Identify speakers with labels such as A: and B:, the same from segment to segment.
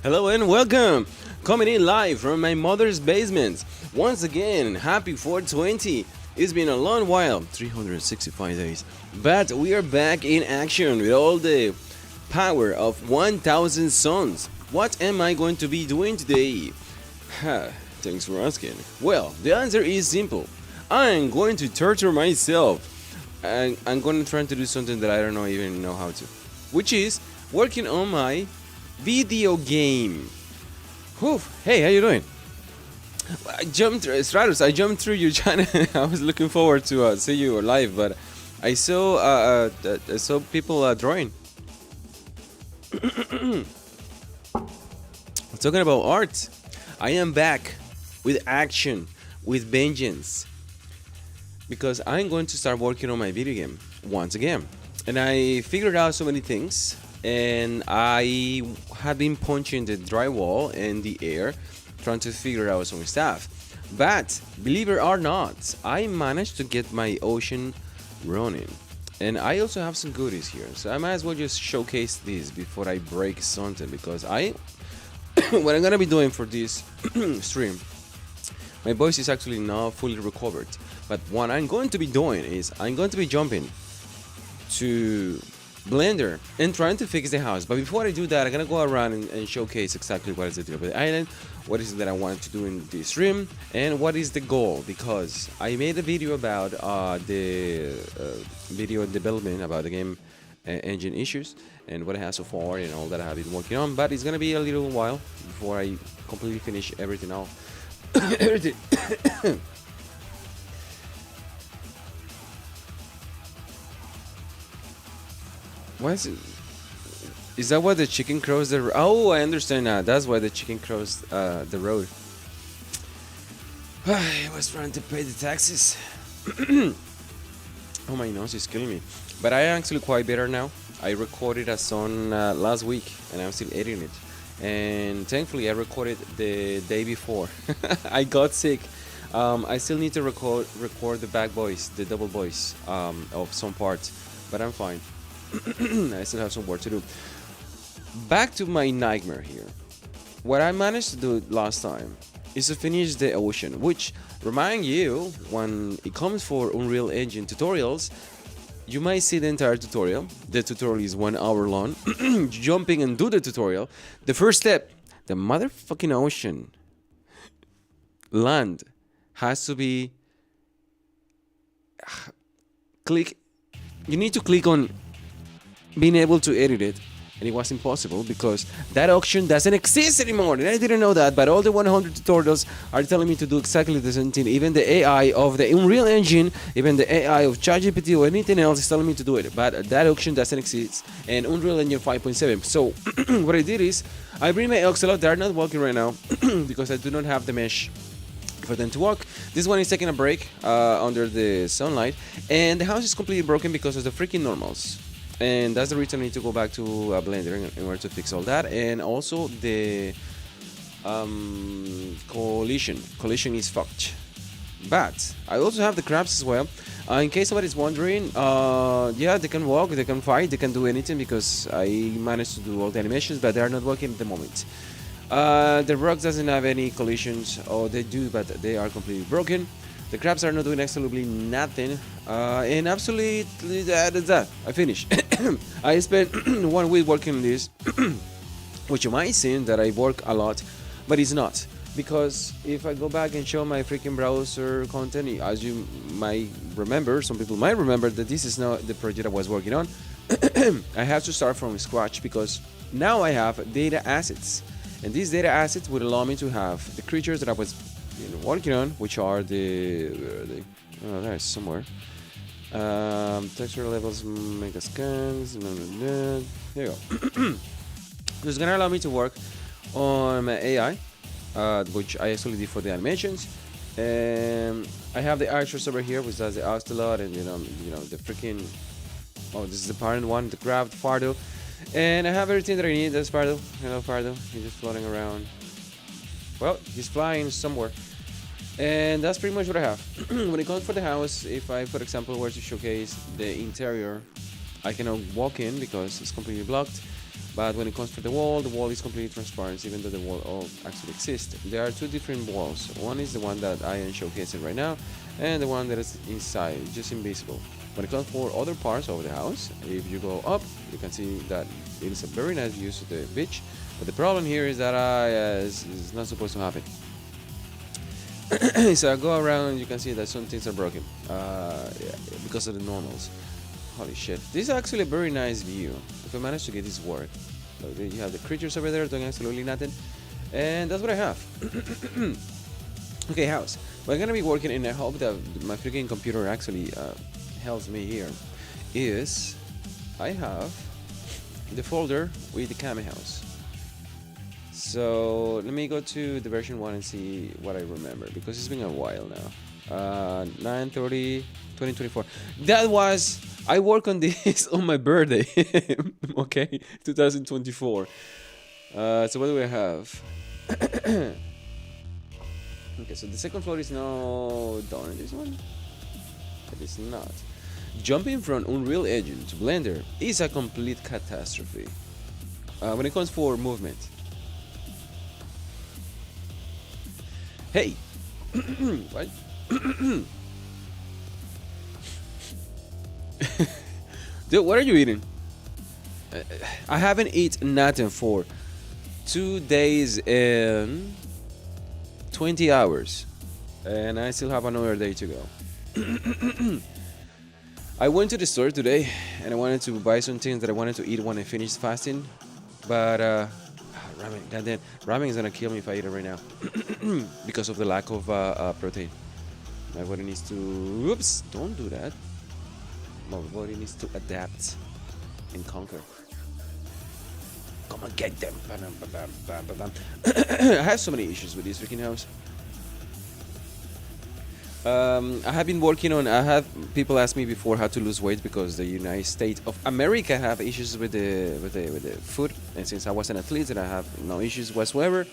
A: Hello and welcome! Coming in live from my mother's basement. Once again, happy 420. It's been a long while, 365 days. But we are back in action with all the power of 1000 suns. What am I going to be doing today? Thanks for asking. Well, the answer is simple. I'm going to torture myself. And I'm going to try to do something that I don't even know how to. Which is working on my video game. Whew. Hey, how you doing? I jumped, Stratus. I jumped through your channel. I was looking forward to see you live, but I saw people drawing. Talking about art, I am back with action, with vengeance, because I'm going to start working on my video game once again. And I figured out so many things, and I have been punching the drywall and the air, trying to figure out some stuff. But believe it or not, I managed to get my ocean running. And I also have some goodies here, so I might as well just showcase this before I break something, because what I'm gonna be doing for this stream, my voice is actually not fully recovered. But what I'm going to be doing is I'm going to be jumping to Blender and trying to fix the house. But before I do that, I'm gonna go around and showcase exactly what is the deal with the island, what is it that I want to do in this stream, and what is the goal. Because I made a video about the video development, about the game engine issues and what I have so far and all that I have been working on. But it's gonna be a little while before I completely finish everything off. Everything. Why is it? Is that why the chicken crows the road? Oh, I understand now. That's why the chicken crows the road. I was trying to pay the taxes. Oh, my nose is killing me. But I am actually quite better now. I recorded a song last week, and I'm still editing it. And thankfully, I recorded the day before. I got sick. I still need to record the back voice, the double voice of some parts, but I'm fine. I still have some work to do. Back to my nightmare here. What I managed to do last time is to finish the ocean, which, remind you, when it comes for Unreal Engine tutorials, you might see the entire tutorial. The tutorial is 1 hour long. Jumping and do the tutorial. The first step, the motherfucking ocean, land, has to be click. You need to click on being able to edit it, and it was impossible because that option doesn't exist anymore. And I didn't know that, but all the 100 tutorials are telling me to do exactly the same thing. Even the AI of the Unreal Engine, even the AI of ChatGPT or anything else is telling me to do it, but that option doesn't exist in Unreal Engine 5.7. So what I did is I bring my Ocelot. They're not working right now because I do not have the mesh for them to work. This one is taking a break under the sunlight, and the house is completely broken because of the freaking normals. And that's the reason I need to go back to Blender in order to fix all that. And also the collision is fucked. But I also have the crabs as well. In case somebody's wondering, yeah, they can walk, they can fight, they can do anything because I managed to do all the animations, but they are not working at the moment. The rocks doesn't have any collisions, or they do, but they are completely broken. The crabs are not doing absolutely nothing, and absolutely that. I finished. I spent 1 week working on this, which you might seem that I work a lot, but it's not. Because if I go back and show my freaking browser content, as you might remember, some people might remember that this is not the project I was working on. I have to start from scratch because now I have data assets, and these data assets would allow me to have the creatures that I was working on, which are oh, there's somewhere. Texture levels, mega scans. There you go. This is gonna allow me to work on my AI, which I actually did for the animations. I have the archers over here, which does the Ocelot, and you know the freaking. Oh, this is the parent one, the crab, Fardo, and I have everything that I need. That's Fardo. Hello, Fardo. He's just floating around. Well, he's flying somewhere. And that's pretty much what I have. When it comes for the house, if I, for example, were to showcase the interior, I cannot walk in because it's completely blocked. But when it comes for the wall is completely transparent, even though the wall all actually exists. There are two different walls. One is the one that I am showcasing right now, and the one that is inside, just invisible. When it comes for other parts of the house, if you go up, you can see that it is a very nice view to the beach. But the problem here is that it's not supposed to happen. So I go around, you can see that some things are broken yeah, because of the normals. Holy shit. This is actually a very nice view. If I manage to get this work. So you have the creatures over there doing absolutely nothing. And that's what I have. Okay, house. What I'm gonna be working, and I hope that my freaking computer actually helps me here, is I have the folder with the Kame house. So let me go to the version 1 and see what I remember, because it's been a while now. 9/30/2024. That was, I work on this on my birthday. Okay, 2024. So what do we have? Okay, so the second floor is no done in this one. It is not. Jumping from Unreal Engine to Blender is a complete catastrophe when it comes for movement. Hey, what? Dude, what are you eating? I haven't eaten nothing for 2 days and 20 hours, and I still have another day to go. I went to the store today and I wanted to buy some things that I wanted to eat when I finished fasting, but ramen, goddamn, ramen is gonna kill me if I eat it right now because of the lack of protein. My body needs to, whoops, don't do that. My body needs to adapt and conquer. Come on, get them. I have so many issues with this freaking house. I have been working on. I have people ask me before how to lose weight because the United States of America have issues with the food, and since I was an athlete, and I have no issues whatsoever.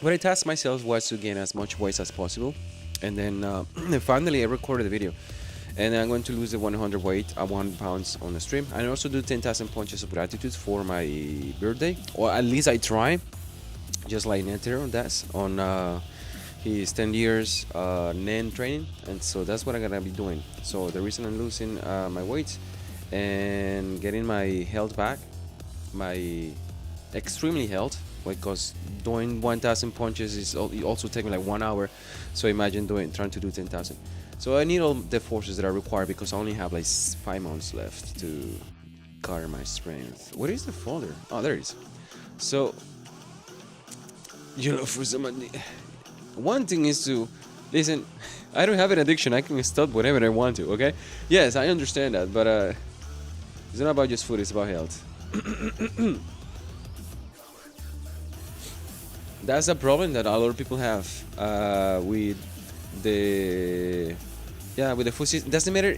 A: What I tasked myself was to gain as much weight as possible, and then finally I recorded the video, and I'm going to lose the 100 weight at 1 pounds on the stream. I also do 10,000 punches of gratitude for my birthday, or at least I try, just like Netero does on. His 10 years NEN training, and so that's what I'm gonna be doing. So the reason I'm losing my weight and getting my health back, my extremely health, because doing 1,000 punches is it also take me like 1 hour. So imagine trying to do 10,000. So I need all the forces that are required because I only have like 5 months left to garner my strength. What is the folder? Oh, there it is. So you know, for somebody. One thing is to listen. I don't have an addiction. I can stop whenever I want to. Okay? Yes, I understand that, but it's not about just food. It's about health. That's a problem that a lot of people have with the food system. Doesn't matter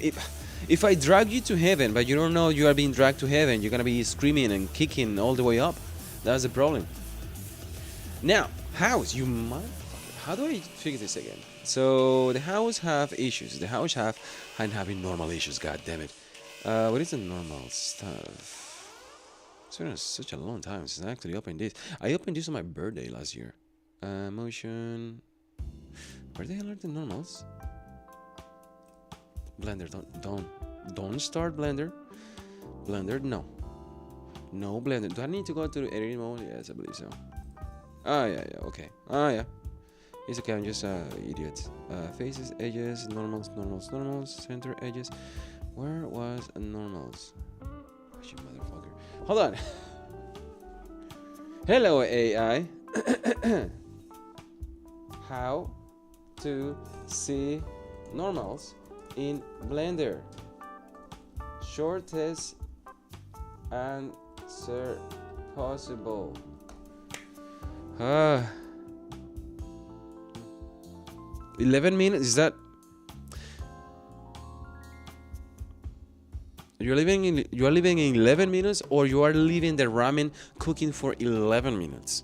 A: if I drag you to heaven, but you don't know you are being dragged to heaven. You're gonna be screaming and kicking all the way up. That's the problem. Now, house, you might. How do I figure this again? So the house have issues. The house I'm having normal issues. God damn it! What is the normal stuff? It's been such a long time since I actually opened this. I opened this on my birthday last year. Motion. Where the hell are the normals? Blender, don't start Blender. Blender, no Blender. Do I need to go to the editing mode? Yes, I believe so. Ah, yeah, okay. Ah, yeah. It's okay, I'm just idiot. Faces, edges, normals, center edges. Where was normals? Oh, you motherfucker. Hold on. Hello, AI. How to see normals in Blender? Shortest answer possible. 11 minutes, is that you are living in 11 minutes, or you are leaving the ramen cooking for 11 minutes?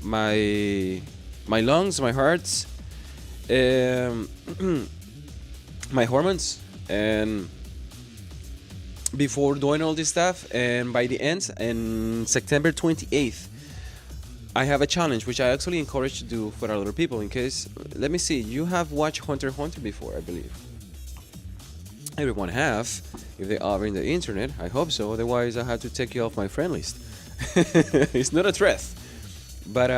A: my lungs, my hearts, um, my hormones, and before doing all this stuff, and by the end, in September 28th, I have a challenge which I actually encourage to do for other people. In case, let me see, you have watched Hunter x Hunter before, I believe. Everyone have, if they are in the internet. I hope so. Otherwise, I have to take you off my friend list. It's not a threat. But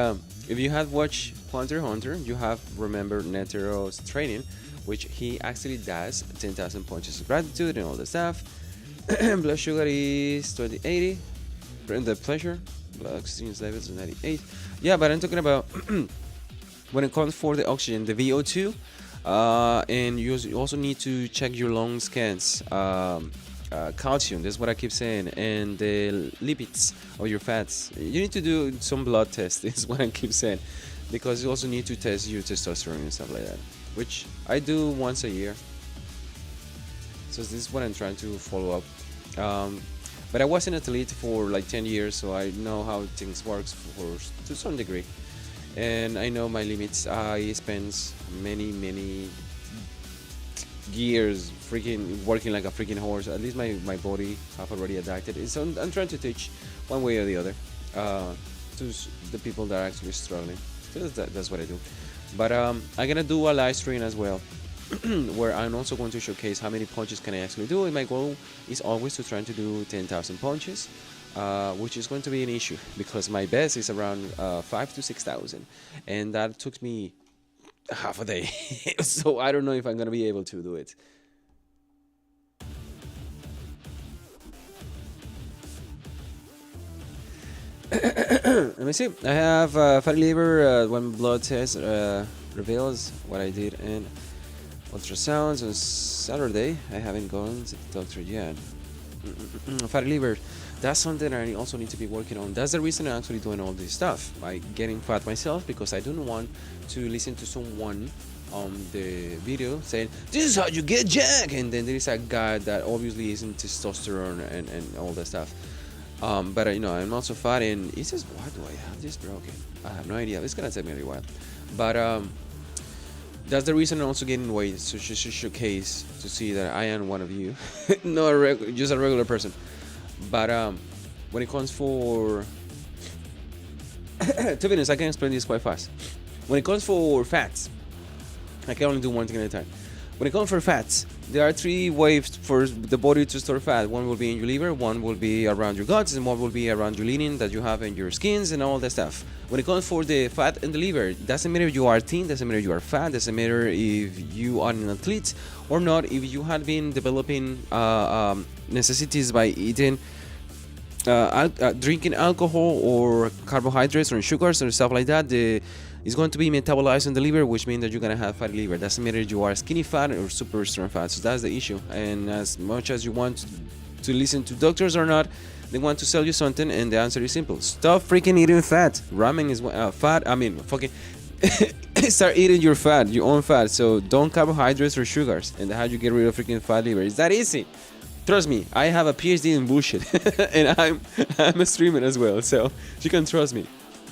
A: if you have watched Hunter x Hunter, you have remembered Netero's training, which he actually does 10,000 punches of gratitude and all the stuff. Blood sugar is 2080. And the pleasure, blood oxygen levels is 98. Yeah, but I'm talking about when it comes for the oxygen, the VO2. And you also need to check your lung scans, calcium, that's what I keep saying, and the lipids or your fats. You need to do some blood tests, is what I keep saying, because you also need to test your testosterone and stuff like that, which I do once a year. So this is what I'm trying to follow up. But I was an athlete for like 10 years, so I know how things work to some degree. And I know my limits. I spent many years freaking working like a freaking horse. At least my body have already adapted. So I'm trying to teach one way or the other to the people that are actually struggling. So that's what I do. But I'm gonna do a live stream as well, where I'm also going to showcase how many punches can I actually do. And my goal is always to try to do 10,000 punches. Which is going to be an issue because my best is around 5,000 to 6,000, and that took me half a day. So I don't know if I'm gonna be able to do it. Let me see. I have fatty liver. When blood test reveals what I did in ultrasounds on Saturday. I haven't gone to the doctor yet. Fatty liver. That's something I also need to be working on. That's the reason I'm actually doing all this stuff. By getting fat myself, because I don't want to listen to someone on the video saying, "This is how you get jack," and then there is a guy that obviously isn't testosterone and all that stuff. But you know, I'm also fat, and it says, "Why do I have this broken?" I have no idea. It's gonna take me a while. But that's the reason I'm also getting weight, so showcase to see that I am one of you, not just a regular person. But when it comes for to be honest, I can explain this quite fast. When it comes for fats, I can only do one thing at a time. When it comes for fats, there are 3 ways for the body to store fat. One will be in your liver, one will be around your guts, and one will be around your lining that you have in your skins and all that stuff. When it comes for the fat in the liver, it doesn't matter if you are thin, doesn't matter if you are fat, doesn't matter if you are an athlete or not. If you have been developing necessities by eating, drinking alcohol or carbohydrates or sugars or stuff like that, it's going to be metabolized in the liver, which means that you're going to have fatty liver. Doesn't matter if you are skinny fat or super strong fat. So that's the issue. And as much as you want to listen to doctors or not, they want to sell you something, and the answer is simple: stop freaking eating fat. Ramen is fat. I mean, fucking start eating your fat, your own fat. So don't carbohydrates or sugars. And how you get rid of freaking fat liver? It's that easy. Trust me, I have a PhD in bullshit, and I'm a streamer as well, so you can trust me.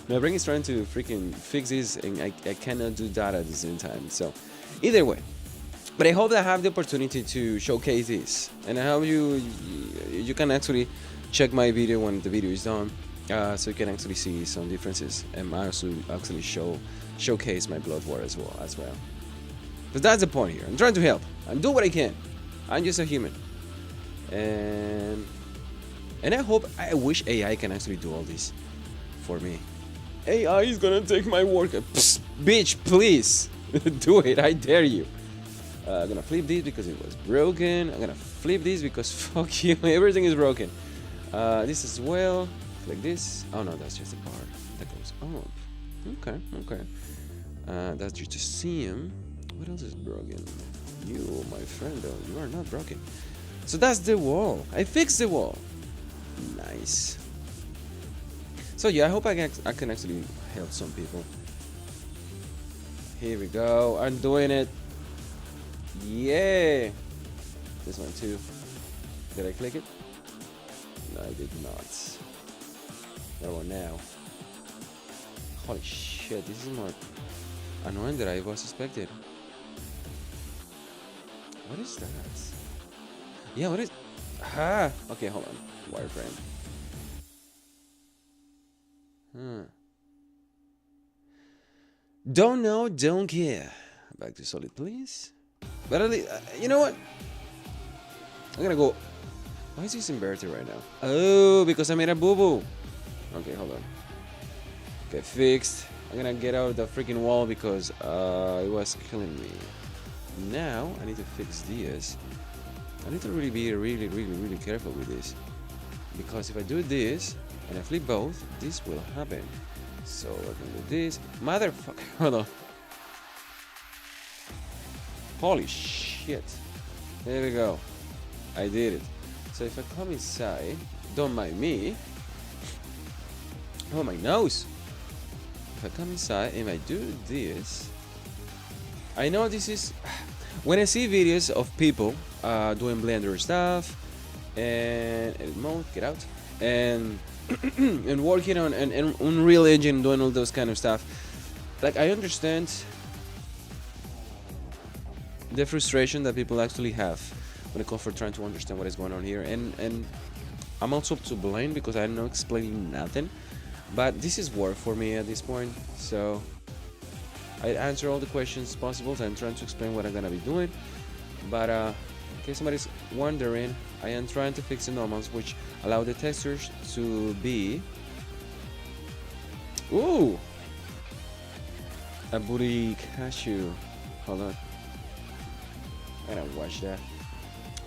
A: My brain is trying to freaking fix this, and I cannot do that at the same time. So, either way, but I hope that I have the opportunity to showcase this, and I hope you can actually check my video when the video is done, so you can actually see some differences, and I also actually showcase my blood work as well. Because that's the point here. I'm trying to help. I'm doing what I can. I'm just a human. And I wish AI can actually do all this for me. AI is gonna take my work. Psst, bitch, please do it. I dare you. I'm gonna flip this because it was broken. I'm gonna flip this because fuck you. Everything is broken. This as well. Like this. Oh no, that's just a part that goes up. Okay. That's just a seam. What else is broken? You, my friend, though, you are not broken. So that's the wall. I fixed the wall. Nice. So yeah, I hope I can actually help some people. Here we go. I'm doing it. Yeah. This one too. Did I click it? No, I did not. That one now. Holy shit, this is more annoying than I was expected. What is that? Yeah, what is... Ah! Okay, hold on. Wireframe. Don't know, don't care. Back to solid, please. But at least, you know what? I'm gonna go... Why is this inverted right now? Oh, because I made a boo-boo. Okay, hold on. Okay, fixed. I'm gonna get out of the freaking wall because it was killing me. Now, I need to fix this. I need to really be really careful with this. Because if I do this, and I flip both, this will happen. So, I can do this. Motherfucker, hold on. Holy shit. There we go. I did it. So if I come inside, don't mind me. Oh, my nose. If I come inside and I do this, I know this is... When I see videos of people doing Blender stuff and edit mode, get out, and and working on an Unreal Engine, doing all those kind of stuff, like I understand the frustration that people actually have when it comes for trying to understand what is going on here, and I'm also to blame because I'm not explaining nothing, but this is work for me at this point, so I answer all the questions possible. I'm trying to explain what I'm gonna be doing, but in case somebody's wondering, I am trying to fix the normals which allow the textures to be... Ooh! A booty cashew. Hold on. I gotta watch that.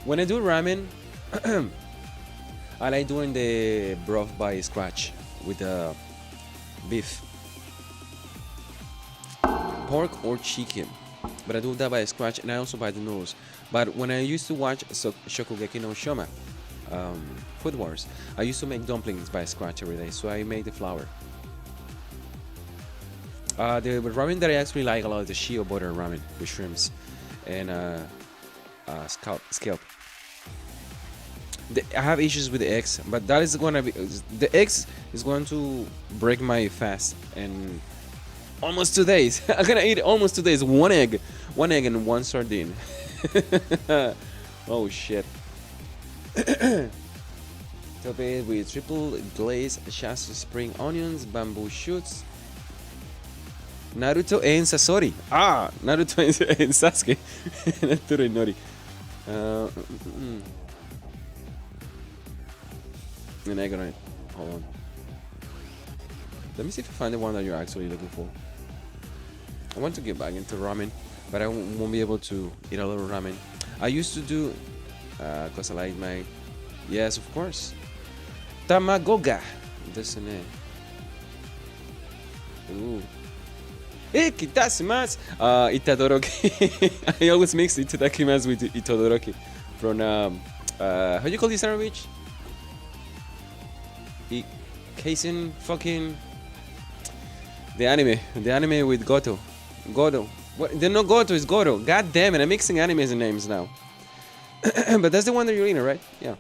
A: When I do ramen, I like doing the broth by scratch with the beef, pork or chicken, but I do that by scratch, and I also buy the noodles. But when I used to watch Shokugeki no Shoma, Food Wars, I used to make dumplings by scratch every day, so I made the flour. The ramen that I actually like a lot is the shio butter ramen with shrimps and scalp. I have issues with the eggs, but that is gonna be... The eggs is going to break my fast, and almost 2 days. I'm gonna eat almost 2 days. One egg and one sardine. Oh shit. Top it with triple glaze shasta spring onions, bamboo shoots, Naruto and Sasori. Ah, Naruto and Sasuke. Naruto and Nori. An egg on it. Hold on. Let me see if I find the one that you're actually looking for. I want to get back into ramen, but I won't be able to eat a little ramen. I used to do, cause I like my... Yes, of course. Tamagoga. That's the name. Ooh. Ikitasimasu. Itadoroki. I always mix itadakimasu with itadoroki. From, how do you call this sandwich? Kaisen fucking... The anime with Goto. What? They're not Goto, it's Goro. God damn it, I'm mixing animes and names now. But that's the one that you're eating, right? Yeah.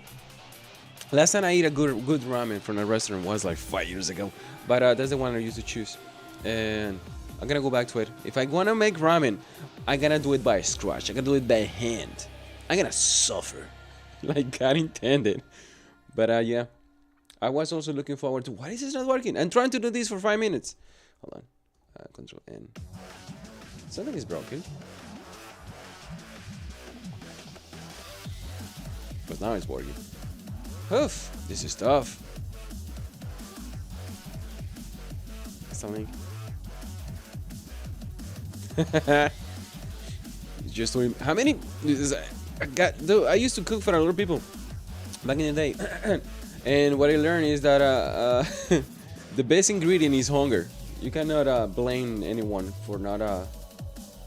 A: Last time I ate a good ramen from a restaurant was like 5 years ago. But that's the one I used to choose. And I'm gonna go back to it. If I wanna make ramen, I'm gonna do it by scratch. I'm gonna do it by hand. I'm gonna suffer. Like God intended. But yeah. I was also looking forward to... Why is this not working? I'm trying to do this for 5 minutes. Hold on. Control N. Something is broken. But now it's working. Oof. This is tough. Something. Just doing... How many... I used to cook for a lot of people back in the day. And what I learned is that the best ingredient is hunger. You cannot blame anyone for not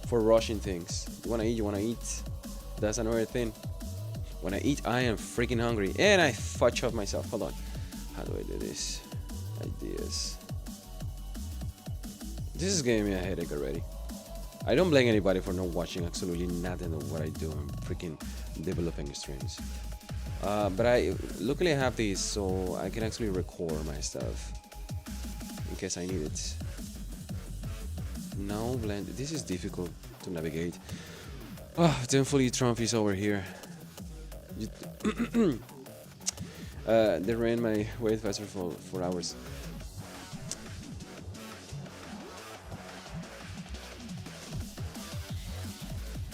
A: for rushing things. You wanna eat. That's another thing. When I eat, I am freaking hungry, and I fudge up myself. Hold on. How do I do this? Ideas. This is giving me a headache already. I don't blame anybody for not watching absolutely nothing of what I do. I'm freaking developing streams. But luckily I have these, so I can actually record my stuff in case I need it. No blend. This is difficult to navigate. Oh, thankfully Trump is over here. They ran my weight faster for hours.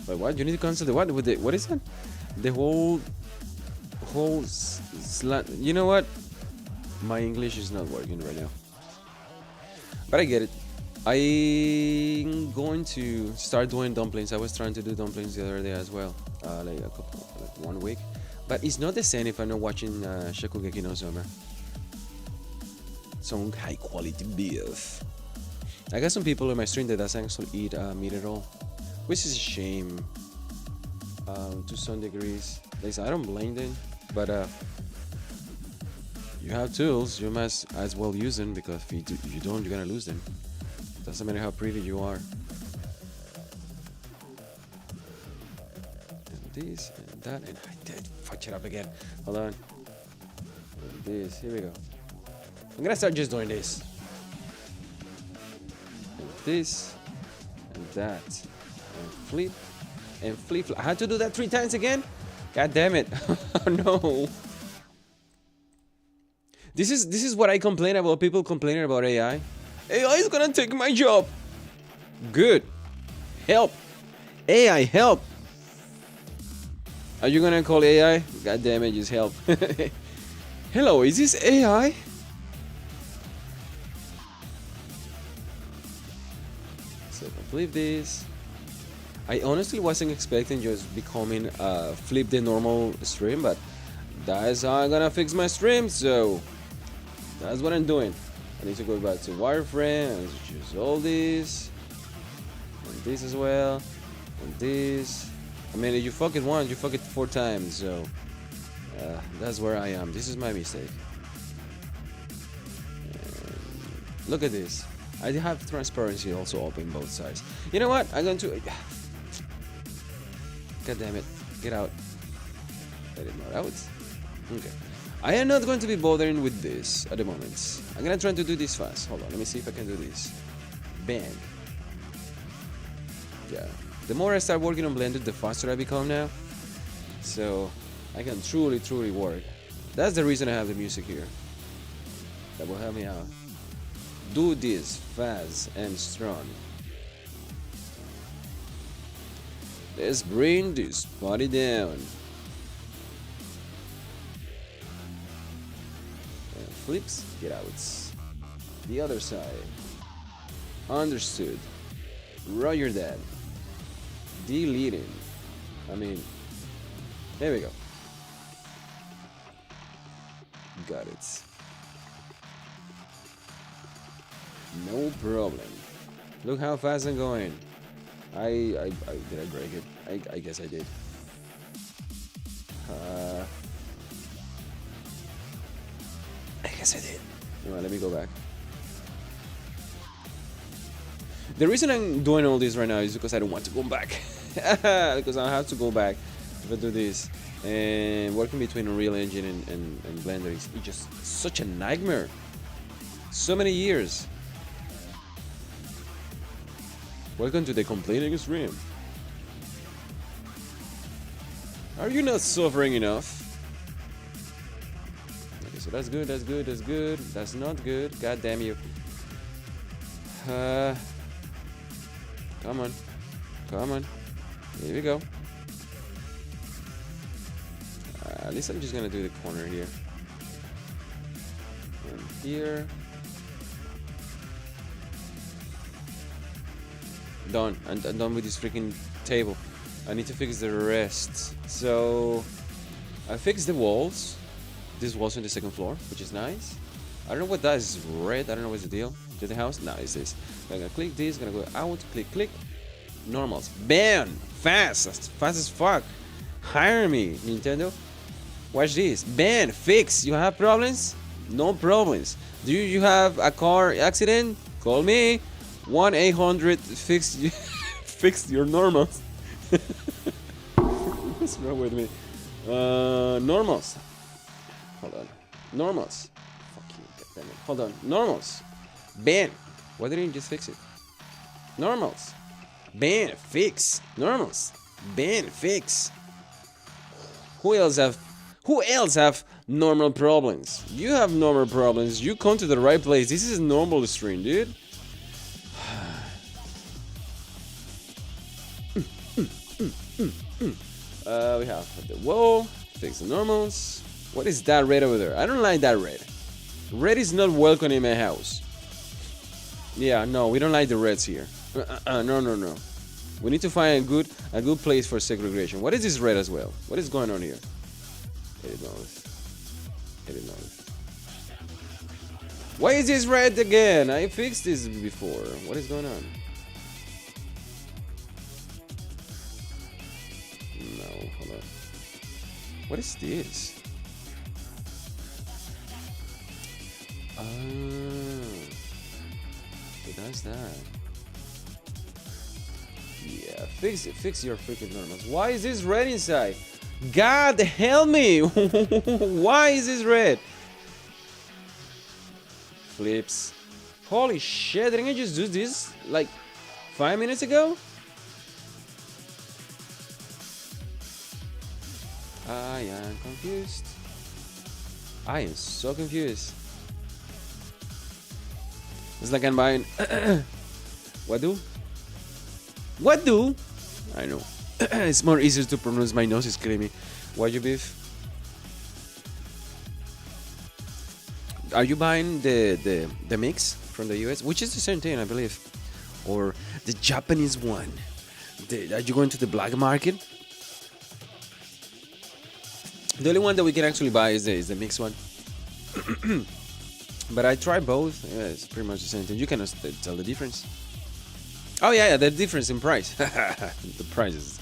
A: But what? You need to cancel the what? With the what is that? The whole slant. You know what? My English is not working right now. But I get it. I'm going to start doing dumplings. I was trying to do dumplings the other day as well, like a couple, like 1 week. But it's not the same if I'm not watching Shokugeki no Soma. Some high quality beef. I got some people on my stream that doesn't actually eat meat at all, which is a shame. To some degrees, like, I don't blame them, but you have tools, you must as well use them, because if you don't, you're gonna lose them. Doesn't matter how pretty you are. And this and that, and I did fuck it up again. Hold on. And this, here we go. I'm gonna start just doing this. And this, and that, and flip, and flip. I had to do that 3 times again? God damn it. Oh no. This is what I complain about. People complaining about AI. AI is gonna take my job. Good. Help. AI, help. Are you gonna call AI? God damn it, just help. Hello, is this AI? So flip this. I honestly wasn't expecting just becoming flip the normal stream, but that's how I'm gonna fix my stream, so that's what I'm doing. I need to go back to wireframe, I need to choose all this, and this as well, and this. I mean, if you fuck it once, you fuck it 4 times, so that's where I am. This is my mistake. And look at this. I have transparency also open both sides. You know what? I'm going to... God damn it. Get out. Let it not out. Okay. I am not going to be bothering with this at the moment. I'm gonna try to do this fast. Hold on, let me see if I can do this. Bang. Yeah. The more I start working on Blender, the faster I become now. So I can truly work. That's the reason I have the music here. That will help me out. Do this fast and strong. Let's bring this party down. And flips, get out. The other side. Understood. Roger that. Deleting. I mean, there we go. Got it. No problem. Look how fast I'm going. Did I break it? I guess I did. I guess I did. Anyway, let me go back. The reason I'm doing all this right now is because I don't want to go back. Because I have to go back if I do this. And working between Unreal Engine and Blender is just such a nightmare. So many years. Welcome to the complaining stream. Are you not suffering enough? Okay, so that's good, that's good, that's good. That's not good. God damn you. Come on. Come on. Here we go. At least I'm just gonna do the corner here. And here. Done. I'm done with this freaking table. I need to fix the rest. So I fixed the walls. This walls on the second floor, which is nice. I don't know what that is. Red. I don't know what's the deal. To the house. No, it's this. I'm gonna click this. Gonna go out. Click. Click. Normals. Bam! Fast as fuck. Hire me, Nintendo. Watch this. Ban. Fix. You have problems? No problems. Do you have a car accident? Call me. 1-800 fix fix your normals. What's wrong with me? Normals. Hold on. Normals. Fuck you. Damn it. Hold on. Normals. Ban. Why didn't you just fix it? Normals. Ban, fix. Normals. Ban, fix. Who else have normal problems? You have normal problems. You come to the right place. This is a normal stream, dude. We have the wall. Fix the normals. What is that red over there? I don't like that red. Red is not welcome in my house. Yeah, no, we don't like the reds here. No. We need to find a good place for segregation. What is this red as well? What is going on here? Edit noise. Why is this red again? I fixed this before. What is going on? No, hold on. What is this? It does that. Yeah, fix it. Fix your freaking normals. Why is this red inside? God help me! Why is this red? Flips. Holy shit, didn't I just do this like 5 minutes ago? I am confused. I am so confused. It's like I'm buying. What do? What do? I know. It's more easier to pronounce. My nose is killing me. Wagyu beef. Are you buying the mix from the US, which is the same thing, I believe, or the Japanese one? Are you going to the black market? The only one that we can actually buy is the mixed one. But I tried both. Yeah, it's pretty much the same thing. You cannot tell the difference. Oh yeah, the difference in price. The prices,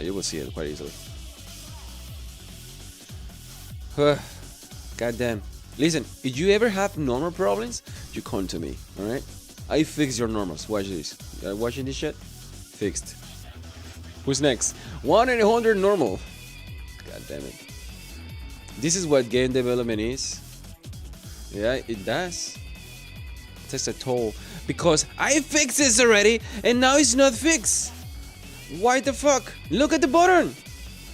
A: you will see it quite easily. God damn. Listen, if you ever have normal problems, you come to me, alright? I fix your normals. Watch this. Watching this shit? Fixed. Who's next? 1-800 normal. God damn it. This is what game development is. Yeah, it does. It takes a toll. Because I fixed this already, and now it's not fixed. Why the fuck? Look at the button.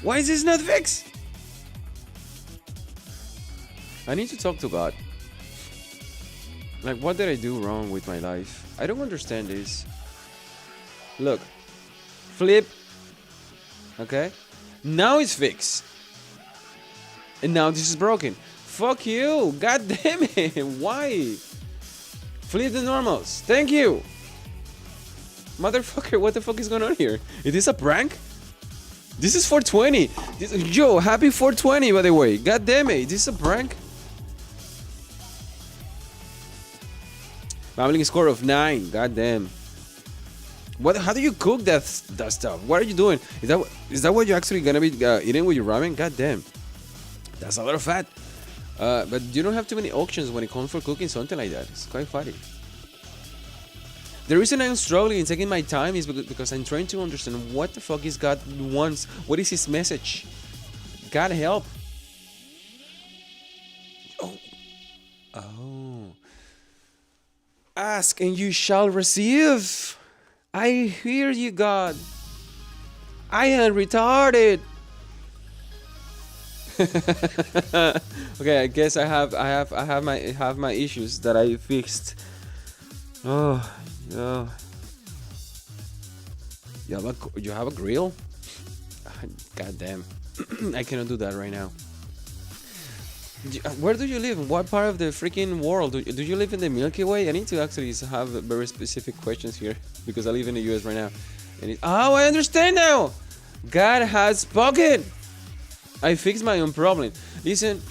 A: Why is this not fixed? I need to talk to God. Like, what did I do wrong with my life? I don't understand this. Look. Flip. Okay. Now it's fixed. And now this is broken. Fuck you. God damn it. Why? Flip the normals. Thank you. Motherfucker, what the fuck is going on here? Is this a prank? This is 420. Yo, happy 420, by the way. God damn it. This is a prank? Family score of 9. God damn. What? How do you cook that stuff? What are you doing? Is that what you're actually gonna be eating with your ramen? God damn. That's a lot of fat. But you don't have too many options when it comes for cooking something like that. It's quite funny. The reason I'm struggling and taking my time is because I'm trying to understand what the fuck is God wants. What is his message? God help. Oh. Ask and you shall receive. I hear you, God. I am retarded. Okay, I guess I have my issues that I fixed. Oh, no. You have a grill? God damn. I cannot do that right now. Where do you live? In what part of the freaking world? Do you live in the Milky Way? I need to actually have very specific questions here because I live in the US right now. And oh, I understand now. God has spoken. I fixed my own problem. Listen,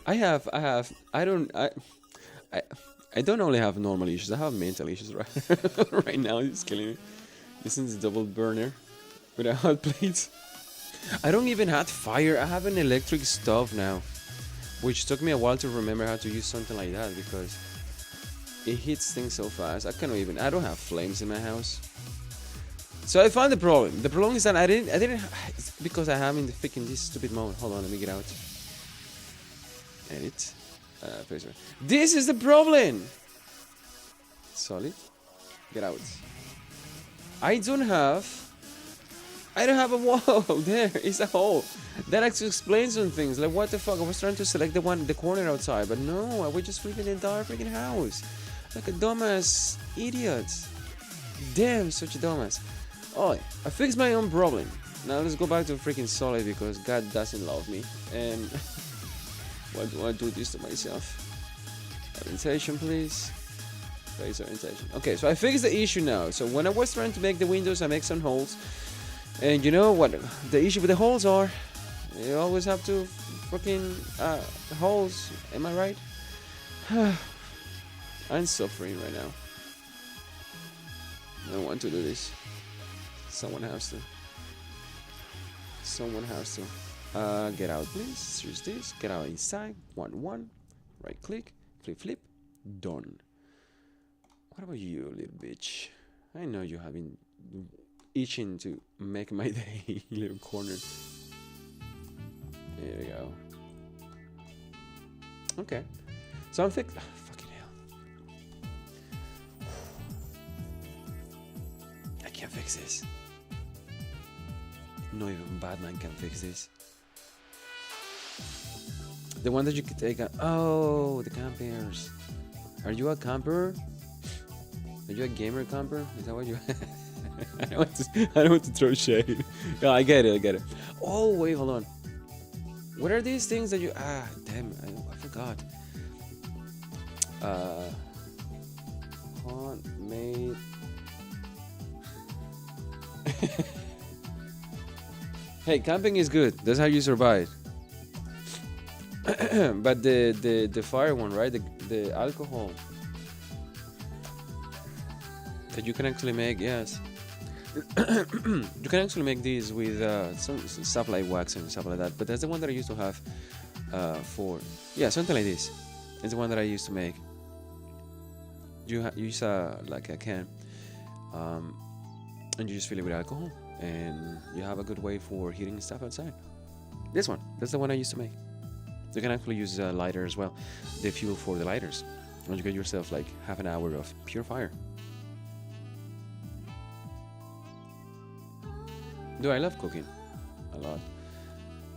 A: I don't only have normal issues. I have mental issues right now. It's killing me. Listen to this double burner with a hot plate. I don't even have fire. I have an electric stove now, which took me a while to remember how to use something like that because it heats things so fast. I don't have flames in my house. So I found the problem. The problem is that I didn't it's because I am in the freaking this stupid mode. Hold on, let me get out. Edit. This is the problem. Solid. Get out. I don't have a wall. There is a hole. That actually explains some things. Like, what the fuck? I was trying to select the corner outside, but no, I was just flipping the entire freaking house. Like a dumbass idiot. Damn, such a dumbass. Oh, I fixed my own problem. Now let's go back to freaking Solid because God doesn't love me. And why do I do this to myself? Orientation, please. Face orientation. Okay, so I fixed the issue now. So when I was trying to make the windows, I make some holes. And you know what the issue with the holes are? You always have to freaking holes. Am I right? I'm suffering right now. I don't want to do this. Someone has to. Someone has to. Get out, please. Choose this. Get out inside. 1. Right click. Flip. Done. What about you, little bitch? I know you have been itching to make my day, little corner. There we go. Okay. So I'm fixed. Oh, fucking hell. I can't fix this. Not even Batman can fix this. The one that you could take out. Oh, the campers. Are you a camper? Are you a gamer camper? Is that what you... I don't want to throw shade. Yeah, I get it. Oh, wait, hold on. What are these things that you... damn, I forgot. Handmade... Hey, camping is good. That's how you survive. But the fire one, right? The alcohol that you can actually make, yes. You can actually make these with some stuff like wax and stuff like that. But that's the one that I used to have for, yeah, something like this. It's the one that I used to make. You use like a can, and you just fill it with alcohol, and you have a good way for heating stuff outside. This one, that's the one I used to make. You can actually use a lighter as well, the fuel for the lighters, and you get yourself like half an hour of pure fire. Do I love cooking? A lot.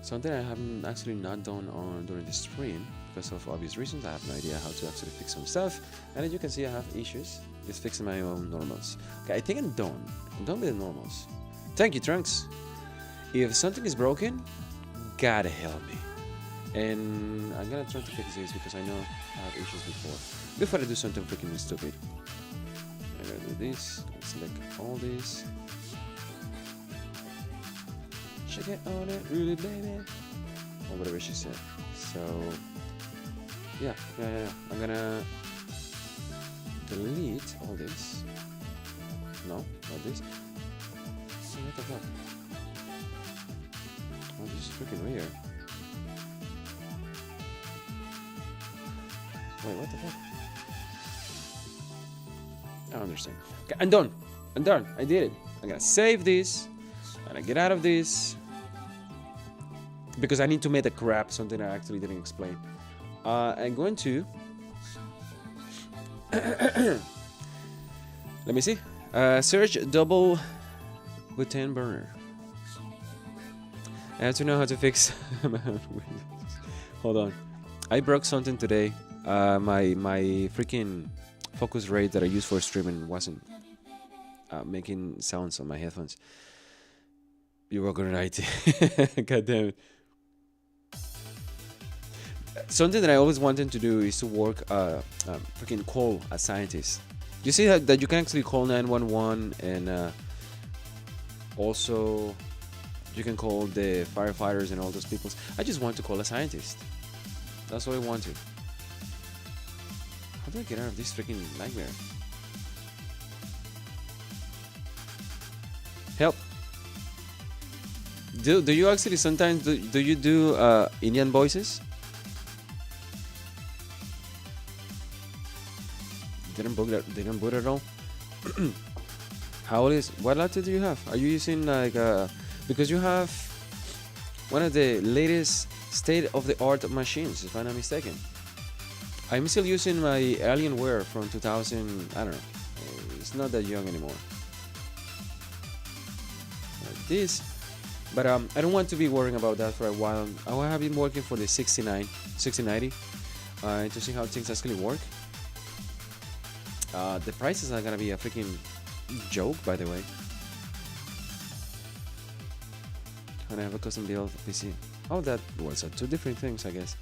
A: Something I haven't actually not done on during the stream because of obvious reasons. I have no idea how to actually fix some stuff, and as you can see, I have issues just fixing my own normals. Okay, I think I'm done. I'm done with the normals. Thank you, Trunks. If something is broken, gotta help me. And I'm gonna try to fix this because I know I have issues before I do something freaking stupid. I'm gonna do this. Select all this. Shake it on it, really, baby. Or whatever she said. So, yeah. I'm gonna delete all this. No, not this. So what the fuck? Oh, this is freaking weird. Wait, what the fuck? I don't understand. Okay, I'm done. I did it. I'm gonna save this. And I get out of this. Because I need to make a crap, something I actually didn't explain. I'm going to... Let me see. Search double butane burner. I have to know how to fix... Hold on. I broke something today. My freaking focus rate that I use for streaming wasn't making sounds on my headphones. You were gonna write it. God damn it. Something that I always wanted to do is to work, freaking call a scientist. You see that you can actually call 911 and also you can call the firefighters and all those people. I just want to call a scientist. That's what I want to. How do I get out of this freaking nightmare? Help. Do you actually sometimes do you do Indian voices? Didn't boot at all. How old is? What laptop do you have? Are you using like because you have one of the latest state-of-the-art machines, if I'm not mistaken. I'm still using my Alienware from 2000. I don't know. It's not that young anymore. Like this. But I don't want to be worrying about that for a while. I have been working for the 6090 to see how things actually work. The prices are gonna be a freaking joke, by the way. And I have a custom build PC. Oh, that was two different things, I guess.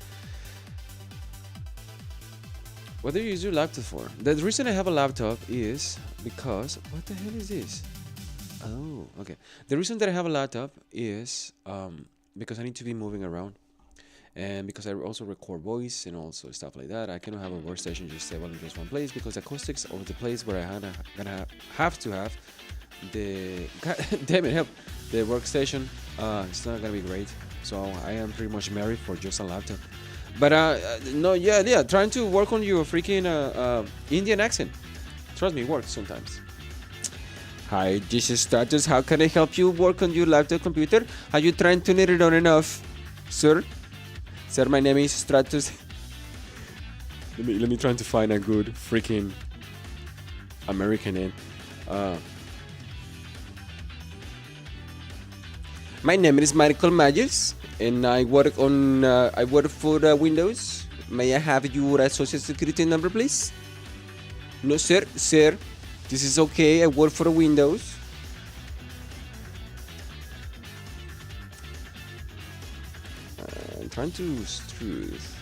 A: What do you use your laptop for? The reason I have a laptop is because... What the hell is this? Oh, okay. The reason that I have a laptop is because I need to be moving around. And because I also record voice and also stuff like that. I cannot have a workstation just stable in just one place because the acoustics of the place where I'm gonna have to have the... God damn it, help! The workstation, it's not gonna be great. So I am pretty much married for just a laptop. But no, yeah, trying to work on your freaking Indian accent. Trust me, it works sometimes. Hi, this is Stratus. How can I help you work on your laptop computer? Are you trying to turn it on and off, sir? Sir, my name is Stratus. let me try to find a good freaking American name. My name is Michael Myers, and I work for Windows. May I have your social security number, please? No, sir. This is okay. I work for Windows. I'm trying to truth.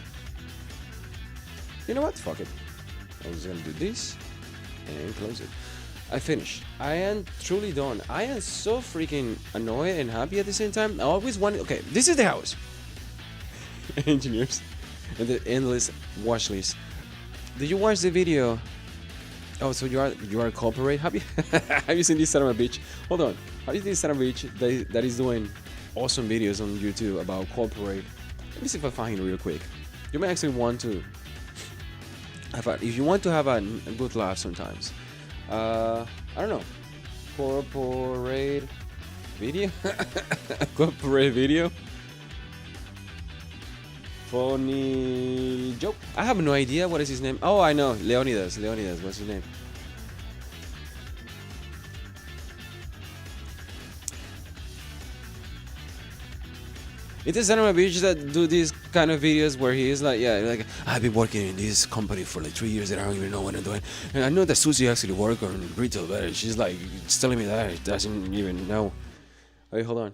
A: You know what? Fuck it. I'm just gonna do this and close it. I finished. I am truly done. I am so freaking annoyed and happy at the same time. I always wanted... Okay, this is the house. Engineers. And the endless watch list. Did you watch the video? Oh, so you are corporate? Have you seen this son of a bitch? Hold on. Have you seen this son of a bitch that is doing awesome videos on YouTube about corporate? Let me see if I find it real quick. You may actually want to if you want to have a good laugh sometimes. I don't know. Corporate video? Corporate video? Funny joke? I have no idea. What is his name? Oh, I know. Leonidas. What's his name? It is some of my bitches that do these kind of videos where he is like, yeah, like, I've been working in this company for like 3 years and I don't even know what I'm doing. And I know that Susie actually works on retail, but she's like, it's telling me that it doesn't even know. Wait, hold on.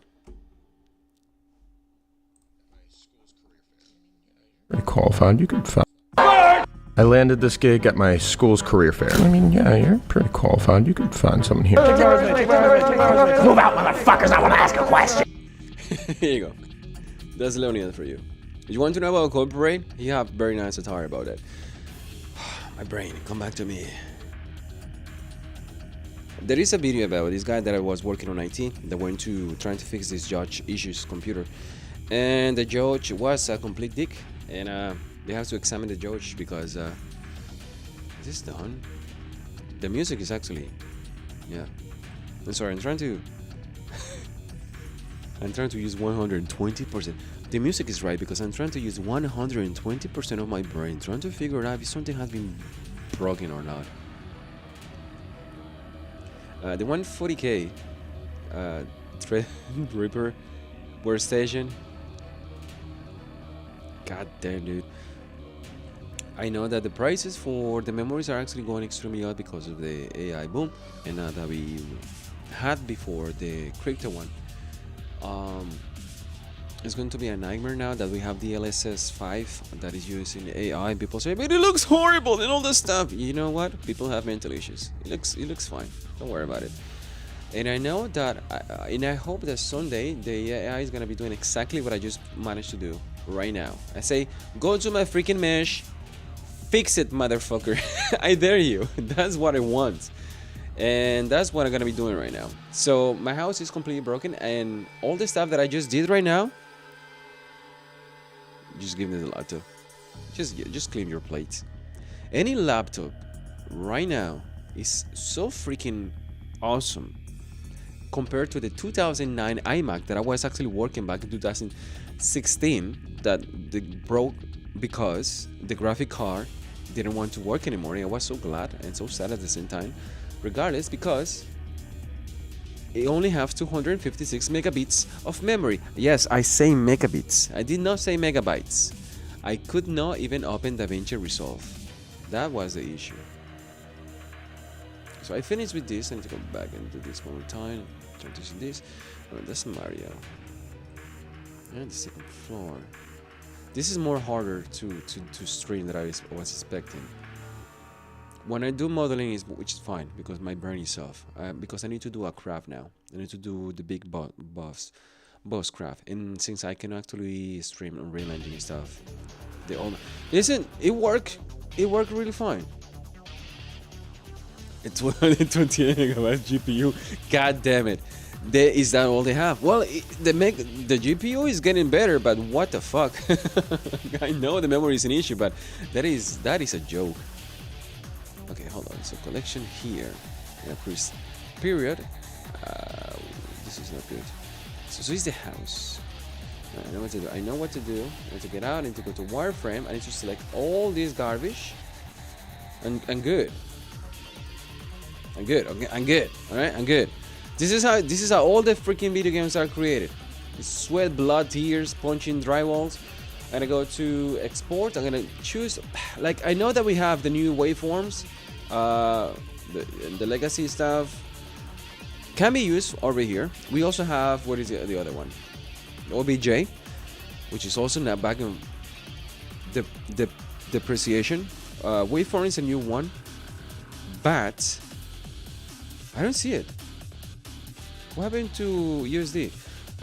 B: Pretty qualified. You could find. I landed this gig at my school's career fair. I mean, yeah, you're pretty qualified. You could find someone here.
C: Move out, motherfuckers. I want to ask a question.
A: Here you go. That's Leonidas for you. You want to know about corporate? He have very nice attire about that. My brain, come back to me. There is a video about this guy that I was working on IT that went to trying to fix this judge issues computer, and the judge was a complete dick, and they have to examine the judge because is this done? The music is actually, yeah. I'm sorry, I'm trying to use 120%. The music is right because I'm trying to use 120% of my brain, trying to figure out if something has been broken or not. The 140K Threadripper workstation. God damn, dude. I know that the prices for the memories are actually going extremely up because of the AI boom and that we had before the crypto one. It's going to be a nightmare now that we have the LSS5 that is using AI, and people say, but it looks horrible and all this stuff. You know what? People have mental issues. It looks fine. Don't worry about it. And I know that, and I hope that someday the AI is gonna be doing exactly what I just managed to do right now. I say, go to my freaking mesh, fix it, motherfucker. I dare you. That's what I want. And that's what I'm gonna be doing right now. So my house is completely broken, and all the stuff that I just did right now, just give me the laptop. Just clean your plates. Any laptop right now is so freaking awesome compared to the 2009 iMac that I was actually working back in 2016 that broke because the graphic card didn't want to work anymore. And I was so glad and so sad at the same time regardless, because it only have 256 megabits of memory. Yes, I say megabits. I did not say megabytes. I could not even open DaVinci Resolve. That was the issue. So I finished with this. I need to go back and do this one more time. Transition this. Oh, that's Mario. And the second floor. This is more harder to stream than I was expecting. When I do modeling, which is fine because my brain is off. Because I need to do a craft now. I need to do the big boss craft. And since I can actually stream Unreal Engine and stuff, listen, it worked really fine. It's 128 megabytes GPU. God damn it! Is that all they have? Well, the GPU is getting better, but what the fuck? I know the memory is an issue, but that is a joke. Okay, hold on. So collection here, period. This is not good. So it's the house. I know what to do. I need to get out. I need to go to wireframe. I need to select all this garbage. And good. I'm good. Okay, I'm good. All right, I'm good. This is how all the freaking video games are created. It's sweat, blood, tears, punching drywalls. I'm gonna go to export. I'm gonna choose. Like, I know that we have the new waveforms, the legacy stuff can be used over here. We also have, what is the other one? OBJ, which is also not back in the depreciation. Waveform is a new one, but I don't see it. What happened to USD?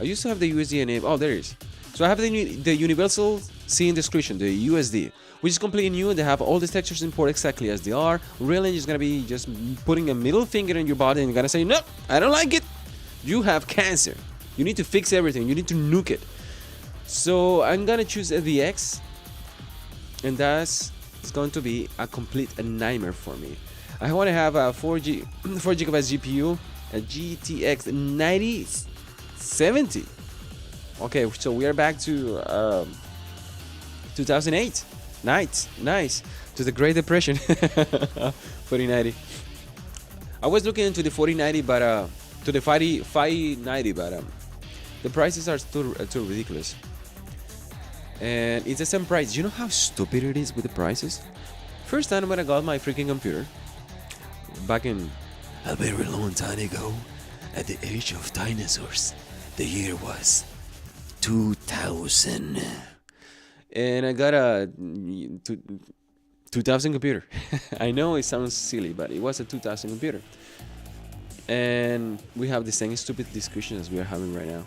A: I used to have the USD enabled. Oh, there it is. So I have the universal scene description, the USD, which is completely new. They have all these textures import exactly as they are. Unreal Engine is gonna be just putting a middle finger in your body and you're gonna say, no, I don't like it. You have cancer. You need to fix everything. You need to nuke it. So I'm gonna choose FVX, and that's going to be a complete nightmare for me. I want to have a 4 gigabytes GPU, a GTX 9070. Okay, so we are back to 2008. Nice. To the Great Depression. 4090. I was looking into the 4090, but to the 590, but the prices are too ridiculous. And it's the same price. You know how stupid it is with the prices? First time when I got my freaking computer, back in a very long time ago, at the age of dinosaurs, the year was 2000, and I got a 2000 computer. I know it sounds silly, but it was a 2000 computer, and we have the same stupid discussion as we are having right now.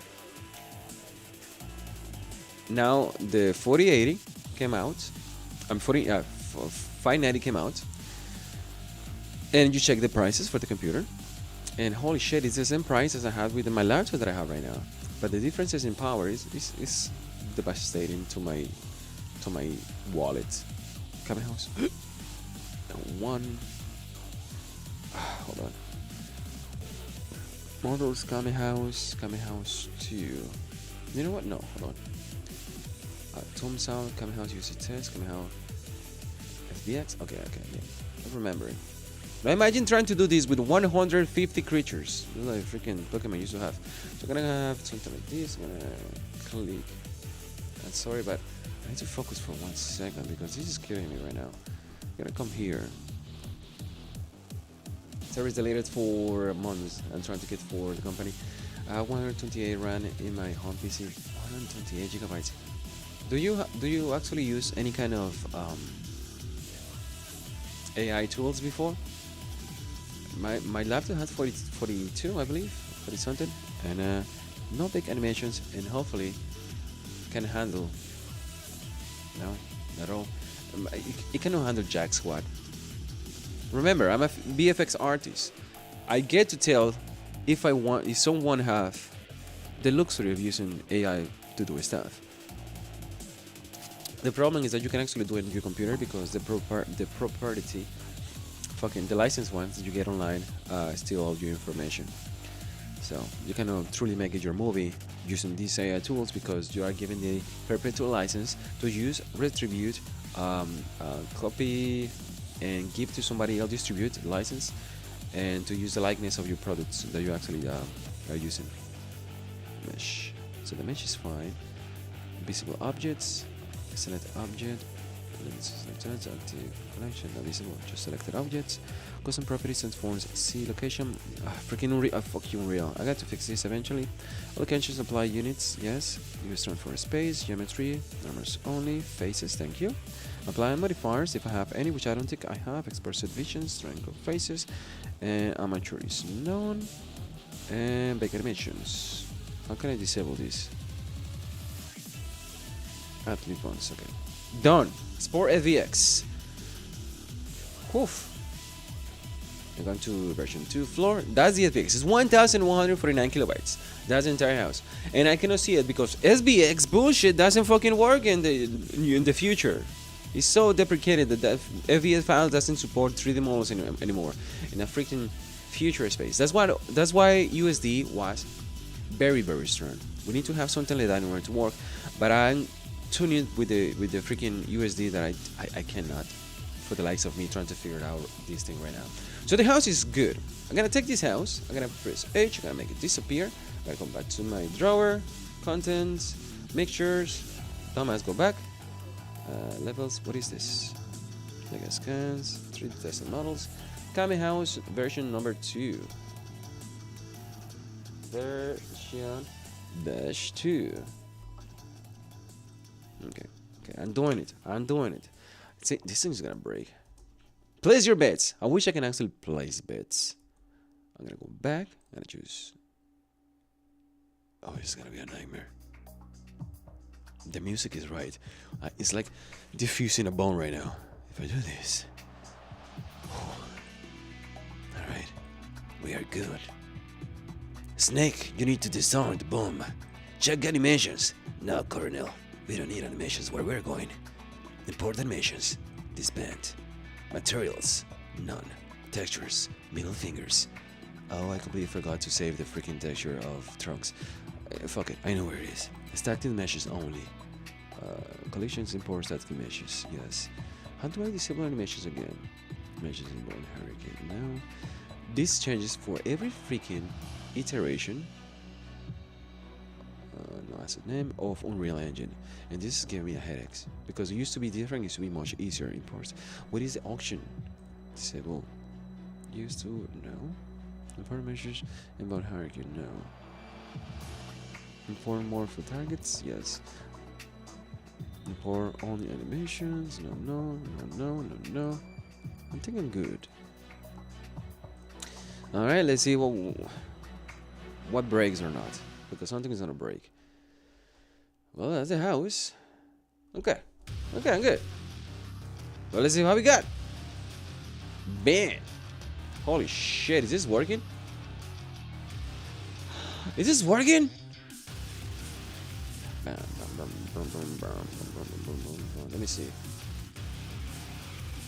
A: Now the 4080 came out. 590 came out, and you check the prices for the computer, and holy shit, it's the same price as I have with my laptop that I have right now. But the differences in power is devastating to my wallet. Come house. One. Hold on. Models Kame House 2. You know what? No, hold on. Tom Sound, Kame House user test, Kame House FBX. Okay, yeah. I'm remembering. Now imagine trying to do this with 150 creatures. This is like freaking Pokemon used to have. So I'm gonna have something like this. I'm gonna click. I'm sorry, but I need to focus for 1 second because this is killing me right now. I'm gonna come here. Service deleted for months. I'm trying to get for the company. 128 RAM in my home PC. 128 gigabytes. Do you actually use any kind of AI tools before? My laptop has 42, I believe, 40 something, and no big animations, and hopefully can handle. No, not at all. It cannot handle jack squat. Remember, I'm a VFX artist. I get to tell if someone have the luxury of using AI to do stuff. The problem is that you can actually do it on your computer because the propriety, the license ones that you get online, steal all your information. So you cannot truly make it your movie using these AI tools because you are given the perpetual license to use, retribute, copy, and give to somebody else, distribute license, and to use the likeness of your products that you actually are using. Mesh. So the mesh is fine. Visible objects. Select object. Select active collection. Not visible. Just selected objects. Custom properties and forms. See location. Freaking Unreal. Fuck you, Unreal. I got to fix this eventually. Locations apply units. Yes. Use turn for space. Geometry. Numbers only. Faces. Thank you. Apply modifiers if I have any, which I don't think I have. Expressive visions. Triangle faces. And amateur is known. And bake animations. How can I disable this? Athlete ones. Okay. Done. Sport FVX. Oof. I'm going to version 2 floor. That's the FVX. It's 1149 kilobytes. That's the entire house. And I cannot see it because SBX bullshit doesn't fucking work in the future. It's so deprecated that the FVX file doesn't support 3D models anymore in a freaking future space. That's why USD was very, very strong. We need to have something like that in order to work. But I'm tuning with the freaking USD that I cannot, for the likes of me trying to figure out this thing right now. So the house is good. I'm gonna take this house. I'm gonna press H. I'm gonna make it disappear. I'm gonna come back to my drawer, contents, mixtures. Dumbass, go back. Levels. What is this? Mega scans. 3D tested models. Kami house version number 2. Version dash 2. Okay, I'm doing it. See, this thing's gonna break. Place your bets. I wish I can actually place bets. I'm gonna go back. I'm gonna choose. Oh, it's gonna be a nightmare. The music is right. It's like diffusing a bone right now. If I do this. Alright. We are good. Snake, you need to disarm the bomb. Check animations. No, Colonel. We don't need animations where we're going. Import animations. Disband. Materials. None. Textures. Middle fingers. Oh, I completely forgot to save the freaking texture of trunks. Fuck it. I know where it is. Static meshes only. Collections import static meshes. Yes. How do I disable animations again? Meshes in one hurricane. Now. This changes for every freaking iteration. No asset name of Unreal Engine, and this is giving me a headache because it used to be different. It used to be much easier imports. What is the auction? Disable. Used to no. Import measures about hierarchy no. Import more for targets yes. Import only animations no. I think I'm good. All right, let's see what breaks or not. Because something is gonna break. Well, that's the house. Okay, I'm good. Well, let's see what we got. Bam! Holy shit, is this working? Is this working? Let me see.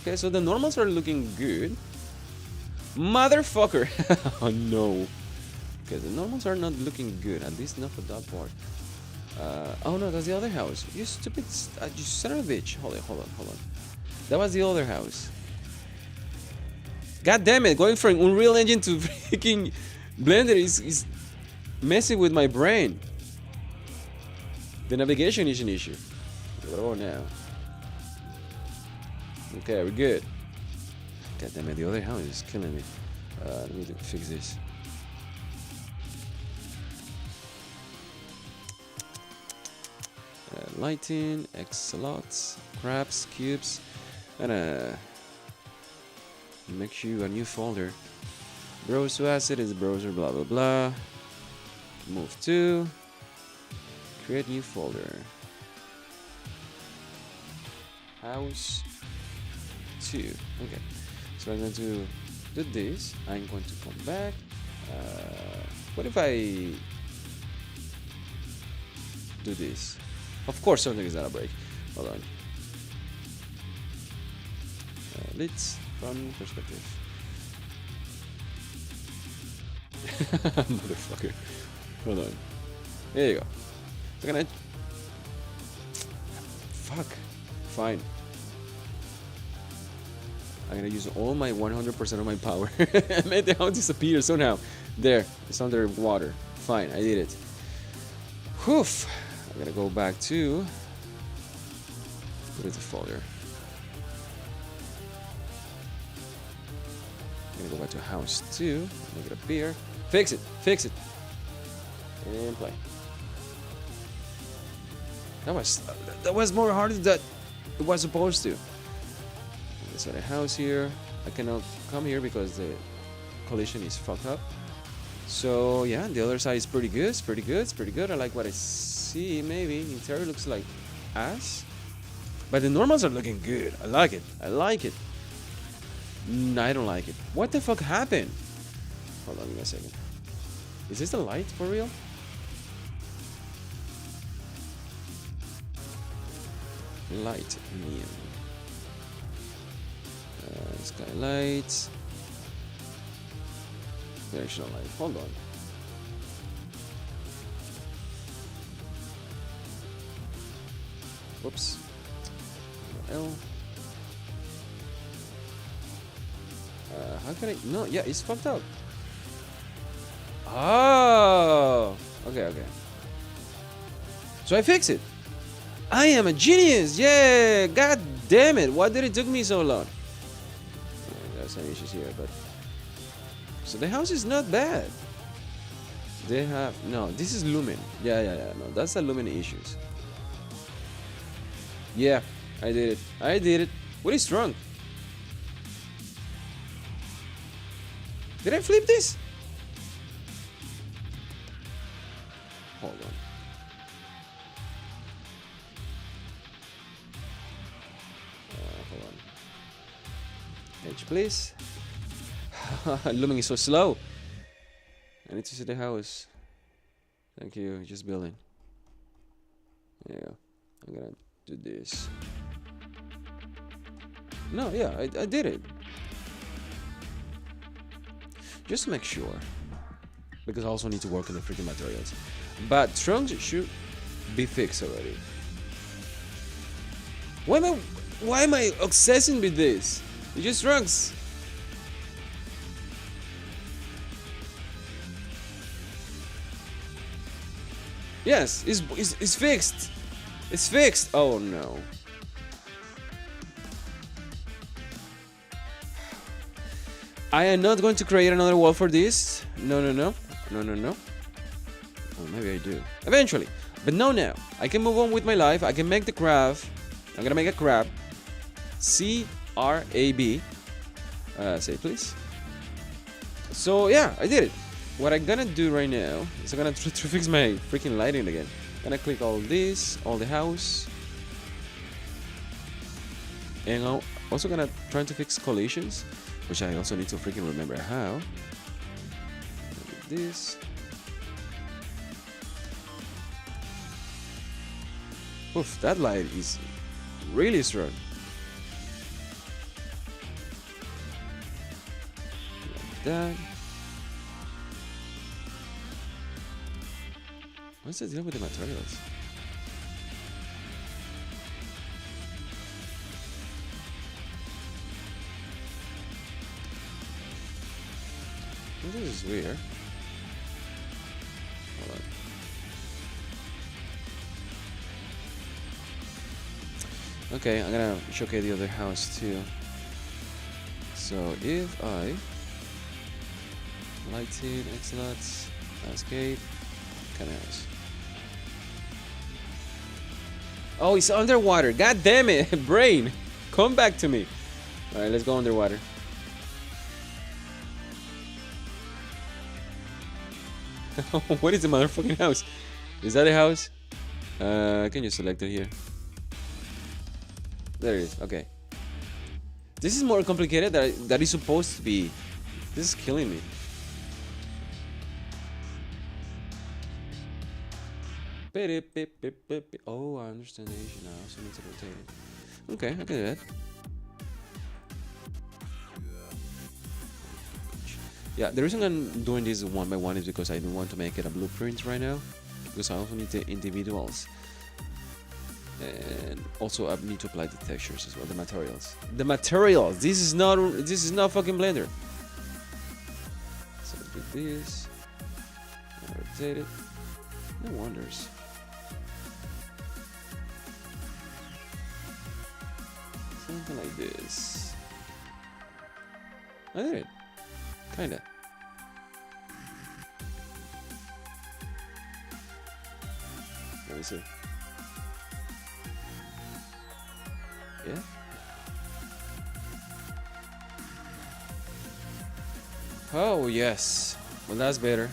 A: Okay, so the normals are looking good. Motherfucker! Oh no. Okay, the normals are not looking good, at least not for that part. Oh no, that's the other house. You stupid, you son of a bitch. Hold on. That was the other house. God damn it, going from Unreal Engine to freaking Blender is messing with my brain. The navigation is an issue. Okay, what about now? Okay, we're good. God damn it, the other house is killing me. Let me fix this. Lighting, X slots, crabs, cubes, and make you a new folder. Browse to asset is browser, blah blah blah. Move to create new folder. House 2. Okay, so I'm going to do this. I'm going to come back. What if I do this? Of course something is gonna break. Hold on. Let's from perspective. Motherfucker. Hold on. There you go. So can I... Fuck. Fine. I'm gonna use all my 100% of my power. I made the house disappear somehow. There, it's under water. Fine, I did it. Whew. I'm gonna go back to... What is the folder? I'm gonna go back to house 2. Make it appear. Fix it! Fix it! And play. That was more harder than it was supposed to. Let's add a house here. I cannot come here because the collision is fucked up. So yeah, the other side is pretty good. It's pretty good. It's pretty good. I like what I see. Maybe interior looks like ass, but the normals are looking good. I like it. I like it. I don't like it. What the fuck happened? Hold on, give me a second. Is this the light for real? Light neon. Skylight. Directional light. Hold on. Whoops. L. How can I? No, yeah, it's fucked up. Oh. Okay. So I fix it. I am a genius! Yeah! God damn it! Why did it took me so long? Yeah, there's some issues here, but... So the house is not bad. They have... No, this is lumen. Yeah. No, that's the lumen issues. Yeah, I did it. What is wrong? Did I flip this? Hold on. H, please. Looming is so slow. I need to see the house. Thank you. Just building. There you go. I'm gonna do this. No, yeah, I did it. Just to make sure. Because I also need to work on the freaking materials. But trunks should be fixed already. Why am I obsessing with this? It's just trunks. Yes, it's fixed. It's fixed. Oh no. I am not going to create another wall for this. No. Oh, maybe I do. Eventually. But no now. I can move on with my life. I can make the crab. I'm gonna make a crab. C-R-A-B. Say please. So yeah, I did it. What I'm gonna do right now is I'm gonna try to fix my freaking lighting again. I'm gonna click all this, all the house. And I'm also gonna try to fix collisions, which I also need to freaking remember how. This. Oof, that light is really strong. Like that. What's the deal with the materials? This is weird. Hold on. Okay, I'm gonna showcase the other house too. So if I lighting, X-Lots, landscape, kind of house. Oh, it's underwater. God damn it, brain, come back to me. All right, let's go underwater. What is the motherfucking house? Is that a house? Can you select it here? There it is. Okay. This is more complicated than that is supposed to be. This is killing me. Oh, I understand the issue now. I also need to rotate it. Okay, I can do that. Yeah, the reason I'm doing this one by one is because I don't want to make it a blueprint right now, because I also need the individuals. And also I need to apply the textures as well, the materials. The materials. This is not fucking Blender. So let's do this. Rotate it. No wonders. Something like this. I did it. Kinda. Let me see. Yeah. Oh yes. Well, that's better.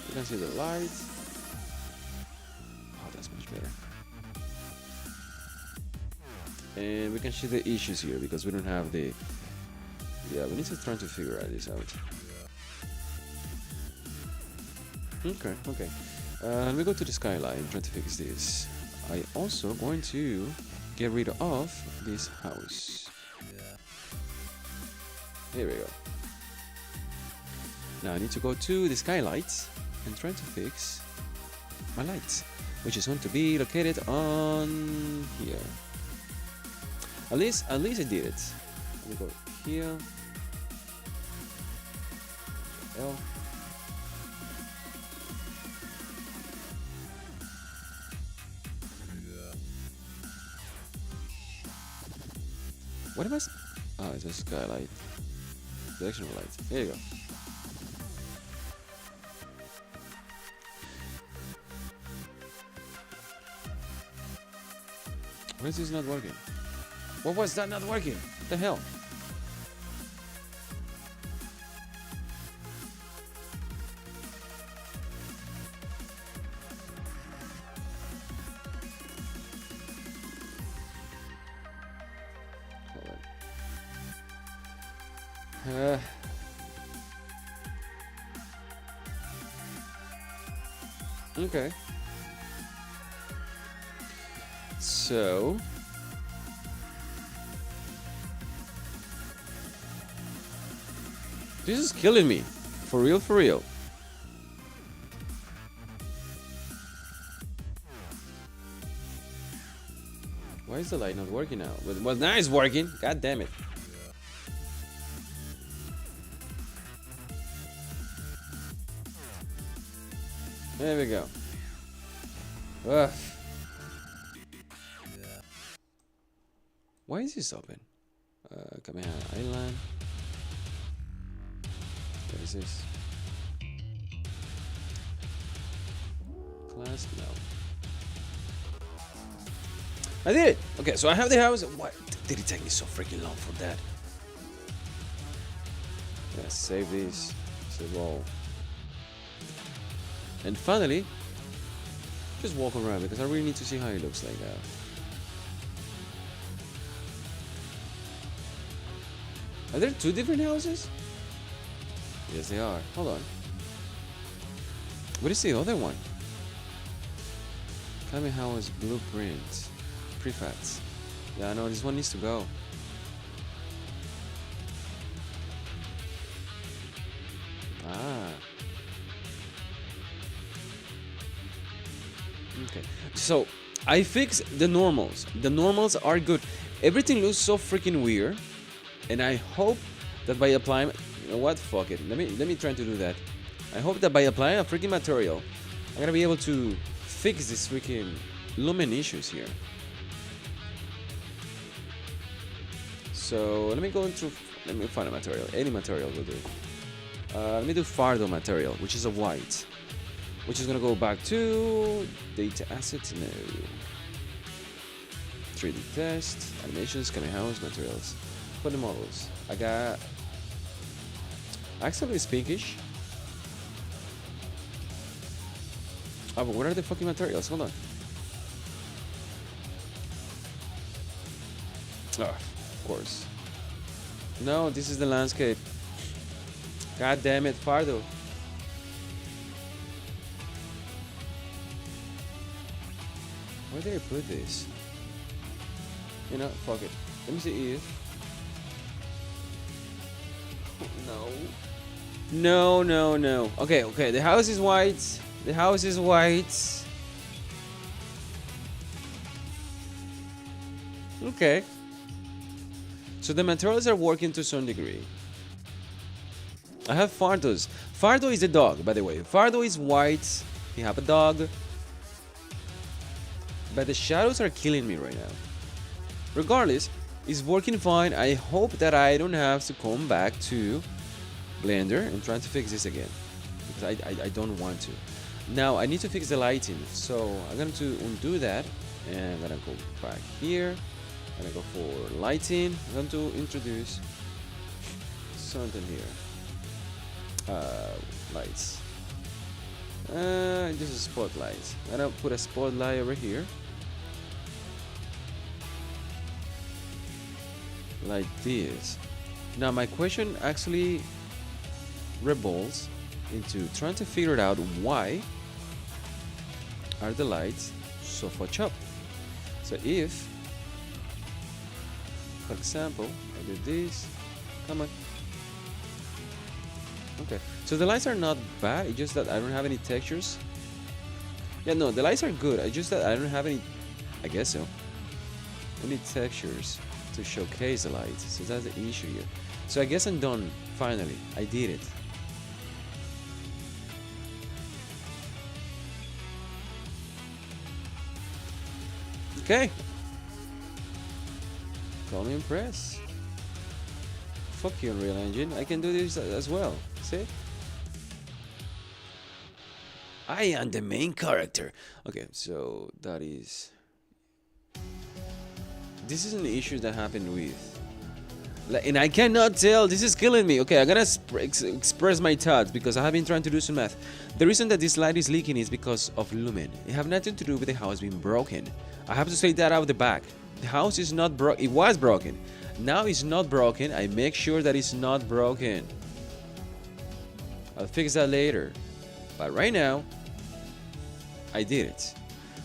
A: You can see the light. Oh, that's much better. And we can see the issues here because we don't have the. Yeah, we need to try to figure this out. Okay, okay. Let me go to the skyline and try to fix this. I also going to get rid of this house. Here we go. Now I need to go to the skylights and try to fix my lights, which is going to be located on here. At least I did it. Let me go here. L. What am I? Oh, it's a skylight. Directional light. Here you go. Why is this not working? What was that not working? What the hell? Okay. So this is killing me. For real, for real. Why is the light not working now? Well, now it's working. God damn it. There we go. Ugh. Why is this open? Kamehameha Island. What is this? Class? No. I did it! Okay, so I have the house. Why did it take me so freaking long for that? Yeah, save this. Save all. And finally, just walk around because I really need to see how it looks like that. Are there two different houses? Yes, they are. Hold on. What is the other one? Kamehameha's blueprint. Prefats. Yeah, I know this one needs to go. Ah. Okay. So I fixed the normals. The normals are good. Everything looks so freaking weird. And I hope that by applying, you know what? Fuck it. Let me try to do that. I hope that by applying a freaking material, I'm gonna be able to fix these freaking lumen issues here. So let me go into. Let me find a material. Any material will do. Let me do Fardo material, which is a white, which is gonna go back to data assets. No. 3D test, animations, Kamehameha's materials. For the models, I got actually it's pinkish. Oh, but what are the fucking materials? Hold on. Oh, of course. No, this is the landscape. God damn it, Fardo. Where did I put this? You know, fuck it. Let me see if. No. No. Okay. The house is white. The house is white. Okay. So the materials are working to some degree. I have Fardo's. Fardo is a dog, by the way. Fardo is white. He have a dog. But the shadows are killing me right now. Regardless, it's working fine. I hope that I don't have to come back to Blender and try to fix this again. Because I don't want to. Now, I need to fix the lighting. So, I'm going to undo that. And I'm going to go back here. I'm going to go for lighting. I'm going to introduce something here. Lights. This is spotlights. I'm going to put a spotlight over here. Like this. Now my question actually revolves into trying to figure out why are the lights so fucked up. So if, for example, I do this, come on. Okay, so the lights are not bad, it's just that I don't have any textures. Yeah, no, the lights are good, it's just that I don't have any, I guess so, any textures to showcase the lights, so that's the issue here. So I guess I'm done, finally, I did it. Okay. Call me impressed. Fuck you, Unreal Engine, I can do this as well, see? I am the main character. Okay, so that is... This is an issue that happened with... And I cannot tell, this is killing me. Okay, I'm gonna express my thoughts because I have been trying to do some math. The reason that this light is leaking is because of lumen. It have nothing to do with the house being broken. I have to say that out the back. The house is not broken, it was broken. Now it's not broken, I make sure that it's not broken. I'll fix that later. But right now, I did it.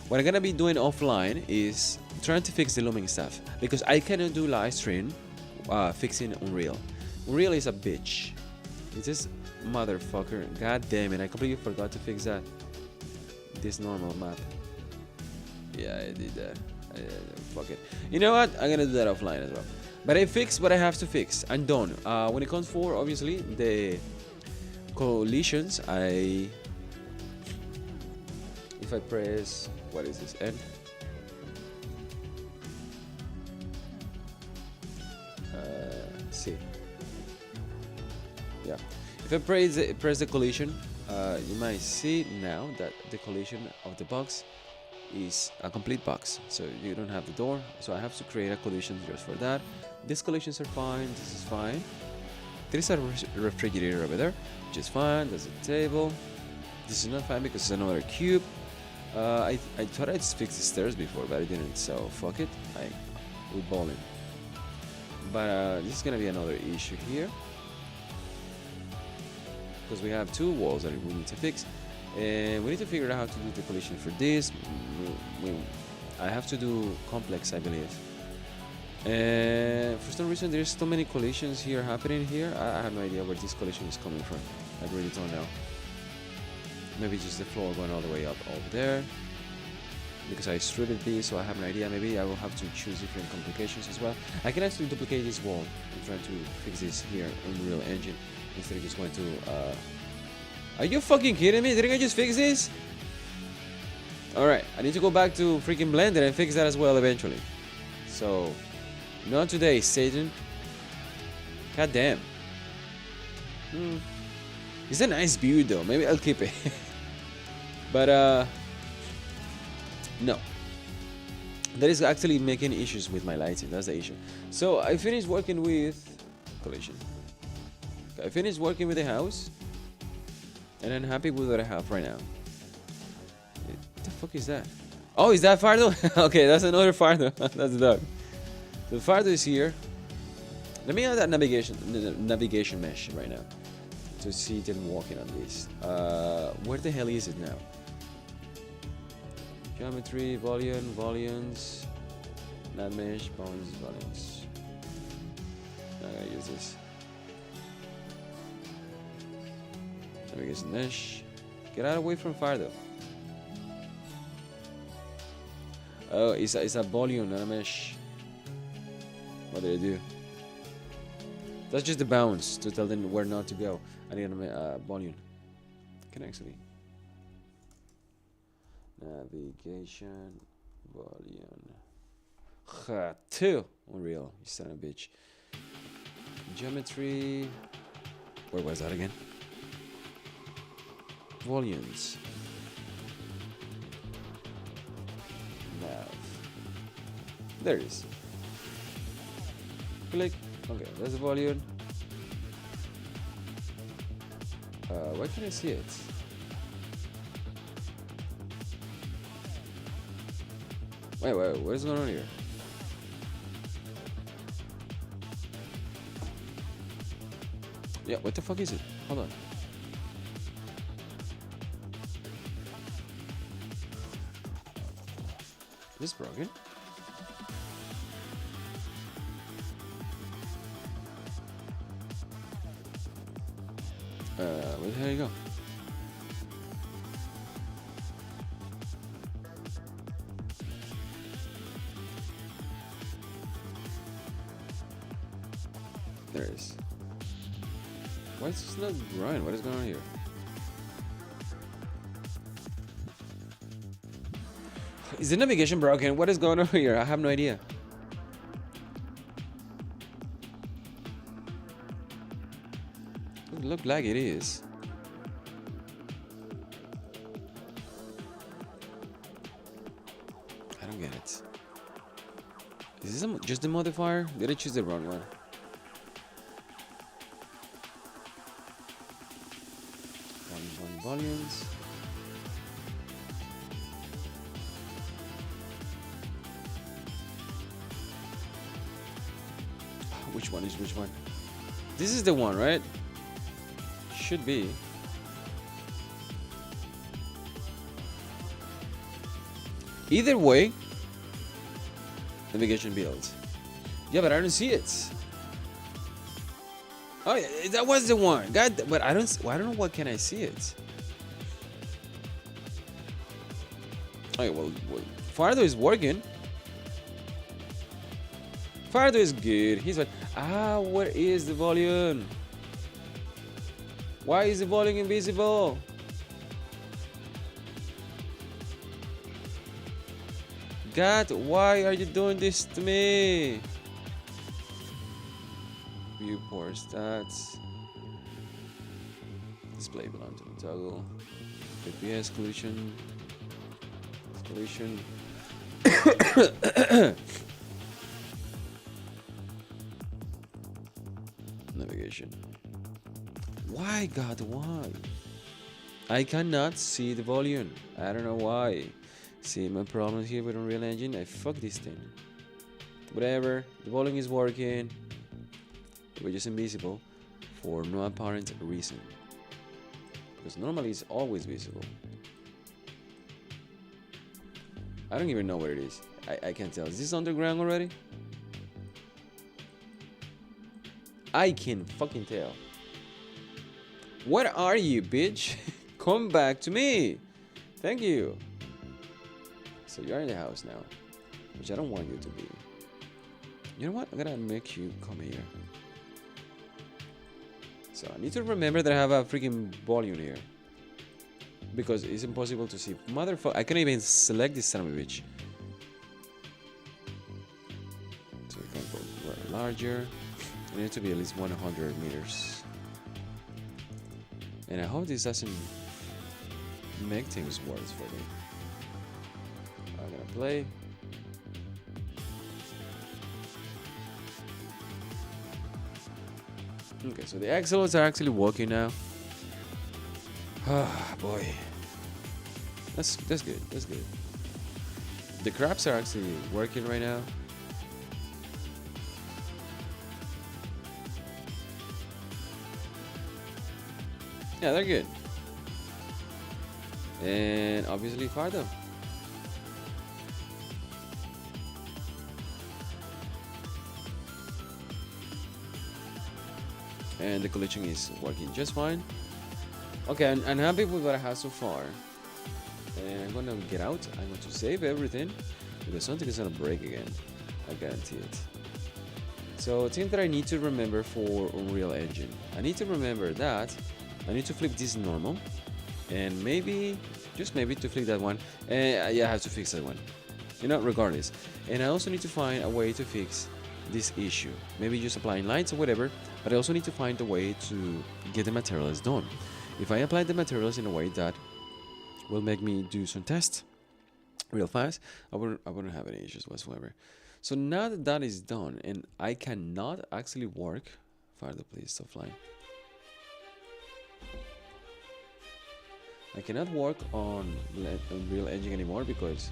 A: What I'm gonna be doing offline is trying to fix the looming stuff because I cannot do live stream fixing Unreal. Unreal is a bitch. It's just motherfucker. God damn it! I completely forgot to fix that. This normal map. Yeah, I did that. Fuck it. You know what? I'm gonna do that offline as well. But I fixed what I have to fix. I'm done. When it comes for obviously the collisions, if I press, what is this, N? C. Yeah. If I press the collision, you might see now that the collision of the box is a complete box. So you don't have the door. So I have to create a collision just for that. These collisions are fine. This is fine. There is a refrigerator over there, which is fine. There's a table. This is not fine because it's another cube. I thought I'd fix the stairs before, but I didn't. So fuck it. We're balling. But this is gonna be another issue here because we have two walls that we need to fix, and we need to figure out how to do the collision for this. I have to do complex, I believe. And for some reason, there's so many collisions here happening here. I have no idea where this collision is coming from. I really don't know. Maybe just the floor going all the way up over there. Because I extruded this, so I have an idea. Maybe I will have to choose different complications as well. I can actually duplicate this wall and try to fix this here in Unreal Engine instead of just going to. Are you fucking kidding me? Didn't I just fix this? Alright, I need to go back to freaking Blender and fix that as well eventually. So, not today, Satan. God damn. It's a nice view though. Maybe I'll keep it. But no, that is actually making issues with my lighting. That's the issue. So I finished working with collision. I finished working with the house, and I'm happy with what I have right now. What the fuck is that? Oh, is that Fardo? Okay, that's another Fardo. That's the dog. So Fardo is here. Let me add that navigation mesh right now to see them walking on this. Where the hell is it now? Geometry, volumes, not mesh, bones, volumes. I'm gonna use this. Navigation mesh. Get out away from fire though. Oh, it's a volume, not a mesh. What did I do? That's just the bounce to tell them where not to go. I need a volume. Can actually. Navigation volume. Ha, 2. Unreal. You son of a bitch. Geometry. Where was that again? Volumes. Nav. There it is. Click. Okay, there's the volume. Why can't I see it? Wait, what is going on here? Yeah, what the fuck is it? Hold on. Is this broken? Where the hell you go? There it is. Why is this not growing? What is going on here? Is the navigation broken? What is going on here? I have no idea. It look like it is. I don't get it. Is this just the modifier? Did I choose the wrong one? Volumes. Which one is which one? This is the one, right? Should be. Either way, navigation builds. Yeah, but I don't see it. Oh, yeah, that was the one. God, but I don't know. What can I see it? Okay, well, Fardo is working. Fardo is good. He's like, where is the volume? Why is the volume invisible? God, why are you doing this to me? Viewport stats. Display belong to the toggle. FPS collision. Collision. Navigation. Why, God, why? I cannot see the volume. I don't know why. See, my problem here with Unreal Engine, I fuck this thing. Whatever, the volume is working. We're just invisible for no apparent reason. Because normally it's always visible. I don't even know where it is. I can't tell. Is this underground already? I can fucking tell. Where are you, bitch? Come back to me. Thank you. So you're in the house now, which I don't want you to be. You know what? I'm gonna make you come here. So I need to remember that I have a freaking volume here. Because it's impossible to see. Motherfucker, I can't even select this son of a bitch. So we can go larger. It needs to be at least 100 meters. And I hope this doesn't make things worse for me. I'm gonna play. Okay, so the axles are actually working now. Ah, boy. That's good. That's good. The crabs are actually working right now. Yeah, they're good. And obviously Fardo. And the collision is working just fine. Okay, I'm happy with what I have so far. And I'm gonna get out. I'm going to save everything because something is gonna break again. I guarantee it. So things that I need to remember for Unreal Engine. I need to remember that I need to flip this normal, and maybe, just maybe, to flip that one. And yeah, I have to fix that one. Regardless. And I also need to find a way to fix this issue. Maybe just applying lights or whatever, but I also need to find a way to get the materials done. If I apply the materials in a way that will make me do some tests real fast, I wouldn't have any issues whatsoever. So now that that is done, and I cannot actually work, Fardo, please stop flying. I cannot work on Unreal Engine anymore because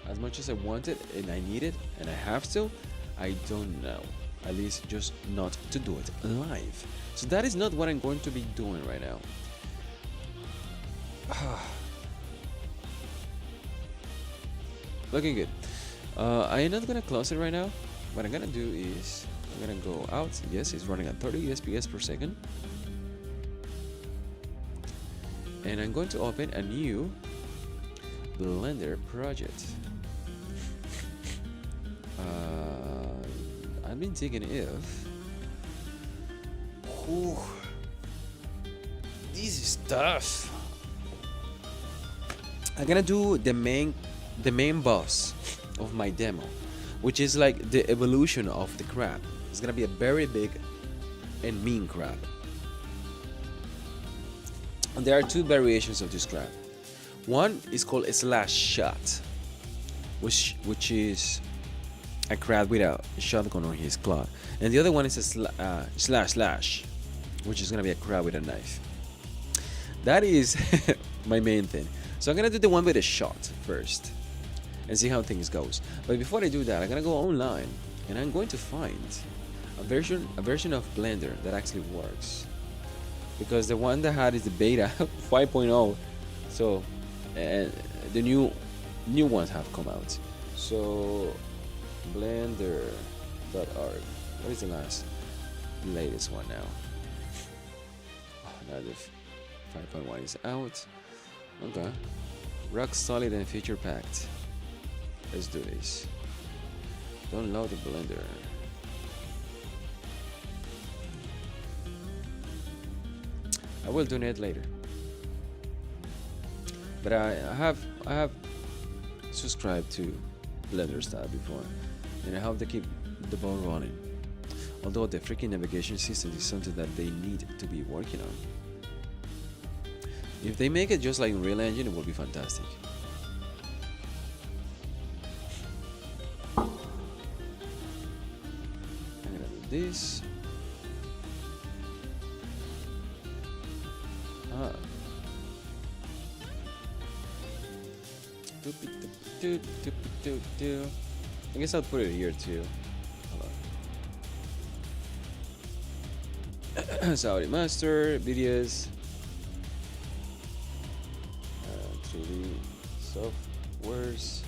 A: as much as I want it and I need it and I have to, I don't know. At least just not to do it live. So that is not what I'm going to be doing right now. Looking good. I am not gonna close it right now. What I'm gonna do is I'm gonna go out. Yes, it's running at 30 FPS per second. And I'm going to open a new Blender project. I've been thinking if this is tough. I'm gonna do the main boss of my demo, which is like the evolution of the crab. It's gonna be a very big and mean crab. And there are two variations of this crab. One is called a slash shot, which is a crab with a shotgun on his claw, and the other one is a slash, which is gonna be a crab with a knife. That is my main thing. So I'm gonna do the one with a shot first, and see how things goes. But before I do that, I'm gonna go online, and I'm going to find a version of Blender that actually works, because the one that I had is the beta 5.0. So the new ones have come out. So blender.org. What is the latest one now? Now the 5.1 is out. Okay. Rock solid and feature packed. Let's do this. Download the Blender. I will donate later. But I have subscribed to Blender style before, and I hope they keep the ball running. Although the freaking navigation system is something that they need to be working on. If they make it just like Unreal Engine, it will be fantastic. I'm gonna do this. I guess I'll put it here too. Saudi Master videos, 3D softwares.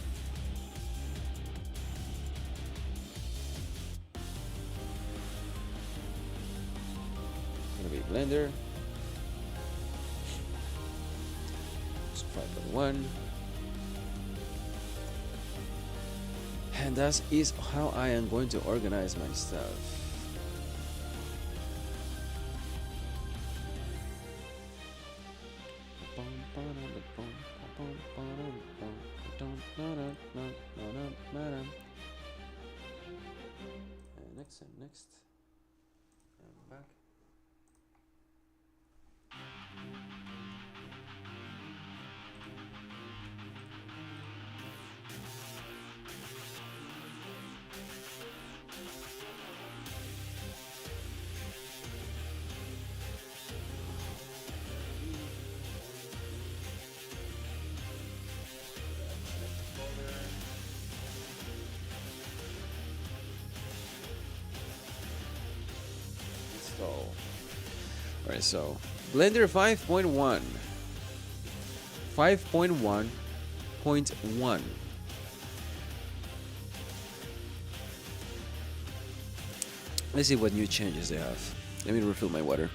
A: It's gonna be Blender. It's 5.1. And that is how I am going to organize my stuff. Next. I'm back. Alright, so Blender 5.1. 5.1.1. Let's see what new changes they have. Let me refill my water.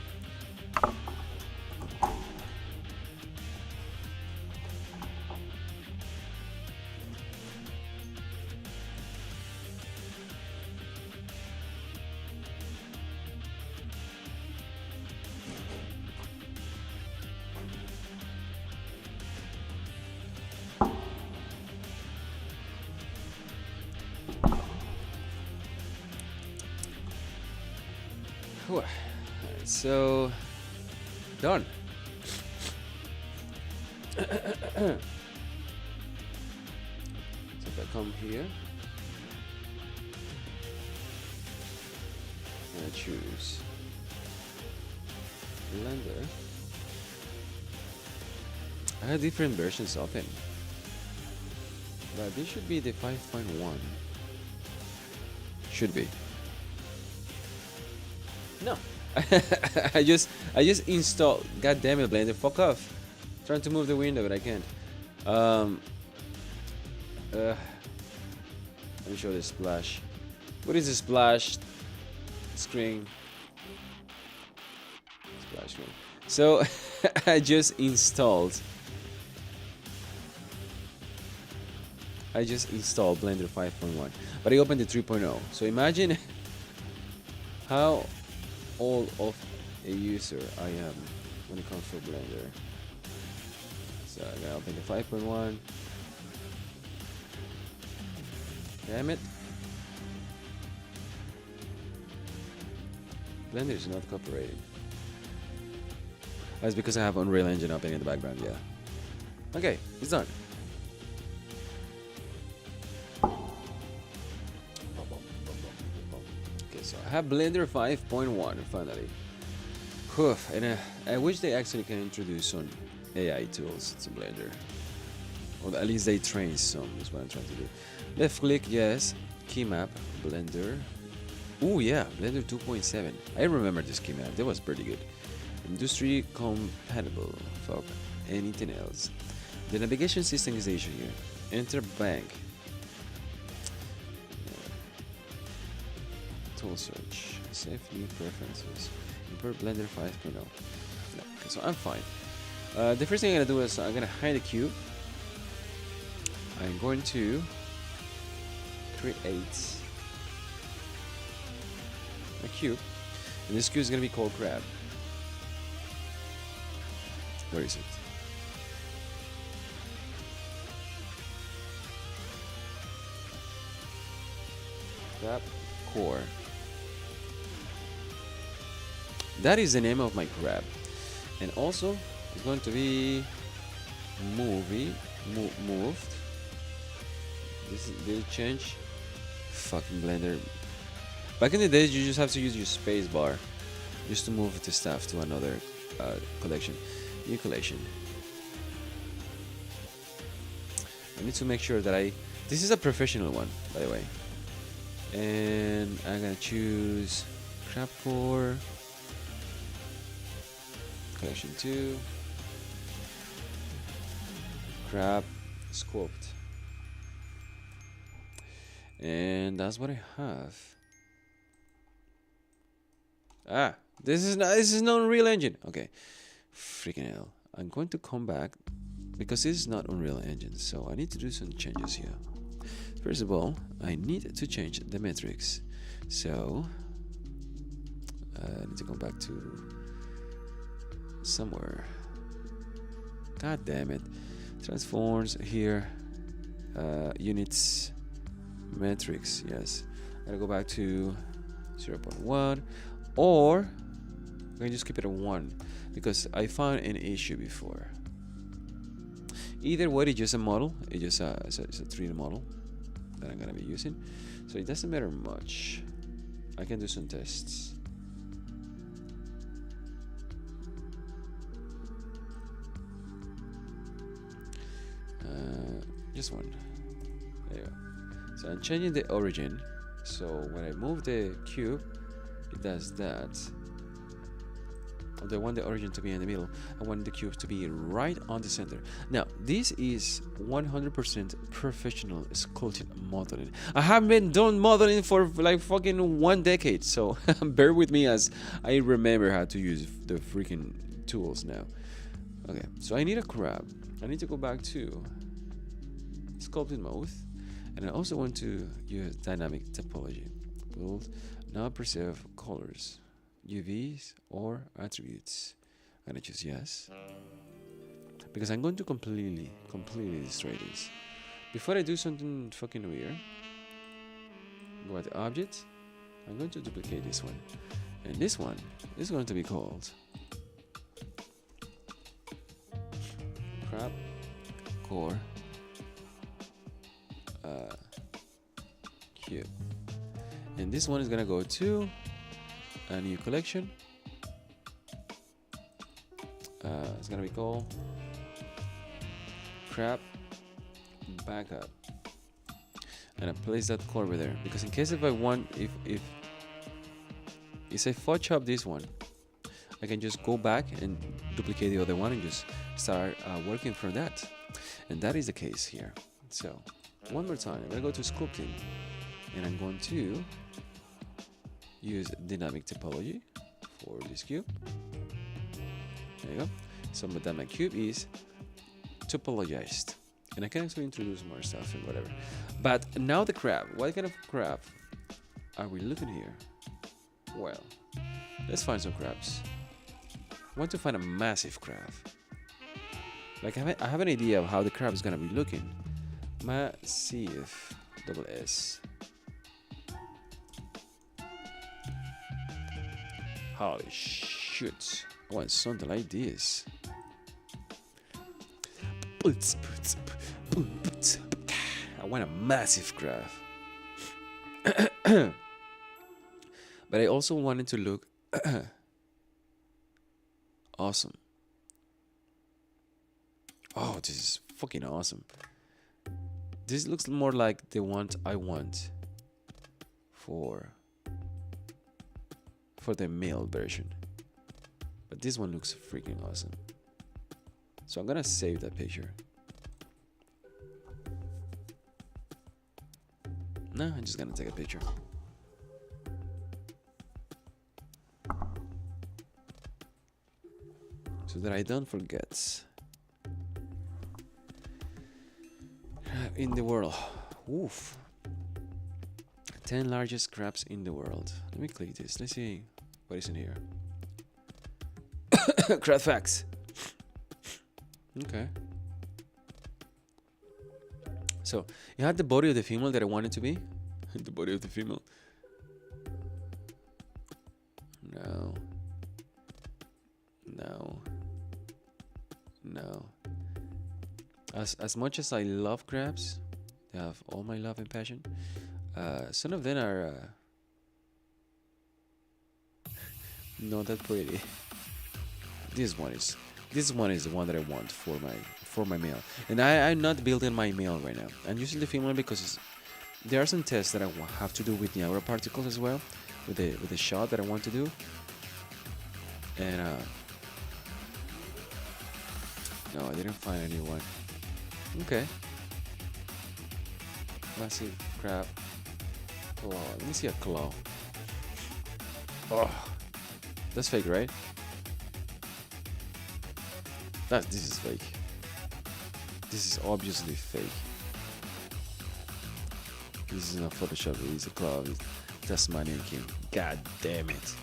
A: Alright, so done. So if I come here and I choose Blender, I have different versions open, but this should be the 5.1. Should be. No. I just installed. God damn it, Blender, fuck off. Trying to move the window, but I can't. Let me show the splash. What is the splash screen? Splash screen. So I just installed Blender 5.1, but I opened the 3.0. So imagine how old of a user I am when it comes to Blender. So I'm gonna open the 5.1. Damn it. Blender is not copyrighted. That's because I have Unreal Engine open in the background, yeah. Okay, it's done. Okay, so I have Blender 5.1 finally. Whew, and I wish they actually can introduce some AI tools to Blender. Or at least they train some, is what I'm trying to do. Left click, yes. Key map, Blender. Oh yeah, Blender 2.7. I remember this key map, that was pretty good. Industry compatible, fuck anything else. The navigation system is the issue here. Enter bank. Tool search. Save new preferences. Import Blender 5.0. No, okay, so I'm fine. The first thing I'm gonna do is I'm gonna hide the cube. I'm going to create a cube, and this cube is gonna be called crab. Where is it? Crab core. That is the name of my crab, and also it's going to be moved. This change. Fucking Blender. Back in the days, you just have to use your space bar just to move the stuff to another collection. New collection. I need to make sure that this is a professional one, by the way. And I'm gonna choose crab core. Collection 2. Crab sculpt. And that's what I have. Ah, this is not Unreal Engine. Okay. Freaking hell. I'm going to come back because this is not Unreal Engine, so I need to do some changes here. First of all, I need to change the metrics. So I need to go back to somewhere. God damn it. Transforms here. Units. Metrics. Yes. I'm gonna go back to 0.1, or I'm gonna just keep it at 1 because I found an issue before. Either way, it's just a model. It's just it's a 3D model that I'm gonna be using, so it doesn't matter much. I can do some tests. Just one. There you go. So I'm changing the origin. So when I move the cube, it does that. I want the origin to be in the middle. I want the cube to be right on the center. Now, this is 100% professional sculpting modeling. I haven't been doing modeling for like fucking 1 decade, so bear with me as I remember how to use the freaking tools now. Okay, so I need a crab. I need to go back to sculpting mode, and I also want to use dynamic topology. Build non-preserve colors, UVs or attributes. I'm gonna choose yes because I'm going to completely destroy this. Before I do something fucking weird, go at the object. I'm going to duplicate this one, And this one is going to be called crab core cube. And this one is gonna go to a new collection. It's gonna be called crab backup. And I place that core over there because in case if I want, if I fudge up this one, I can just go back and duplicate the other one and just start working from that. And that is the case here. So one more time, I'm gonna go to sculpting and I'm going to use dynamic topology for this cube. There you go. So that my cube is topologized. And I can actually introduce more stuff and whatever. But now the crab. What kind of crab are we looking here? Well, let's find some crabs. I want to find a massive crab. Like I have an idea of how the crab is gonna be looking. Massive, double S. Holy shit! I want something like this. I want a massive crab. But I also wanted to look awesome. Oh, this is fucking awesome. This looks more like the one I want for the male version. But this one looks freaking awesome. So I'm gonna save that picture. No, I'm just gonna take a picture. So that I don't forget. In the world. Oof. 10 largest crabs in the world. Let me click this. Let's see what is in here. Crab facts. Okay. So you had the body of the female that I wanted to be. The body of the female. No. No. No. As much as I love crabs, they have all my love and passion. Some of them are not that pretty. This one is the one that I want for my male, and I'm not building my male right now. I'm using the female because there are some tests that I have to do with the aura particles as well, with the shot that I want to do, and no, I didn't find anyone. Okay. Massive crab claw. Let me see a claw. Oh, that's fake, right? This is fake. This is obviously fake. This is not Photoshop. It's a claw. That's my king. God damn it.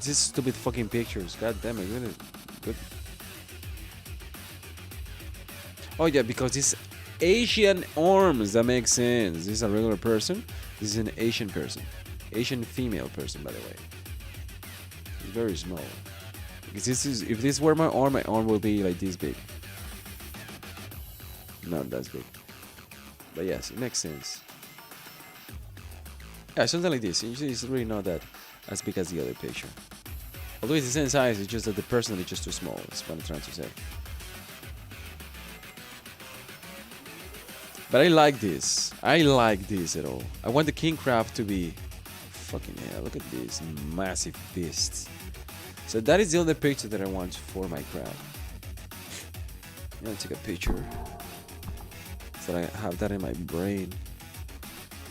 A: This stupid fucking pictures. God damn it. Really good. Oh yeah, because this Asian arms, that makes sense. This is a regular person. This is an Asian person. Asian female person, by the way. It's very small. Because if this were my arm would be like this big. Not that big. But yes, it makes sense. Yeah, something like this. Usually it's really not that as big as the other picture. Although it's the same size, it's just that the person is just too small. That's what I'm trying to say. But I like this. I like this at all. I want the king crab to be fucking hell. Look at this massive beast. So that is the only picture that I want for my crab. I'm gonna take a picture so that I have that in my brain.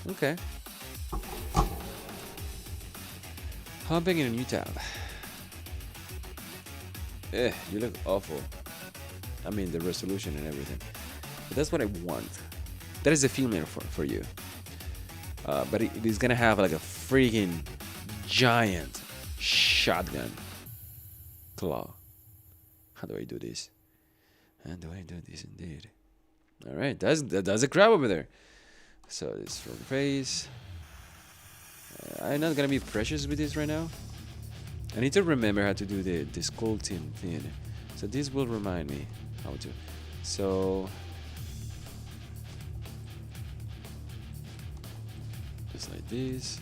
A: Okay. Humping in a new tab. You look awful. I mean the resolution and everything. But that's what I want. That is a female for you. But it is gonna have like a freaking giant shotgun claw. How do I do this? And do I do this indeed? All right, that's a crab over there. So this from face. I'm not gonna be precious with this right now. I need to remember how to do the sculpting thing. So this will remind me how to. So just like this.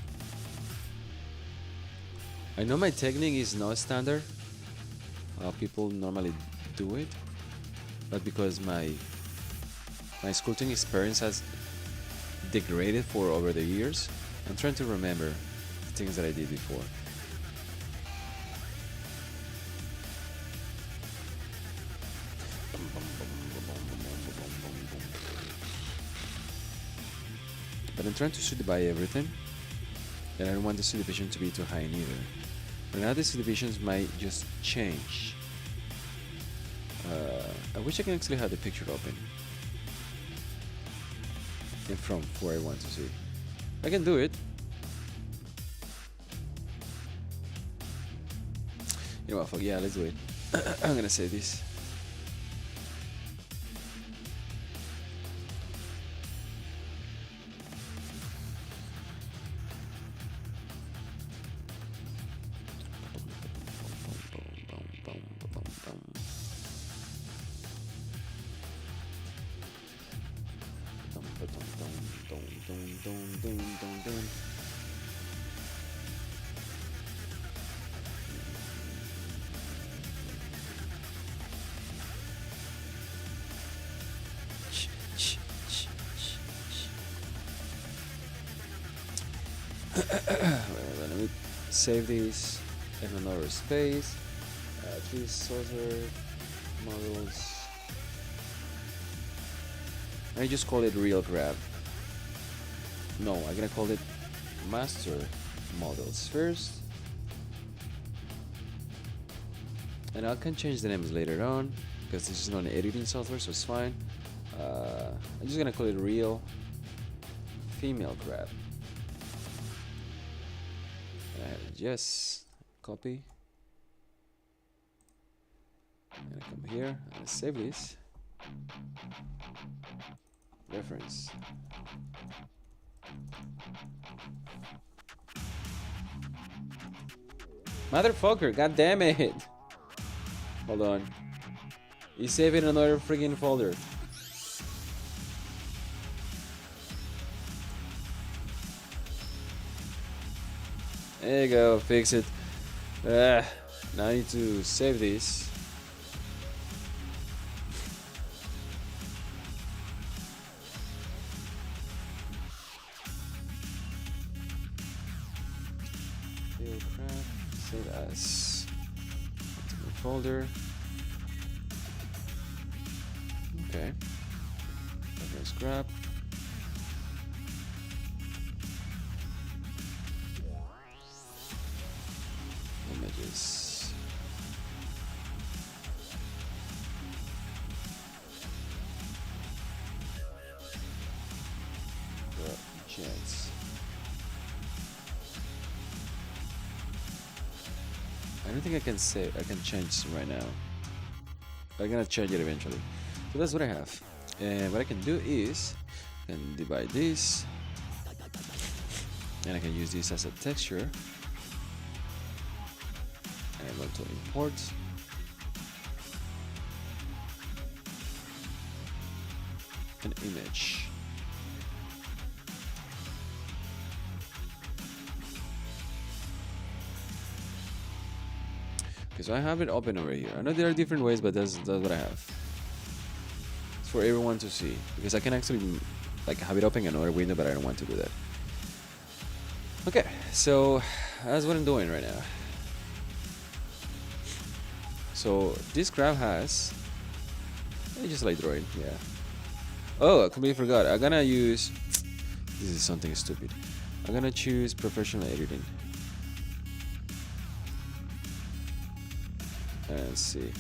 A: I know my technique is not standard. People normally do it, but because my sculpting experience has degraded for over the years, I'm trying to remember the things that I did before. But I'm trying to subdivide everything, and I don't want the subdivision to be too high neither. But now the subdivisions might just change. I wish I can actually have the picture open in front where I want to see. I can do it. You know what, fuck yeah, let's do it. I'm gonna say this. Let me save these in another space. Three saucer models. I just call it real grab. No, I'm gonna call it master models first, and I can change the names later on because this is not an editing software, so it's fine. I'm just gonna call it real female crab. Yes, copy. I'm gonna come here and save this. Reference. Motherfucker, god damn it. Hold on. You save it in another freaking folder. There you go, fix it. Now I need to save this. Save as folder. Okay. Let's grab. Images. Jets. I don't think I can save. I can change right now. But I'm gonna change it eventually. So that's what I have. And what I can do is, I can divide this, and I can use this as a texture. And I'm going to import. An image. Okay, so I have it open over here. I know there are different ways, but that's what I have. It's for everyone to see, because I can actually like have it open in another window, but I don't want to do that. Okay, so that's what I'm doing right now. So this graph has, I just like drawing, yeah. Oh, I completely forgot. I'm gonna use, this is something stupid. I'm gonna choose professional editing. And see,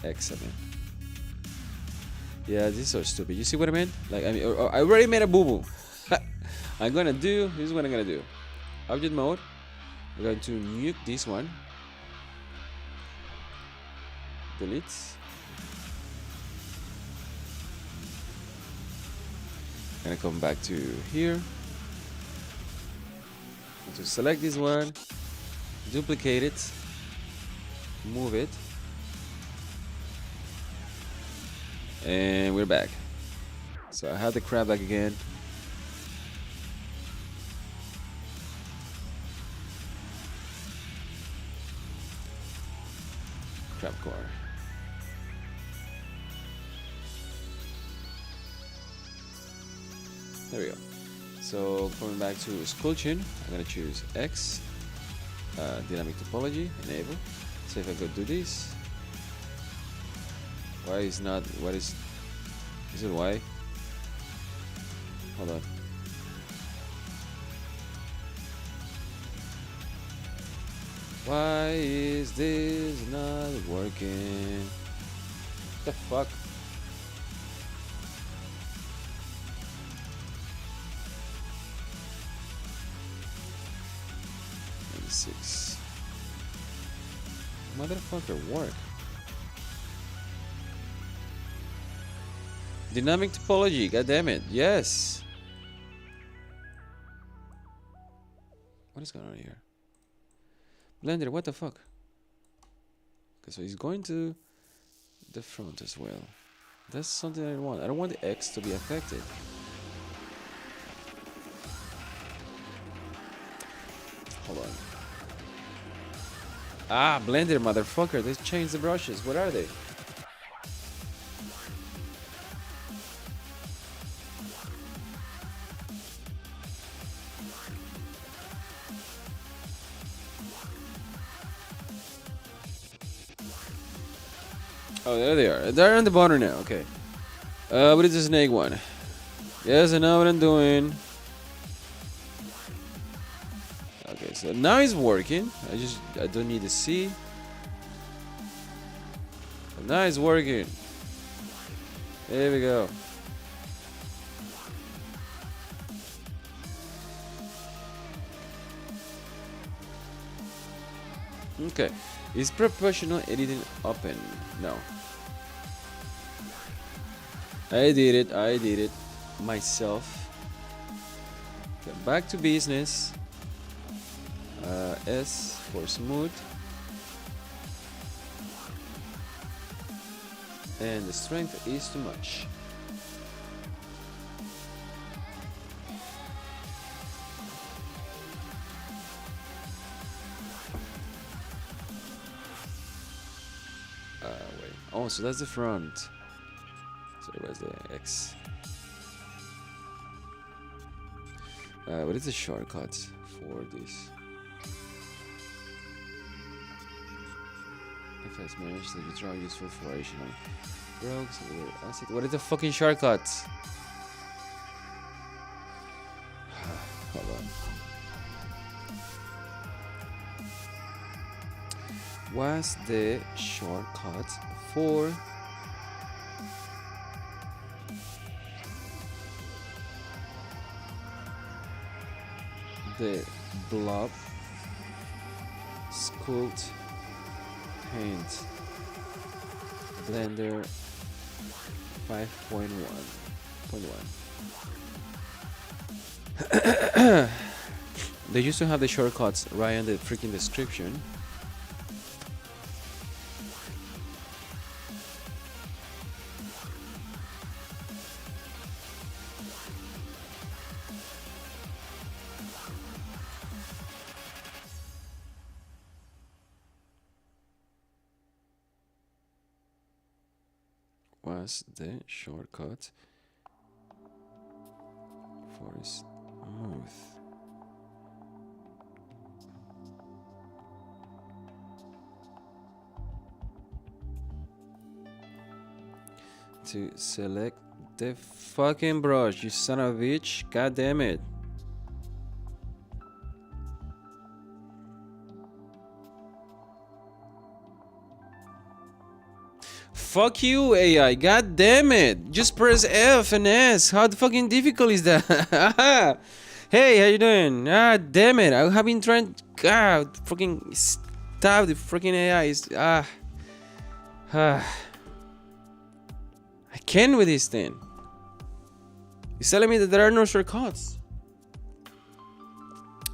A: X7. Yeah, this is so stupid. You see what I mean? Like, I mean, I already made a boo boo. I'm gonna do, this is what I'm gonna do. Object mode. We're going to nuke this one. Delete. Gonna come back to here. To select this one, duplicate it, move it, and we're back. So I have the crab back again. Crab core. There we go. So coming back to sculpting, I'm gonna choose X, dynamic topology, enable. So if I go do this, why is not? What is it? Y? Hold on. Why is this not working? What the fuck? Six. Motherfucker, work. Dynamic topology, god damn it, yes. What is going on here? Blender, what the fuck? Okay, so he's going to the front as well. That's something I don't want. I don't want the X to be affected. Hold on. Ah, Blender, motherfucker. They changed the brushes. What are they? Oh, there they are. They're on the bottom now. Okay. What is the snake one? Yes, I know what I'm doing. Okay, so now it's working. I don't need to see. But now it's working. There we go. Okay. Is professional editing open? No. I did it myself. Okay, back to business. S for smooth. And the strength is too much. Wait. Oh, so that's the front. So where's the X? What is the shortcut for this? FS managed to withdraw useful for additional rogues. What is the fucking shortcut? Hold on. What's the shortcut for the blob sculpt paint Blender 5.1.1? They used to have the shortcuts right in the freaking description. Was the shortcut for smooth? To select the fucking brush, you son of a bitch. God damn it. Fuck you, AI. God damn it. Just press F and S. How fucking difficult is that? Hey, how you doing? Ah, damn it. I have been trying. God, fucking stop the freaking AI. I can't with this thing. It's telling me that there are no shortcuts.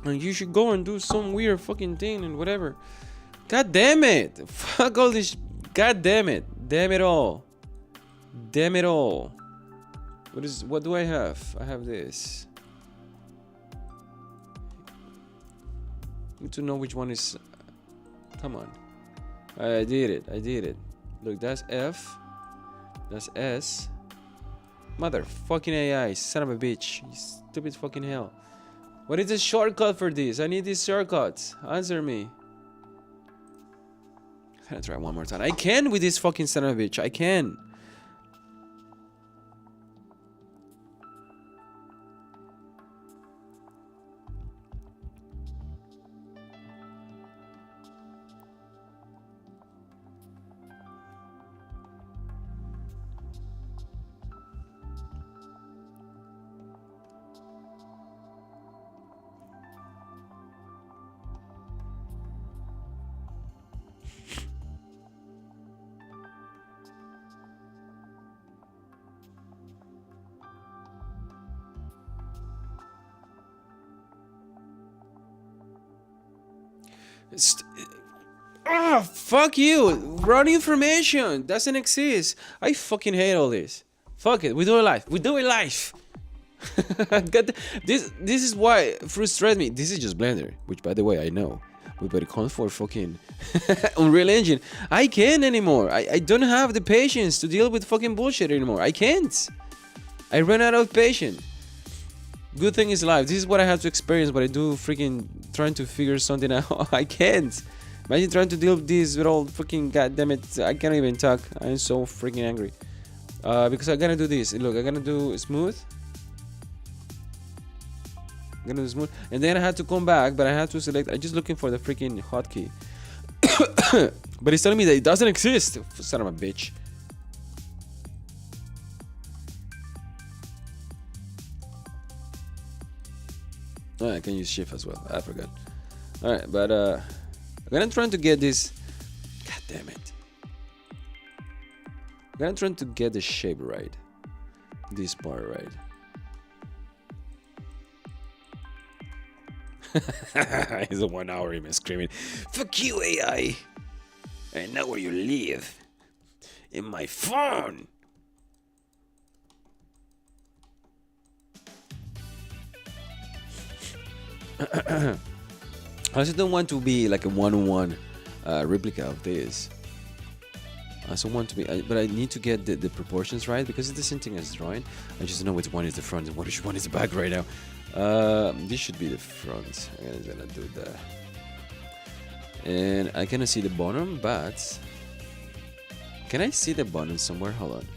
A: And you should go and do some weird fucking thing and whatever. God damn it. Fuck all this. God damn it. Damn it all. Damn it all. What do I have? I have this. Need to know which one is. Come on. I did it. Look, that's F. That's S. Motherfucking AI, son of a bitch. You stupid fucking hell. What is the shortcut for this? I need these shortcuts. Answer me. I'm gonna try one more time. I can with this fucking son of a bitch. I can. Fuck you. Wrong information. Doesn't exist. I fucking hate all this. Fuck it. We do it live. We do it live. This is why it frustrates me. This is just Blender, which by the way I know. But it comes for fucking Unreal Engine. I can't anymore. I don't have the patience to deal with fucking bullshit anymore. I can't. I run out of patience. Good thing is live. This is what I have to experience, but I do freaking trying to figure something out. I can't. Imagine trying to deal with this with all fucking goddammit. I can't even talk. I'm so freaking angry. Because I'm gonna do this. Look, I'm gonna do smooth. I'm gonna do smooth. And then I had to come back, but I had to select. I'm just looking for the freaking hotkey. But it's telling me that it doesn't exist. Son of a bitch. Oh, I can use shift as well. I forgot. Alright, but I'm gonna try to get this. God damn it. I'm gonna try to get the shape right. This part right. He's a 1 hour even screaming. Fuck you, AI. I know where you live. In my phone. I also don't want to be like a one-on-one replica of this. I also want to be, but I need to get the proportions right because it's the same thing as drawing. I just don't know which one is the front and which one is the back right now. This should be the front. I'm gonna do that. And I cannot see the bottom, but can I see the bottom somewhere? Hold on.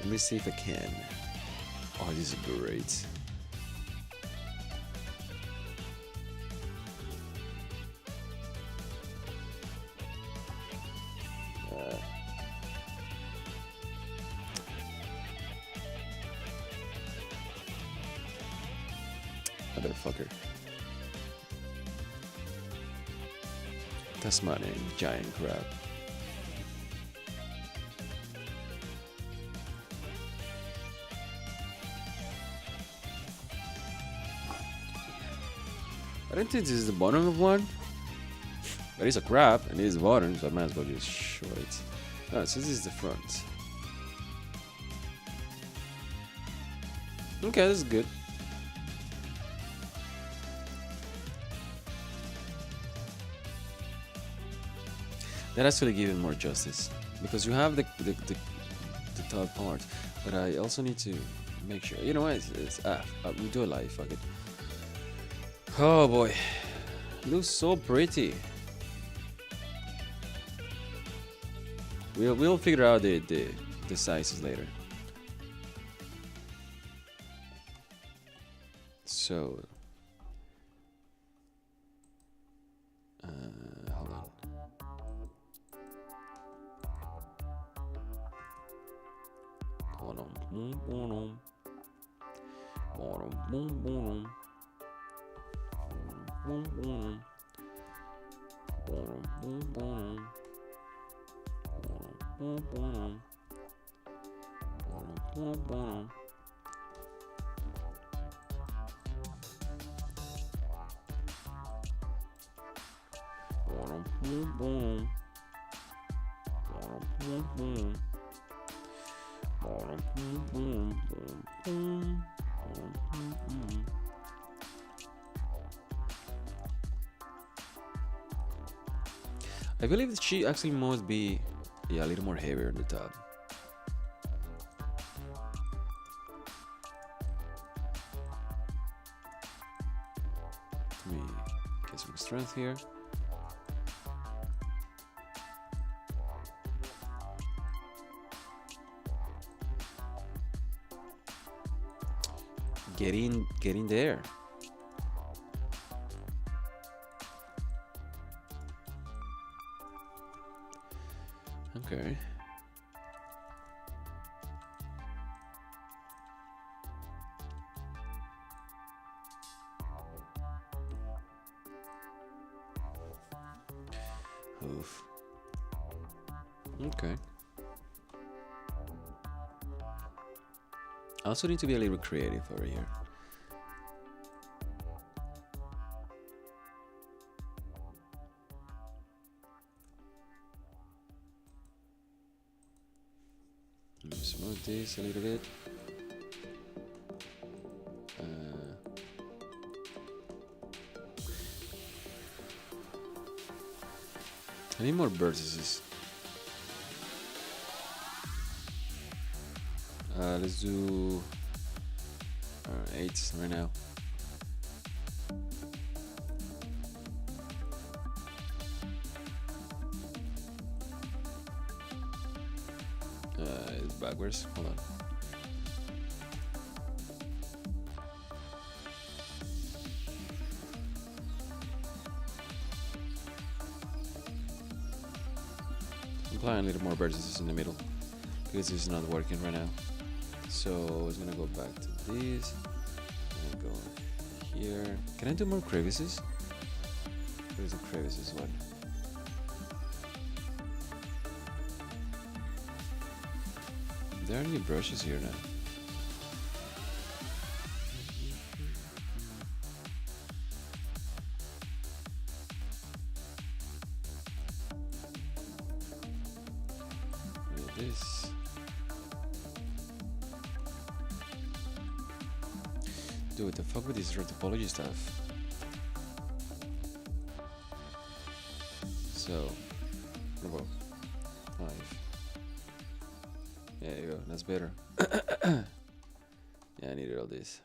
A: Let me see if I can. Oh, this is great. Motherfucker. Tasmanian giant crab. I don't think this is the bottom of one. But it's a crab and it is the bottom, so I might as well just show it. Oh, so this is the front. Okay, this is good. That actually gives it more justice because you have the top part, but I also need to make sure. You know what? We do it live. Fuck it. Oh boy, it looks so pretty. We'll figure out the sizes later. So hold on. I believe that she actually must be, yeah, a little more heavier on the top. Let me get some strength here. Get in there. Okay. Oof. Okay. I also need to be a little creative over here. Let me smooth this a little bit. I need more vertices. Let's do 8 right now. It's backwards. Hold on. Apply a little more vertices in the middle because it's not working right now. So it's gonna go back to this and go here. Can I do more crevices? Where's the crevices one? There are new brushes here now. Look at this. Dude, what the fuck with this topology stuff? So, about 5. There you go, that's better. Yeah, I needed all this.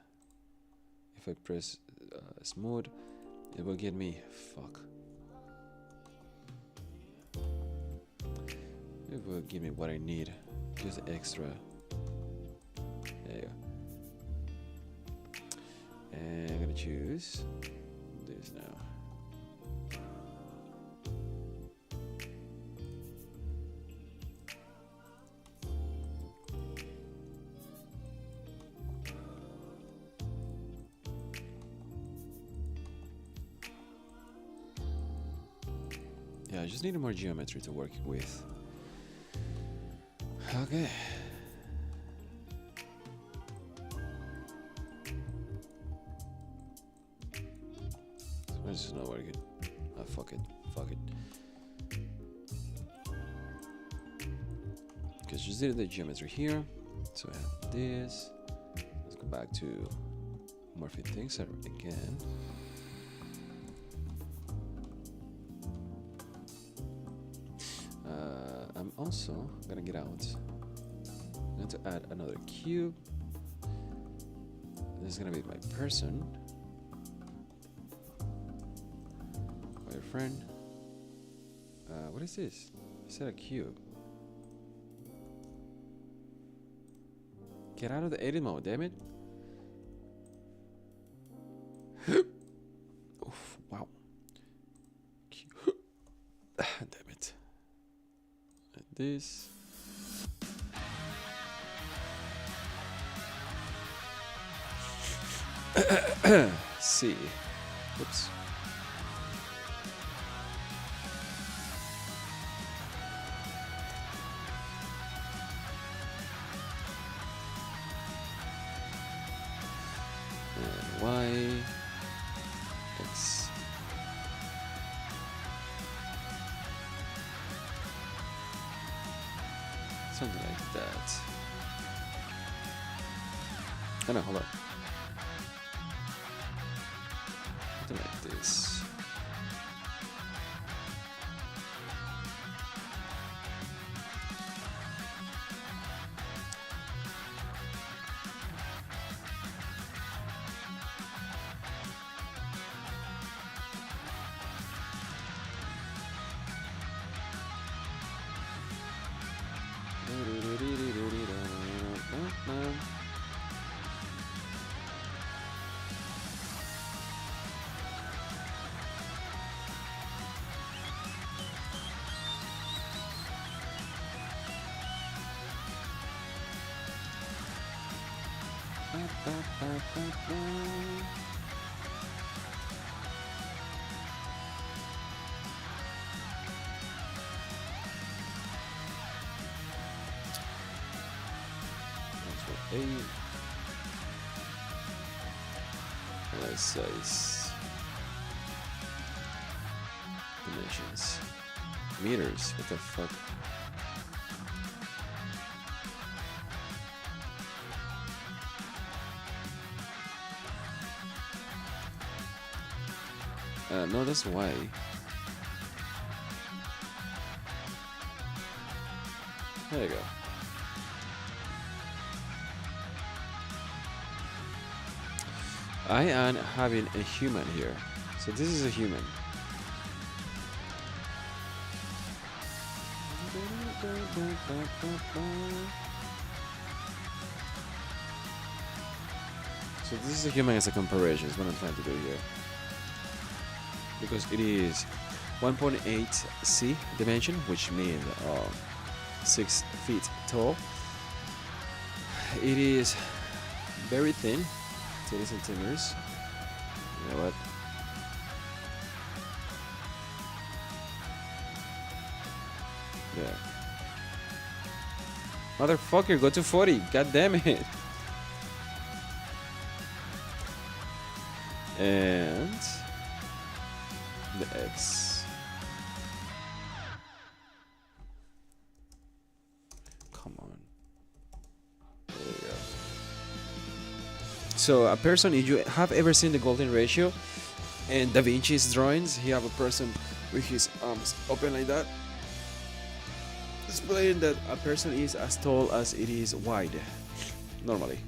A: If I press smooth, it will get me. Fuck. It will give me what I need. Just extra. There you go. And I'm gonna choose this now. Yeah, I just needed more geometry to work with. Okay. This is not working. Ah, fuck it. Fuck it. Because just did the geometry here. So I have this. Let's go back to morphing things again. I'm also gonna get out. I'm going to add another cube. This is gonna be my person. My friend. What is this? Is that a cube? Get out of the edit mode, damn it. Oof, wow. Damn it. Like this. See. Oops. And Y. X. that. Oh no, hold on. Something like this. Eight. Let's size dimensions. Meters. What the fuck? No, that's why. There you go. I am having a human here. So this is a human. So this is a human as a comparison, is what I'm trying to do here. Because it is 1.8 C dimension, which means 6 feet tall. It is very thin, 30 centimeters. You know what? Yeah. Motherfucker, go to 40. God damn it. And the X. Come on. There we go. So a person, if you have ever seen the golden ratio and Da Vinci's drawings, he have a person with his arms open like that, displaying that a person is as tall as it is wide normally.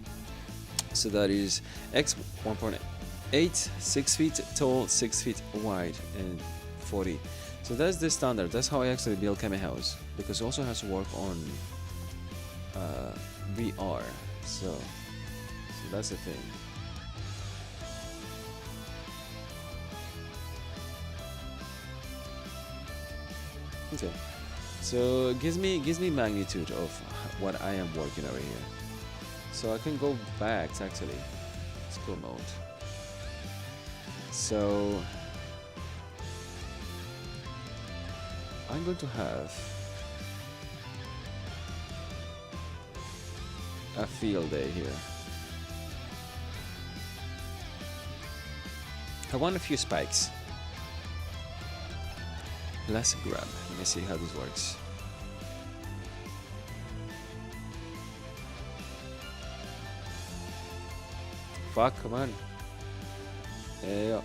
A: So that is X 1.8, 6 feet tall, 6 feet wide, and 40. So that's the standard. That's how I actually build Kame House, because it also has to work on VR. So that's the thing. Okay. So it gives me magnitude of what I am working over here. So I can go back actually. School mode. So I'm going to have a field day here. I want a few spikes. Let's grab. Let me see how this works. Fuck, come on. There you go.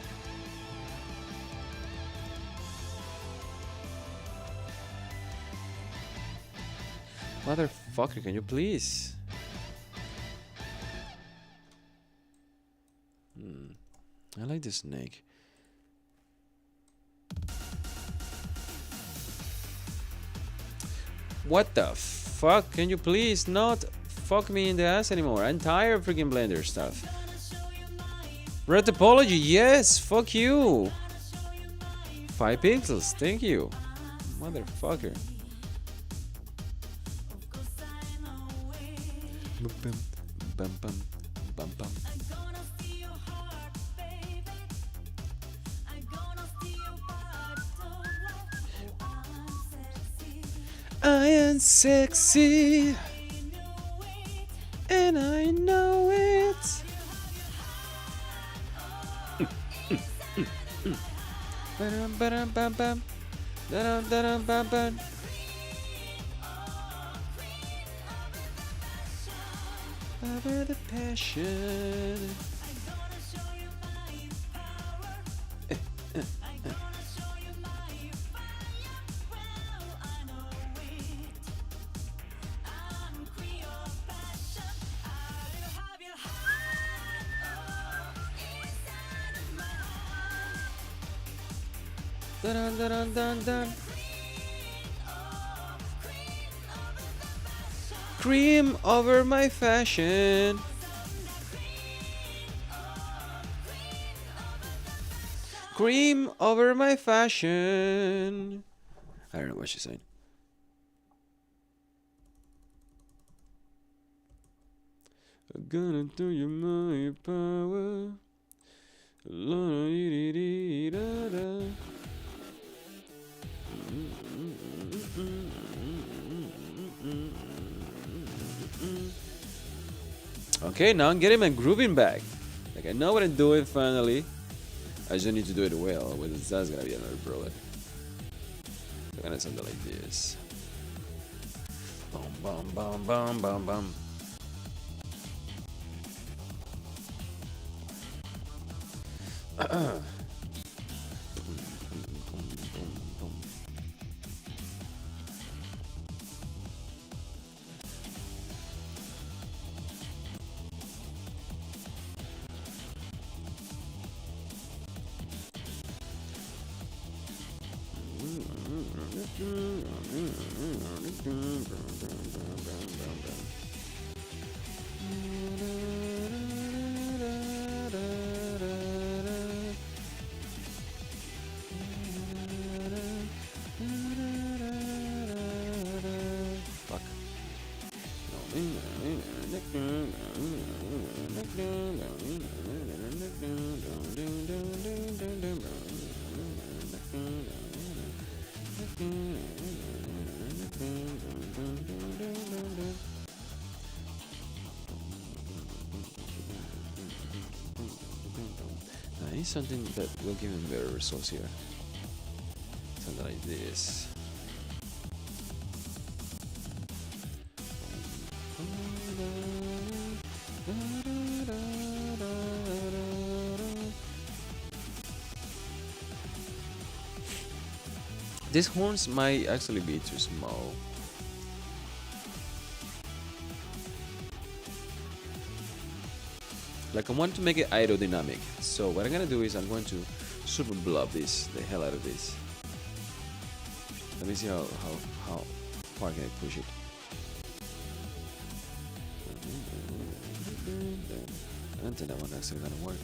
A: Motherfucker, can you please? I like this snake. What the fuck? Can you please not fuck me in the ass anymore? I'm tired of freaking Blender stuff. Red topology, yes, fuck you. 5 pixels, thank you. Motherfucker. Bum, bum, bum, bum, bum. I am sexy, and I know it. for the passion. Dun, dun, dun, dun, dun. Cream over my fashion. Cream over my fashion. I don't know what she's saying. I'm gonna do you my power. La-da-dee-dee-dee-da-da. Okay, now I'm getting my grooving back. Like I know what I'm doing finally. I just need to do it well. That's gonna be another problem. I'm gonna something like this. Boom, boom, boom, boom, boom, boom. Fuck. I need something that will give him better results here. Something like this. These horns might actually be too small. Like I want to make it aerodynamic. So what I'm gonna do is I'm going to super blob this, the hell out of this. Let me see how far can I push it. I don't think that one actually gonna work.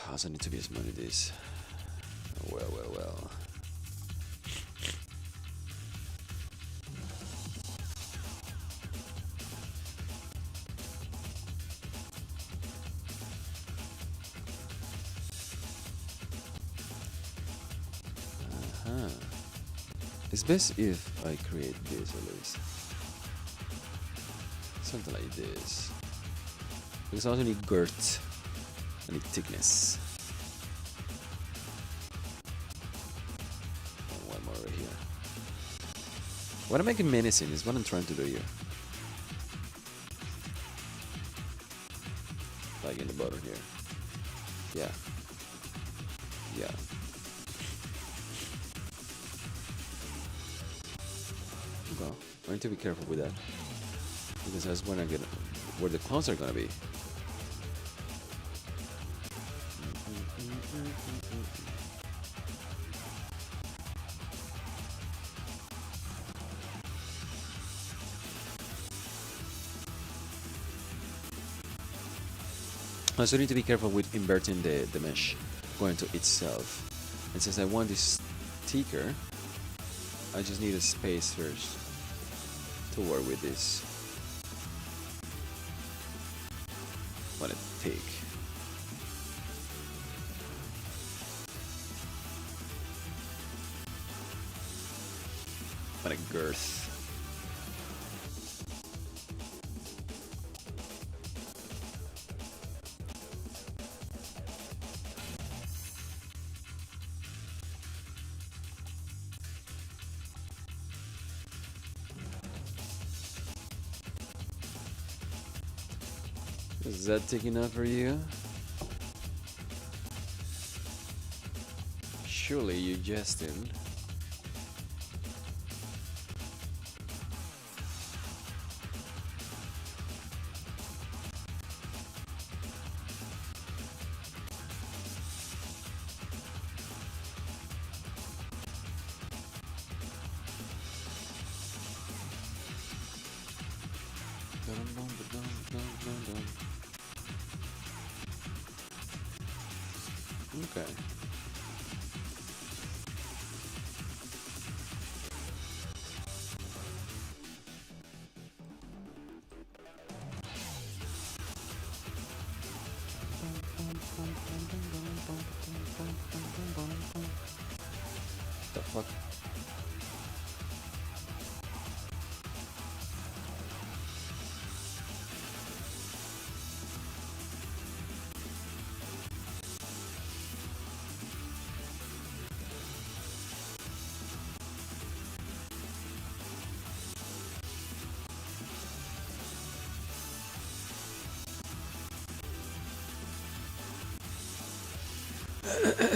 A: I also need to be smart at this. Well. It's best if I create this at least. Something like this. Because I also need girth. I need thickness. And one more right here. What am I menacing is what I'm trying to do here. Like in the bottom here. Yeah. Well, I need to be careful with that. Because that's when I get where the clones are gonna be. I also need to be careful with inverting the mesh going to itself. And since I want this sticker, I just need a space first to work with this. Want it thick. Want a girth. Is that thick enough for you? Surely you're jesting. Okay. The fuck?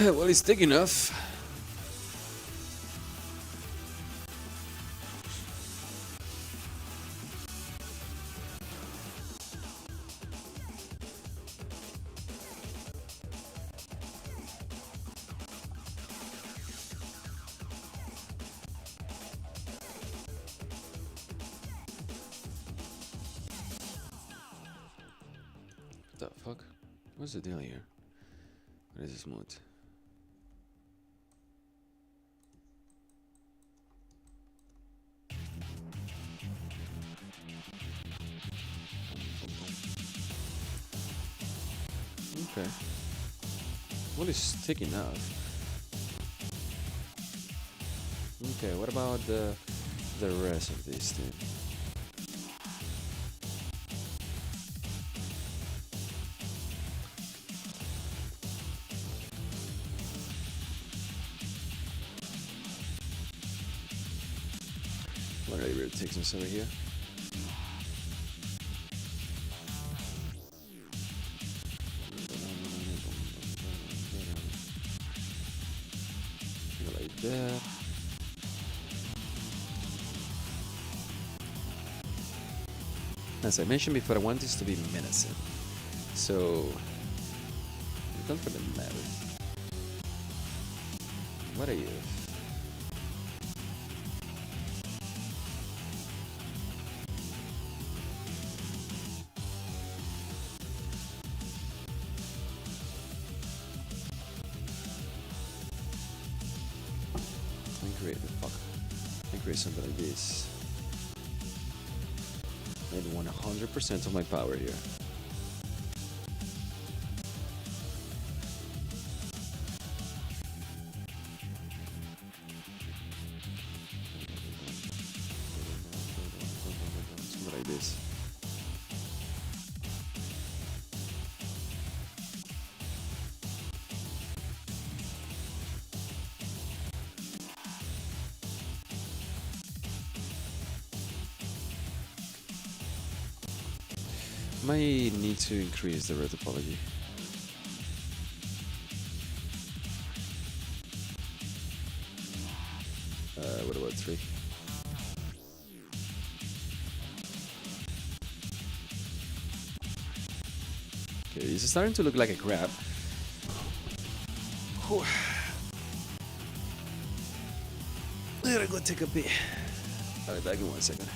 A: Well, it's thick enough. What the fuck? What's the deal here? What is this mode? Okay. Well, it's thick enough. Okay, what about the rest of this thing? What are the thickness over here? Like that. As I mentioned before, I want this to be menacing. So, we come for the metal. What are you? Let me create the fuck. Let me create something like this. I need 100% of my power here. Something like this. Might need to increase the red topology. What about 3? Okay, it's starting to look like a crab. Whew. I gotta go take a pee. I'll be back in 1 second.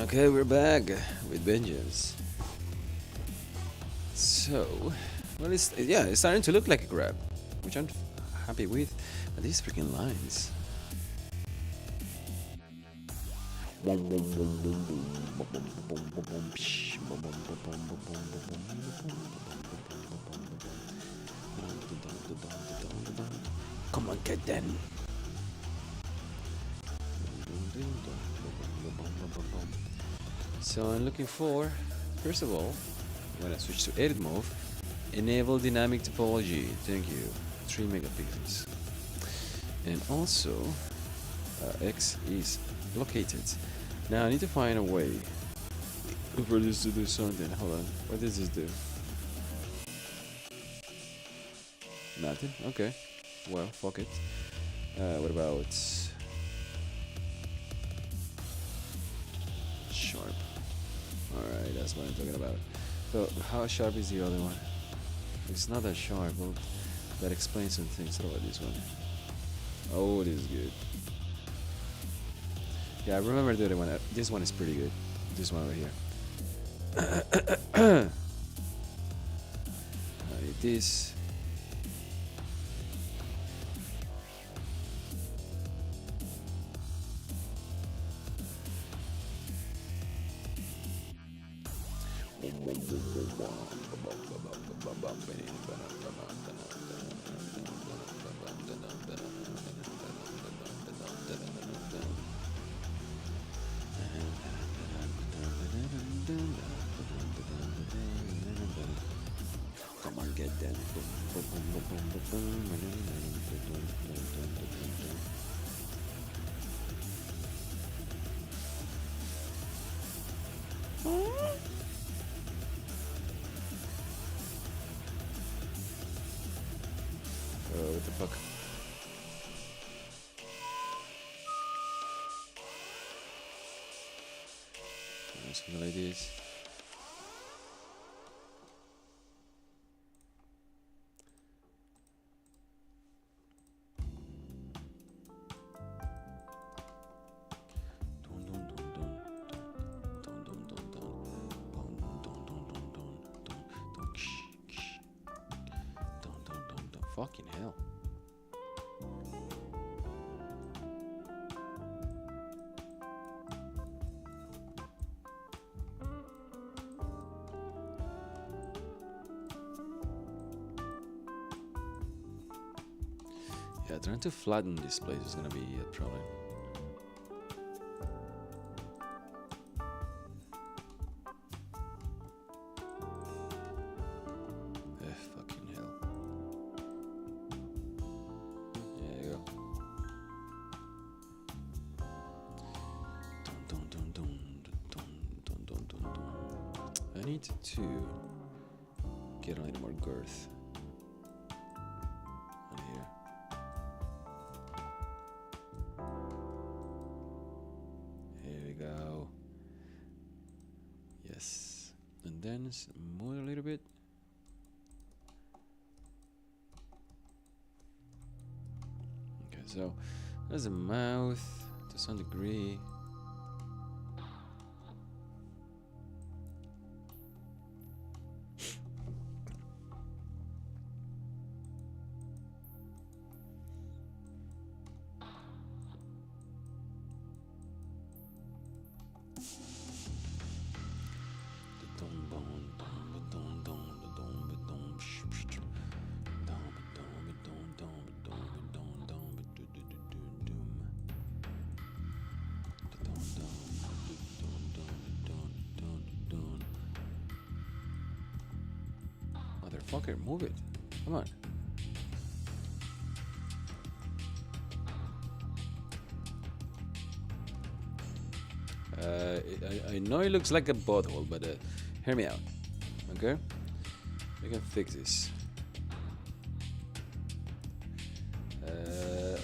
A: Okay, we're back with vengeance. So, well, it's starting to look like a grab, which I'm happy with. But these freaking lines. Come on, get them. So I'm looking for, first of all, when I switch to edit mode, enable dynamic topology. Thank you. 3 megapixels. And also, X is located. Now I need to find a way for this to do something. Hold on. What does this do? Nothing? Okay. Well, fuck it. What about sharp? Alright, that's what I'm talking about. So, how sharp is the other one? It's not that sharp, but that explains some things. What about this one? Oh, this is good. Yeah, I remember the other one. This one is pretty good. This one over here. I need this. Come on, get that. What the fuck? Something like this. Fucking hell. Yeah, trying to flatten this place is gonna be a problem. Fucking hell. There you go. I need to get a little more girth on here. Here we go. Yes. And then move a little bit. Okay, so there's a mouth to some degree. Motherfucker, move it. Come on. I know it looks like a butthole, but hear me out. Okay? We can fix this.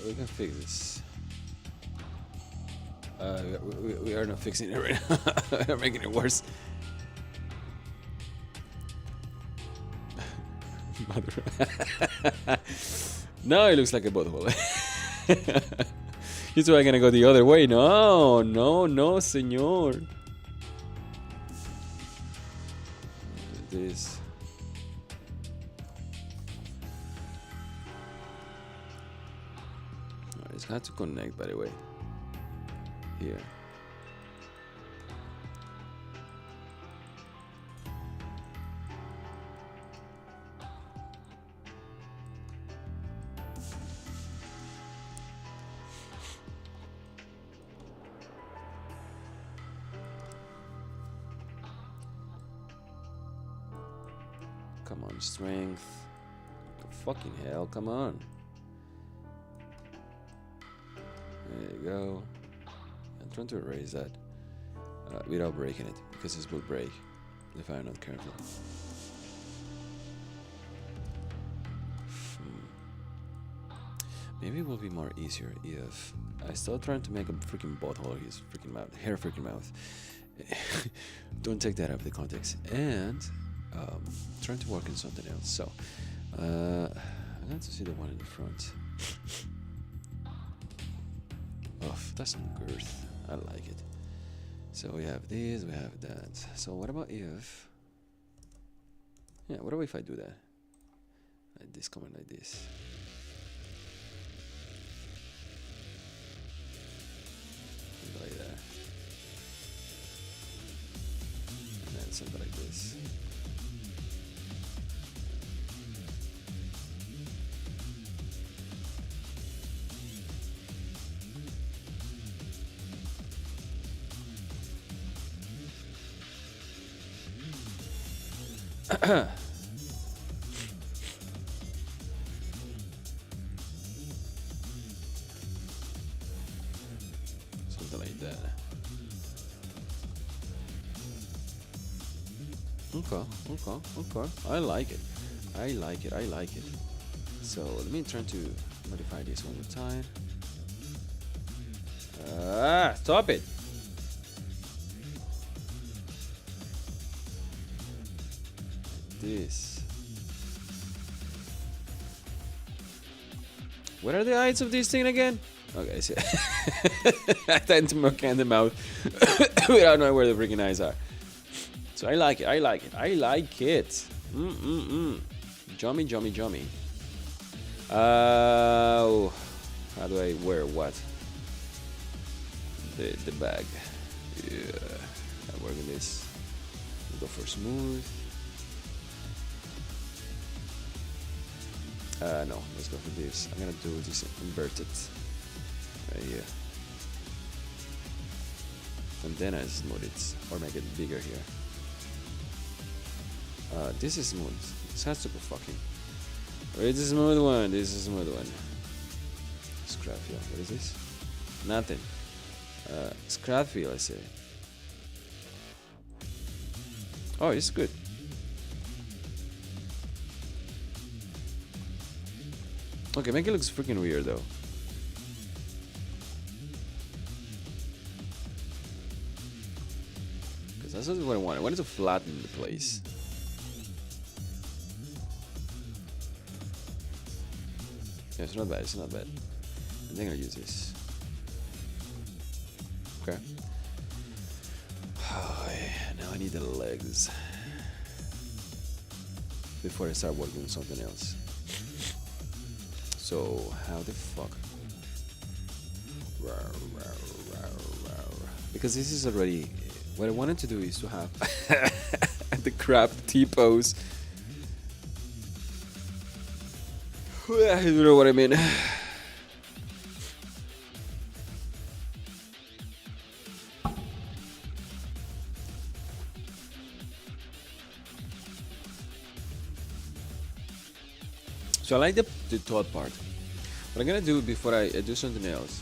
A: We can fix this. We are not fixing it right now. We're making it worse. Now it looks like a butthole. You two are gonna go the other way. No, no, no, senor. this. Alright, it's got to connect, by the way. Here. Come on, strength. Fucking hell, come on. There you go. I'm trying to erase that without breaking it, because this will break if I'm not careful. Maybe it will be more easier if I start trying to make a freaking butthole his freaking mouth, hair freaking mouth. Don't take that out of the context. And trying to work on something else. So I got to see the one in the front. Oh, that's some girth. I like it. So we have this, we have that. So what about if... Yeah, what about if I do that? Like this, coming like this. Something like that. And then something like this. Something like that. Okay. I like it. I like it. So let me try to modify this one more time. Stop it. This. What are the heights of this thing again? Okay, so I tend to mock in the mouth without knowing where the freaking eyes are. So I like it. Jummy. How do I wear what? The bag. Yeah. I work with this. We'll go for smooth. No, let's go for this. I'm gonna do this inverted right here, and then I smooth it or make it bigger here. This is smooth. This has to be fucking. It's a smooth one. This is a smooth one. Scrap feel. What is this? Nothing. Scrap feel. I say. Oh, it's good. Okay, make it looks freaking weird though. Because that's what I want. I want it to flatten the place. Yeah, it's not bad. I think I'll use this. Okay. Oh, yeah. Now I need the legs before I start working on something else. So how the fuck? Because this is already what I wanted to do is to have the crab T-pose. You know what I mean? So I like the top part. What I'm gonna do before I do something else.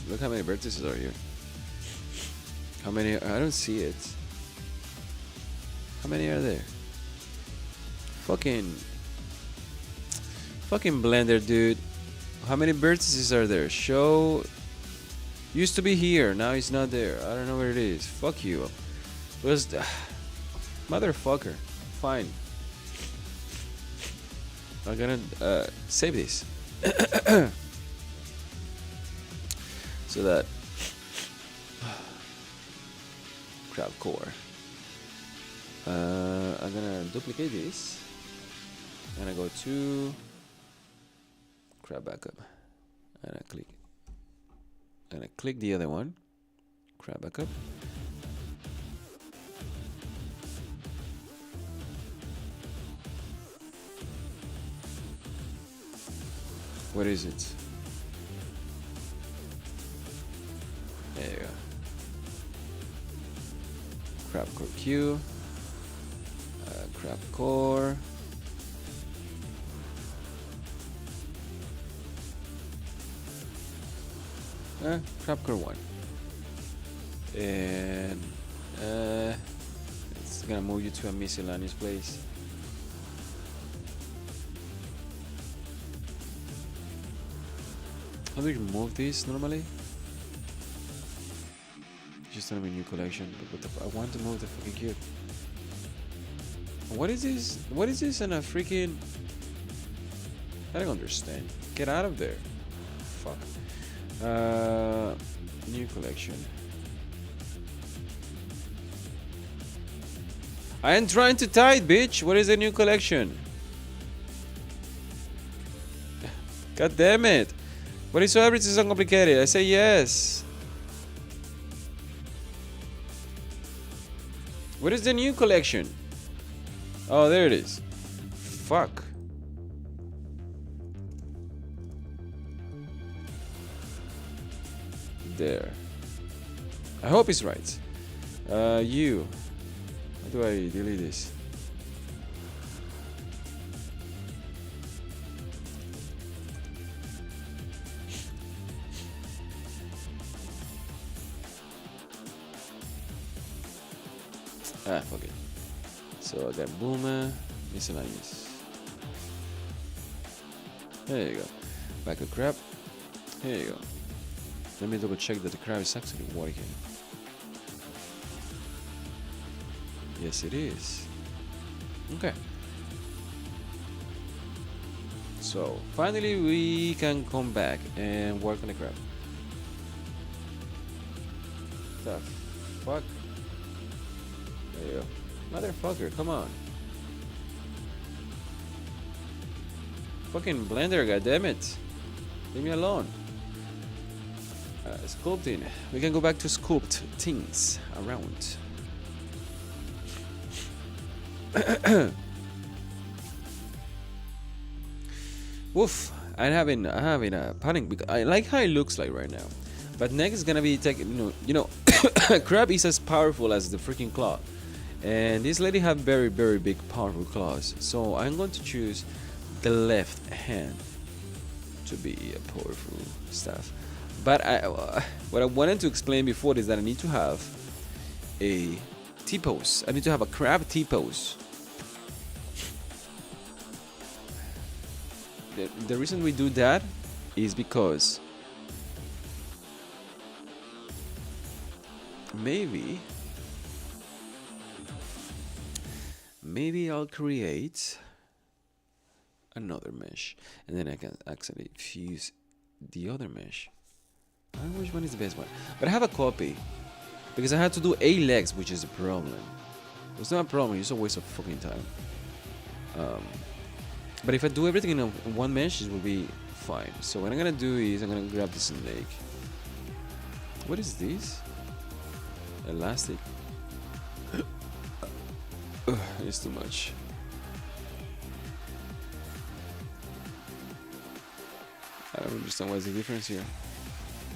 A: Look how many vertices are here. How many? I don't see it. How many are there? Fucking Blender, dude. How many vertices are there? Show. Used to be here. Now it's not there. I don't know where it is. Fuck you. Was motherfucker. Fine. I'm gonna save this. So that crowd core. I'm gonna duplicate this. I'm gonna go to crab backup. And I click the other one. Crab backup. What is it? There you go. Crab core Q. Crab core. Crab core 1. And it's gonna move you to a miscellaneous place. How do you move this normally? Just on a new collection, but what the I want to move the fucking cube. What is this? What is this in a freaking? I don't understand. Get out of there. Fuck. New collection. I am trying to type, bitch. What is the new collection? God damn it. What is so everything so complicated? I say yes. What is the new collection? Oh, there it is. Fuck. There. I hope it's right. You. How do I delete this? Fuck it. So then boom, miscellaneous. There you go. Back of crab. Here you go. Let me double check that the crab is actually working. Yes, it is. Okay. So finally we can come back and work on the crab. The fuck? There you go. Motherfucker, come on. Fucking blender, goddammit. Leave me alone. Sculpting. We can go back to sculpt things around. Woof. I'm having a panic because I like how it looks like right now. But next is gonna be taking crab is as powerful as the freaking claw. And this lady have very big powerful claws, so I'm going to choose the left hand to be a powerful stuff. But what I wanted to explain before is that I need to have a T-pose. I need to have a crab T-pose. The reason we do that is because maybe I'll create another mesh and then I can actually fuse the other mesh. I don't know which one is the best one, but I have a copy because I had to do 8 legs, which is a problem. It's not a problem, it's a waste of fucking time. But if I do everything in one mesh, it will be fine. So what I'm gonna do is I'm gonna grab this snake. What is this? Elastic. It's too much. I don't understand what's the difference here.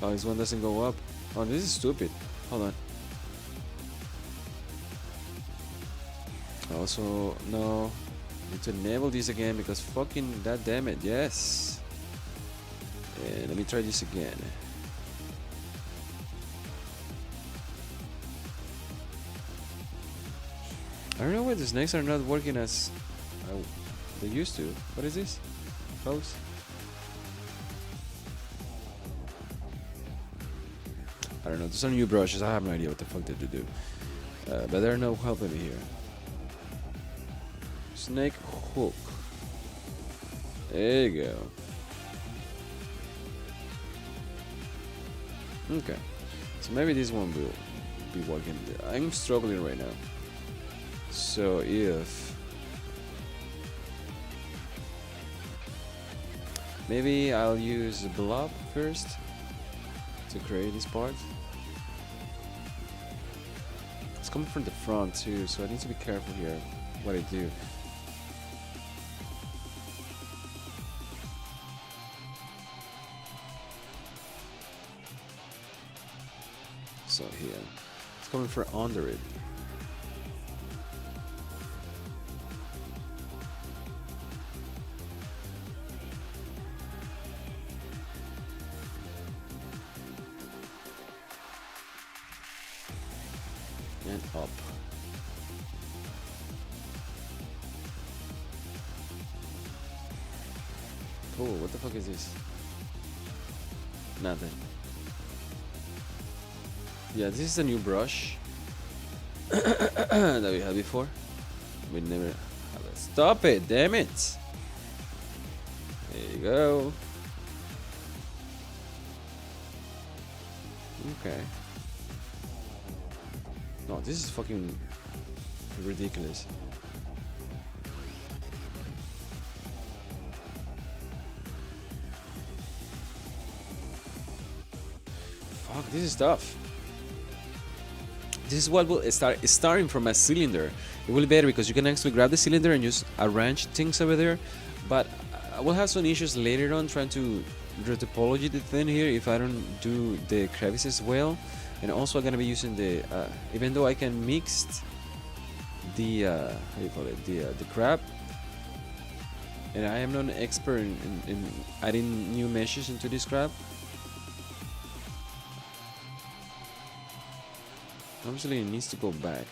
A: Oh, this one doesn't go up. Oh, this is stupid. Hold on. Also, no. Need to enable this again because fucking that damn it. Yes. And let me try this again. I don't know why the snakes are not working as they used to. What is this? Close. I don't know. There's some new brushes. I have no idea what the fuck they do. But they're no helping me here. Snake hook. There you go. Okay. So maybe this one will be working. I'm struggling right now. So if maybe I'll use a blob first to create this part. It's coming from the front too, so I need to be careful here what I do. So here, it's coming from under it. And up. Cool, what the fuck is this? Nothing. Yeah, this is a new brush that we had before. We never had it. Stop it, damn it! There you go. Okay. No, this is fucking ridiculous. Fuck, this is tough. This is what will start starting from a cylinder. It will be better because you can actually grab the cylinder and just arrange things over there. But I will have some issues later on trying to retopology the thing here if I don't do the crevices well. And also I'm gonna be using the even though I can mix the how do you call it, the crab, and I am not an expert in adding new meshes into this crab. Obviously it needs to go back.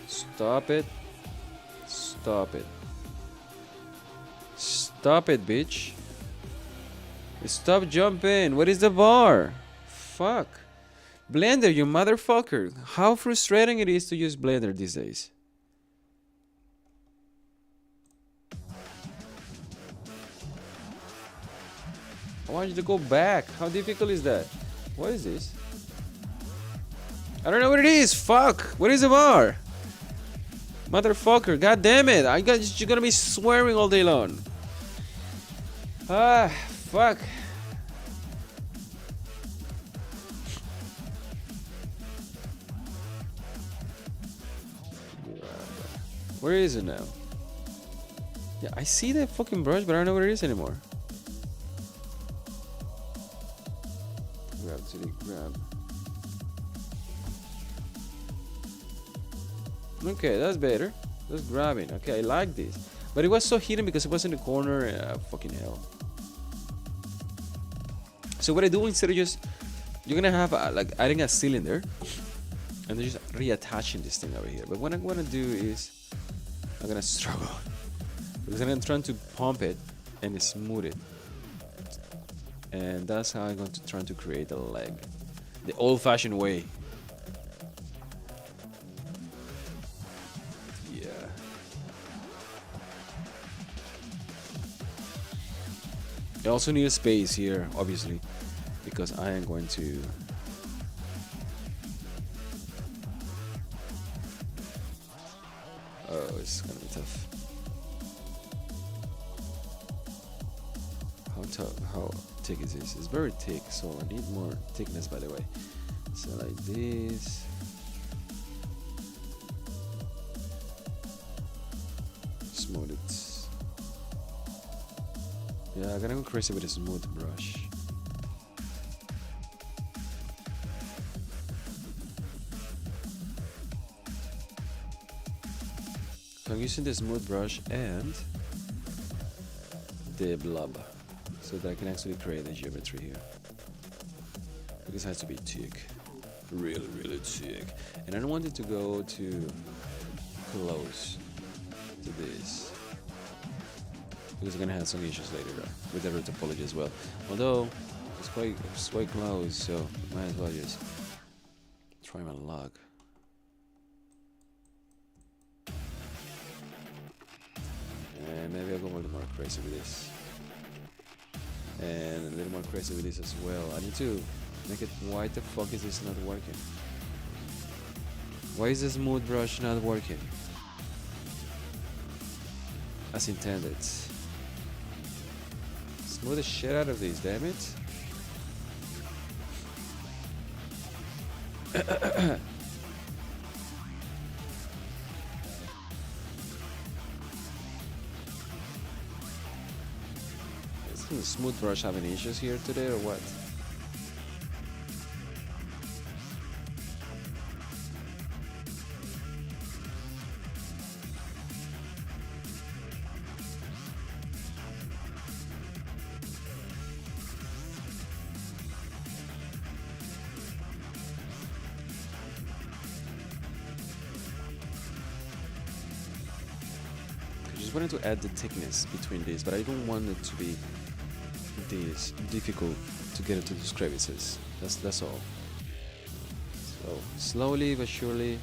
A: Stop it. Stop it. Stop it, bitch. Stop jumping. What is the bar? Fuck. Blender, you motherfucker. How frustrating it is to use Blender these days. I want you to go back. How difficult is that? What is this? I don't know what it is. Fuck. What is the bar? Motherfucker. God damn it. You're gonna be swearing all day long. Ah, fuck. Where is it now? Yeah, I see that fucking brush, but I don't know where it is anymore. Grab to the grab. Okay, that's better. That's grabbing. Okay, I like this. But it was so hidden because it was in the corner. Fucking hell. So what I do instead of just, you're gonna have like adding a cylinder and then just reattaching this thing over here. But what I'm gonna do is I'm gonna struggle because I'm trying to pump it and smooth it, and that's how I'm going to try to create a leg the old-fashioned way. Yeah. I also need a space here, obviously, because I am going to it's gonna be tough. How thick is this? It's very thick, so I need more thickness, by the way. So like this. Smooth it. Yeah, I'm gonna go crazy with a smooth brush. So I'm using the smooth brush and the blob so that I can actually create the geometry here. Because it has to be thick. Really, really thick. And I don't want it to go too close to this, because I'm gonna have some issues later with the topology as well. Although it's quite close, so might as well just try my luck. And maybe I'll go a little more crazy with this. And a little more crazy with this as well. I need to make it. Why the fuck is this not working? Why is the smooth brush not working as intended? Smooth the shit out of these, damn it. Is the smooth brush having issues here today or what? I just wanted to add the thickness between these, but I don't want it to be this difficult to get into those crevices. That's all. So slowly but surely,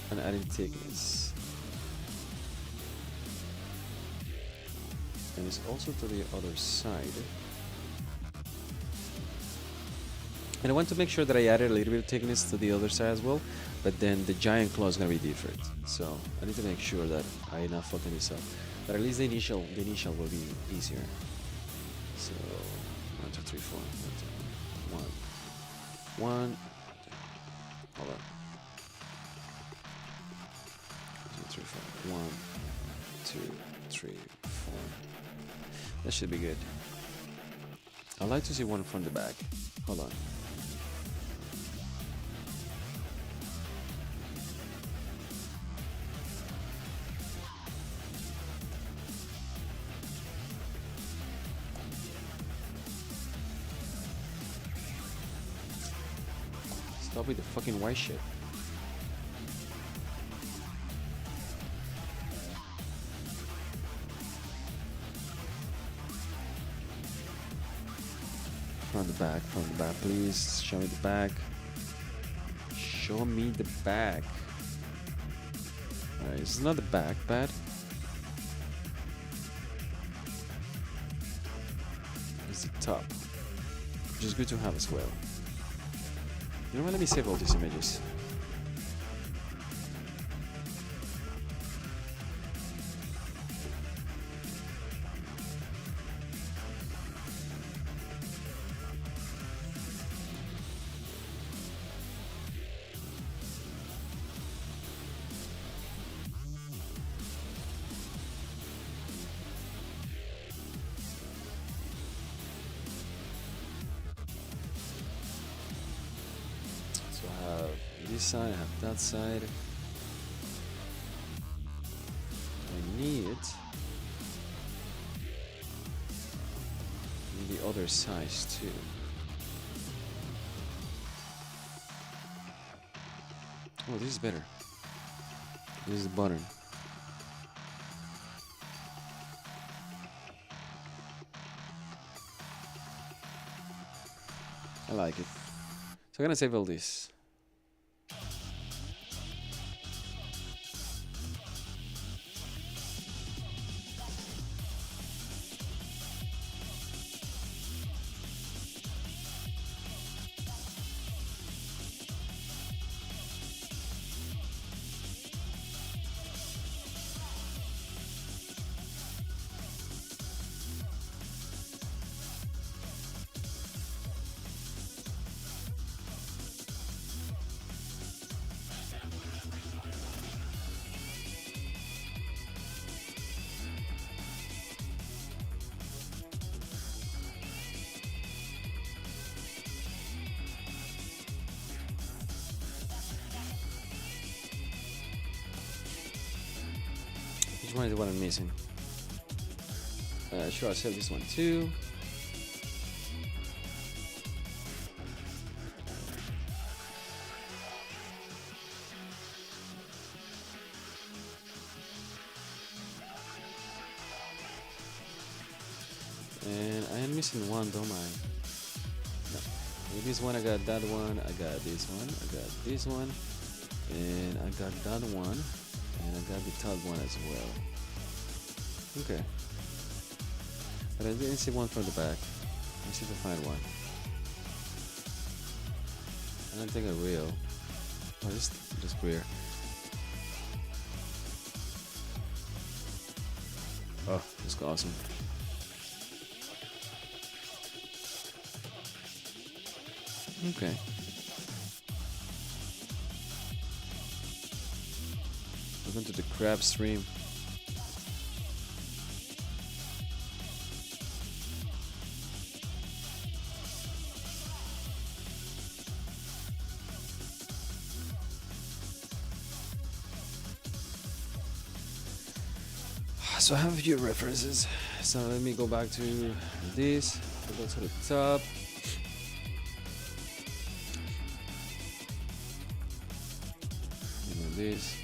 A: and adding thickness. And it's also to the other side. And I want to make sure that I added a little bit of thickness to the other side as well, but then the giant claw is gonna be different. So I need to make sure that I not fucking this up. But at least the initial will be easier. So 1, 2, 3, 4. 1. Hold on. 2, 3, 4. 1, 2, 3, 4. That should be good. I'd like to see one from the back. Hold on. Stop with the fucking white shit. From the back, please. Show me the back. Show me the back. Alright, this is not the back, bad. It's the top, which is good to have as well. You know what, let me save all these images. So I have this side, I have that side. I need the other size too. Oh, this is better. This is the button. I like it. So I'm gonna save all this. Which one is the one I'm missing? Sure, I'll save this one too. And I am missing one, don't I? No. With this one, I got that one, I got this one, I got this one, and I got that one, and I got the top one as well. Okay. But I didn't see one from the back. Let me see if I find one. I don't think I will. Oh, this is just weird. Oh, that's awesome. Okay. Welcome to the crab stream. So I have a few references. So let me go back to this. Go to the top. This.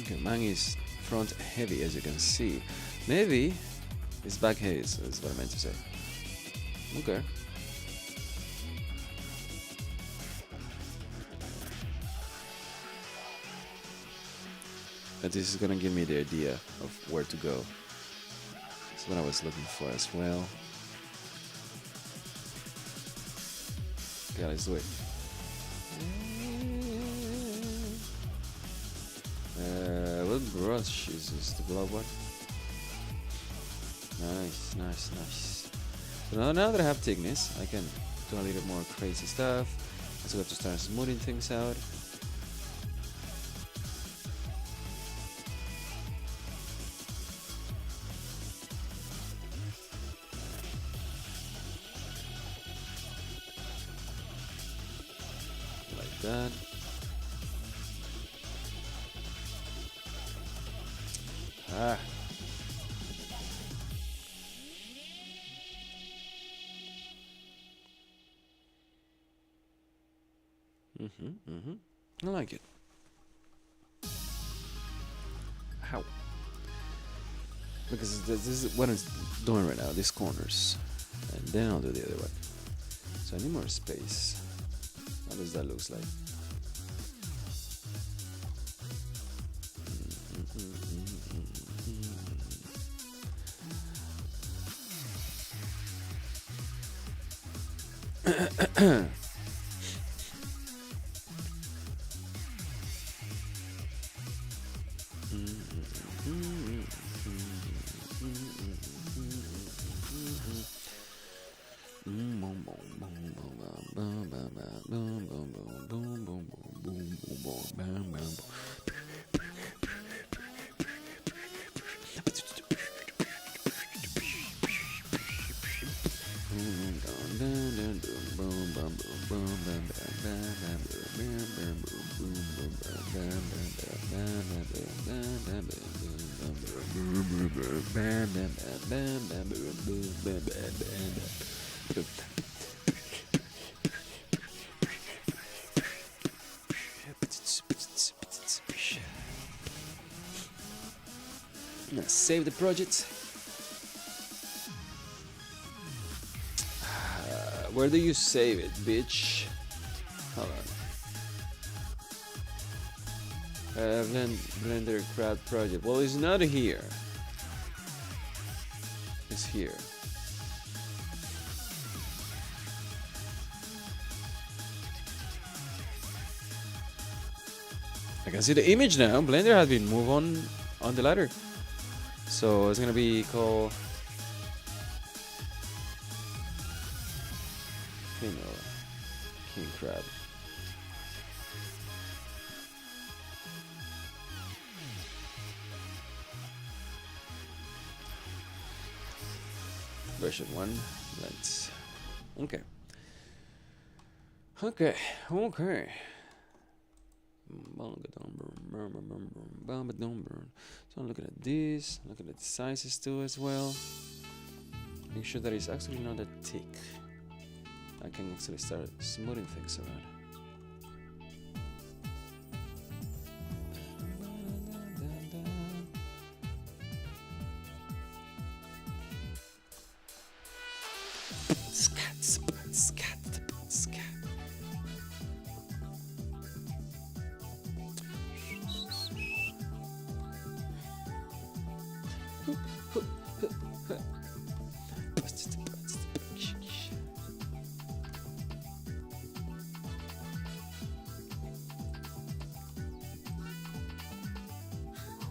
A: Okay, mine is front heavy as you can see. Maybe it's back heavy, so that's what I meant to say. Okay. But this is gonna give me the idea of where to go. That's what I was looking for as well. Okay, let's do it. What brush is this? The glove one? Nice, nice, nice. So now that I have thickness, I can do a little more crazy stuff. I still have to start smoothing things out. Like that. Ah. I like it. How? Because this is what I'm doing right now, these corners. And then I'll do the other one. So I need more space. How does that look like? Save the project. Where do you save it, bitch? Hold on. Blender crowd project. Well, it's not here. It's here. I can see the image now. Blender has been moved on the ladder. So it's gonna be called King Crab. Version 1. Let's. Okay. Okay. Okay. So I'm looking at this, looking at the sizes too as well. Make sure that it's actually not that thick. I can actually start smoothing things around.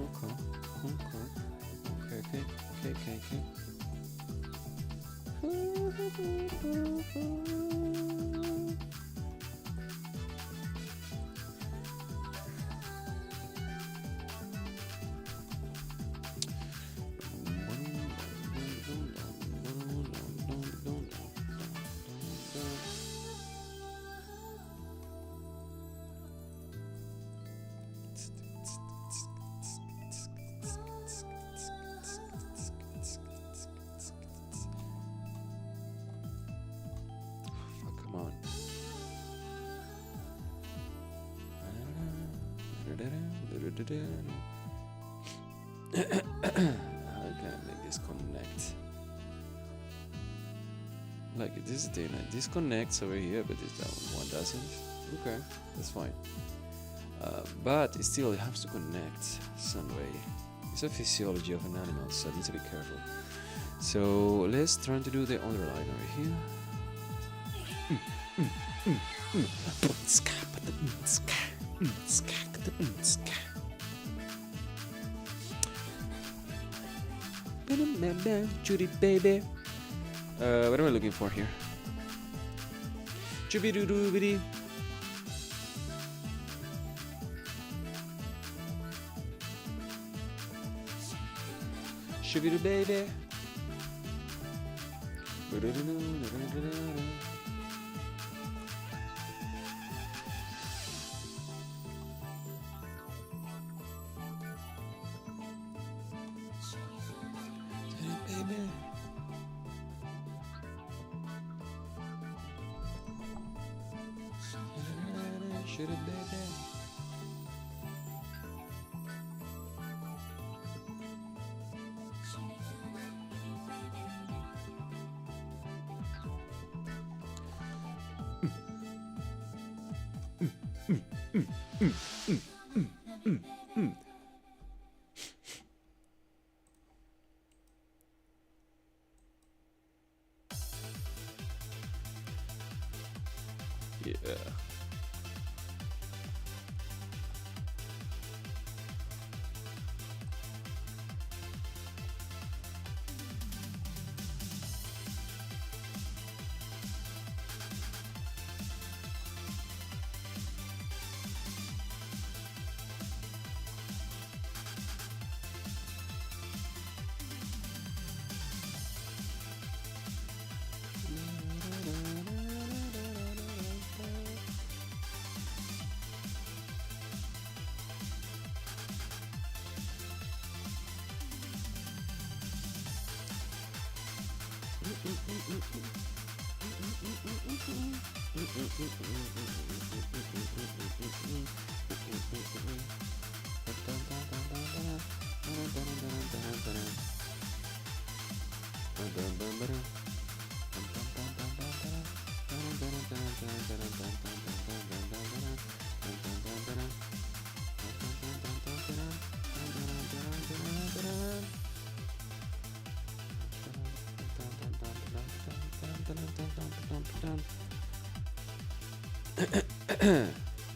A: Okay. Come on. How can I make this connect? Like this is the thing, like this connects over here, but this one doesn't. Okay, that's fine. But it still has to connect some way. It's a physiology of an animal, so I need to be careful. So let's try to do the underline over here. Judy baby. What am I looking for here? Chubby-doo-doo-biddy. Shubby-doo baby. Baby. Shoot it, baby. Yeah.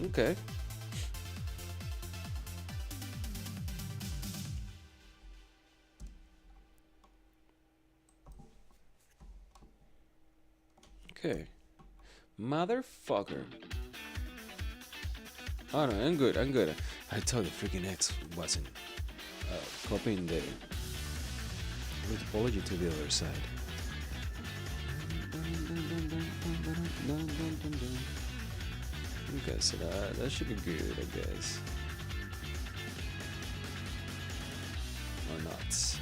A: Okay. Okay. Motherfucker. Oh no, I'm good, I'm good. I thought the freaking X wasn't copying the topology to the other side. Okay, so that should be good, I guess. Or not.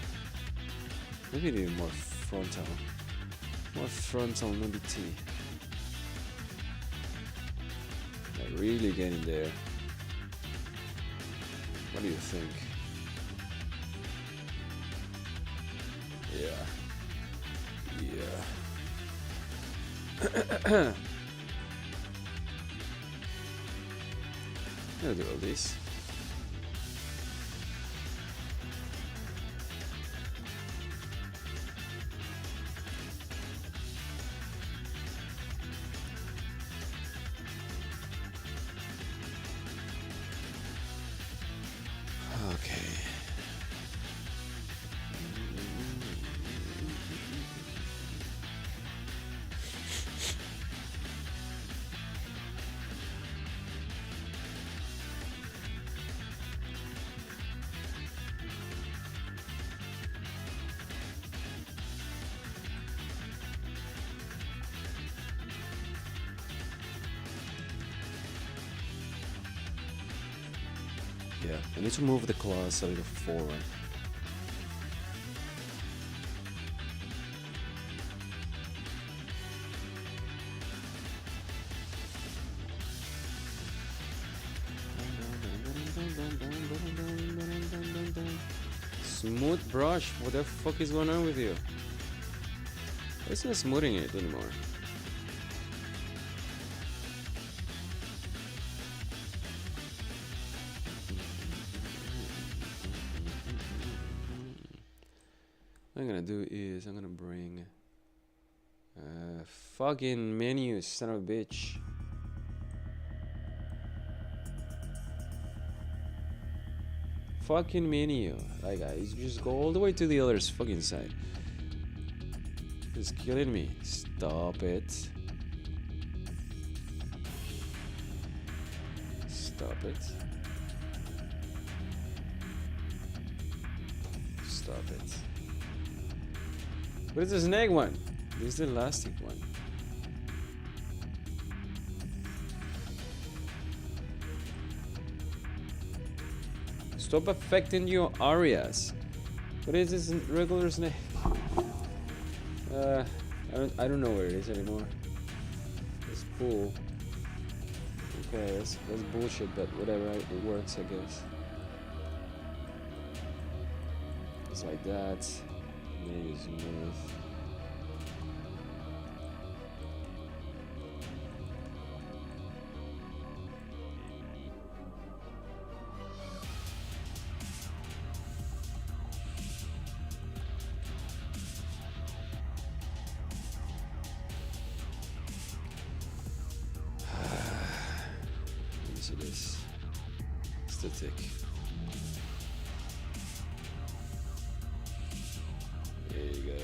A: Maybe need more frontal. More frontal nudity. Like really getting there. What do you think? Yeah. Yeah. I'll do all this. Okay. Yeah, I need to move the claws a little forward. Smooth brush. What the fuck is going on with you? It's not smoothing it anymore. What I'm gonna do is I'm gonna bring fucking menus, son of a bitch. Fucking menu. Like, guys, just go all the way to the other fucking side. It's killing me. Stop it. Stop it. Stop it. What is the snake one? This is the elastic one. Stop affecting your areas. What is this regular snake? I don't know where it is anymore. It's bull. Okay, that's bullshit, but whatever, it works, I guess. It's like that. Maybe smooth. Let me see this. Still thick. There you go.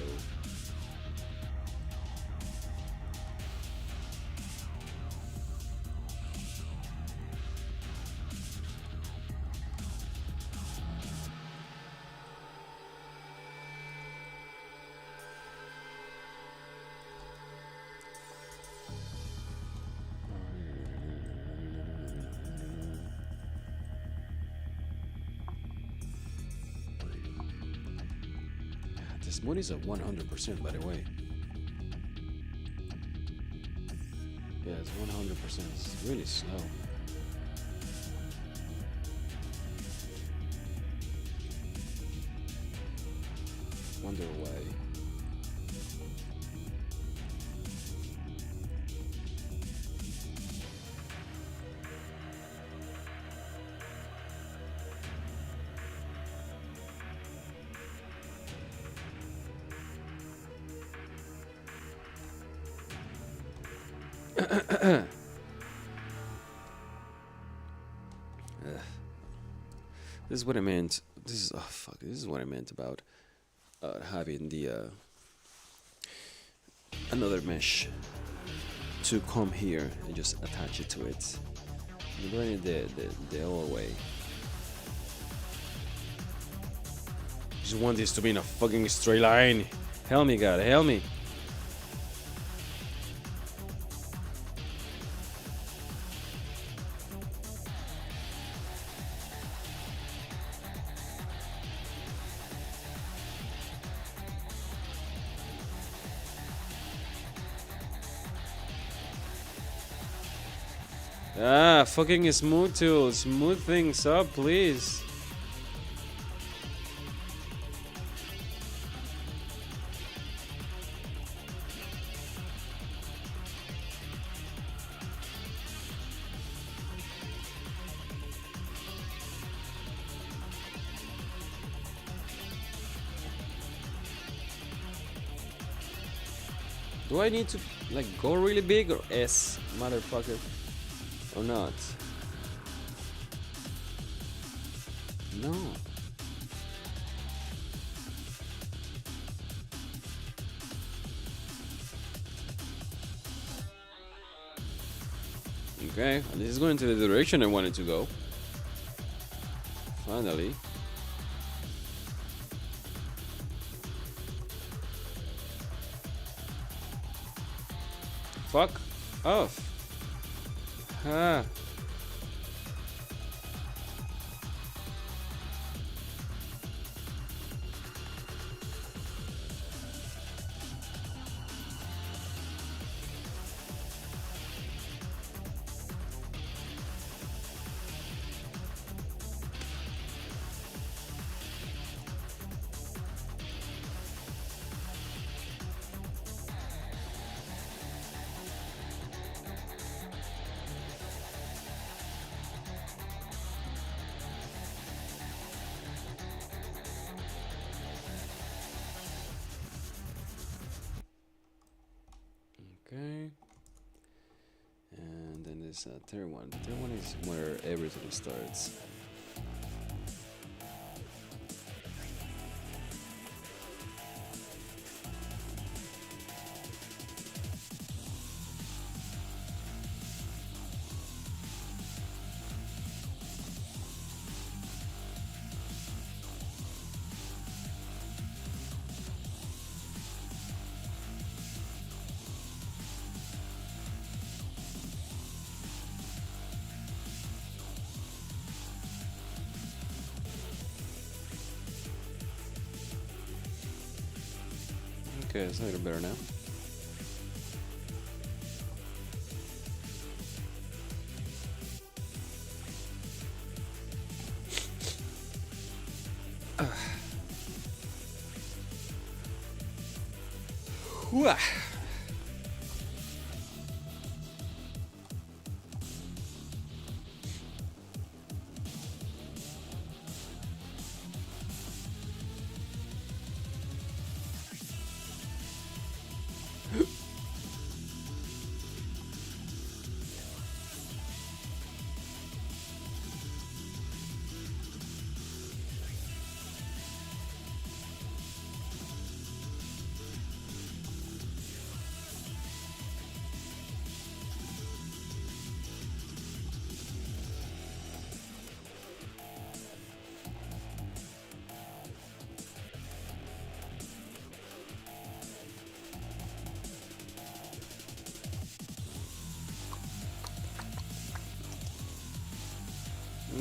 A: This mood is at 100%, by the way. Yeah, it's 100%. It's really slow. Wonder why. This is what I meant. This is This is what I meant about having the another mesh to come here and just attach it to it. I'm doing it the other way. Just want this to be in a fucking straight line. Help me, God, help me. Ah, fucking smooth tool. Smooth things up, please. Do I need to like go really big or S, motherfucker? Or not? No. Okay, this is going to the direction I wanted to go. Finally. Fuck off. Ah. this third one. The third one is where everything starts. Okay, it's a little better now. Whoa.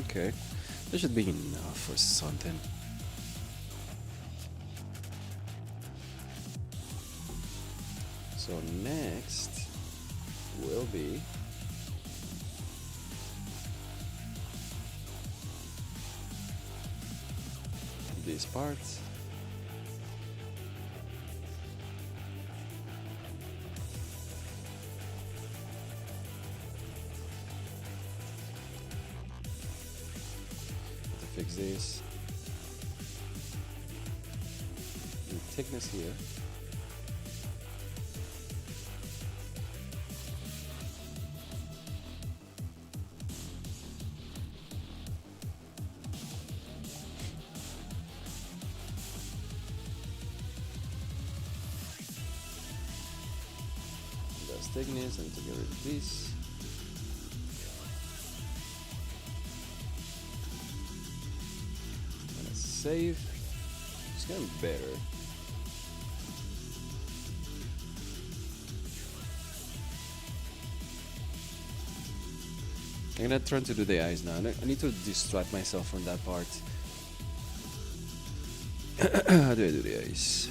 A: Okay, that should be enough for something. So next will be this part. Fix this. The thickness here. That's thickness. I need to get rid of this. Save. It's getting better. I'm gonna try to do the eyes now. I need to distract myself from that part. How do I do the eyes?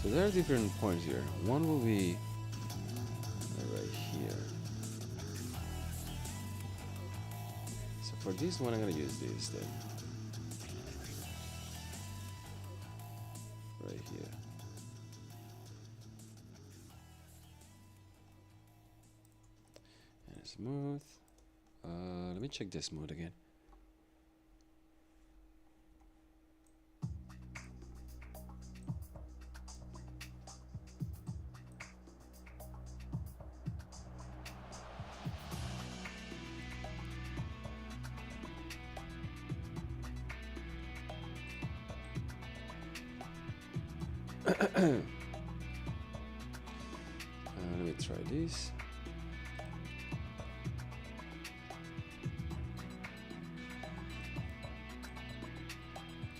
A: So there are different points here. One will be right here. So for this one, I'm gonna use this then. Right here. And smooth. Let me check this smooth again. Let me try this.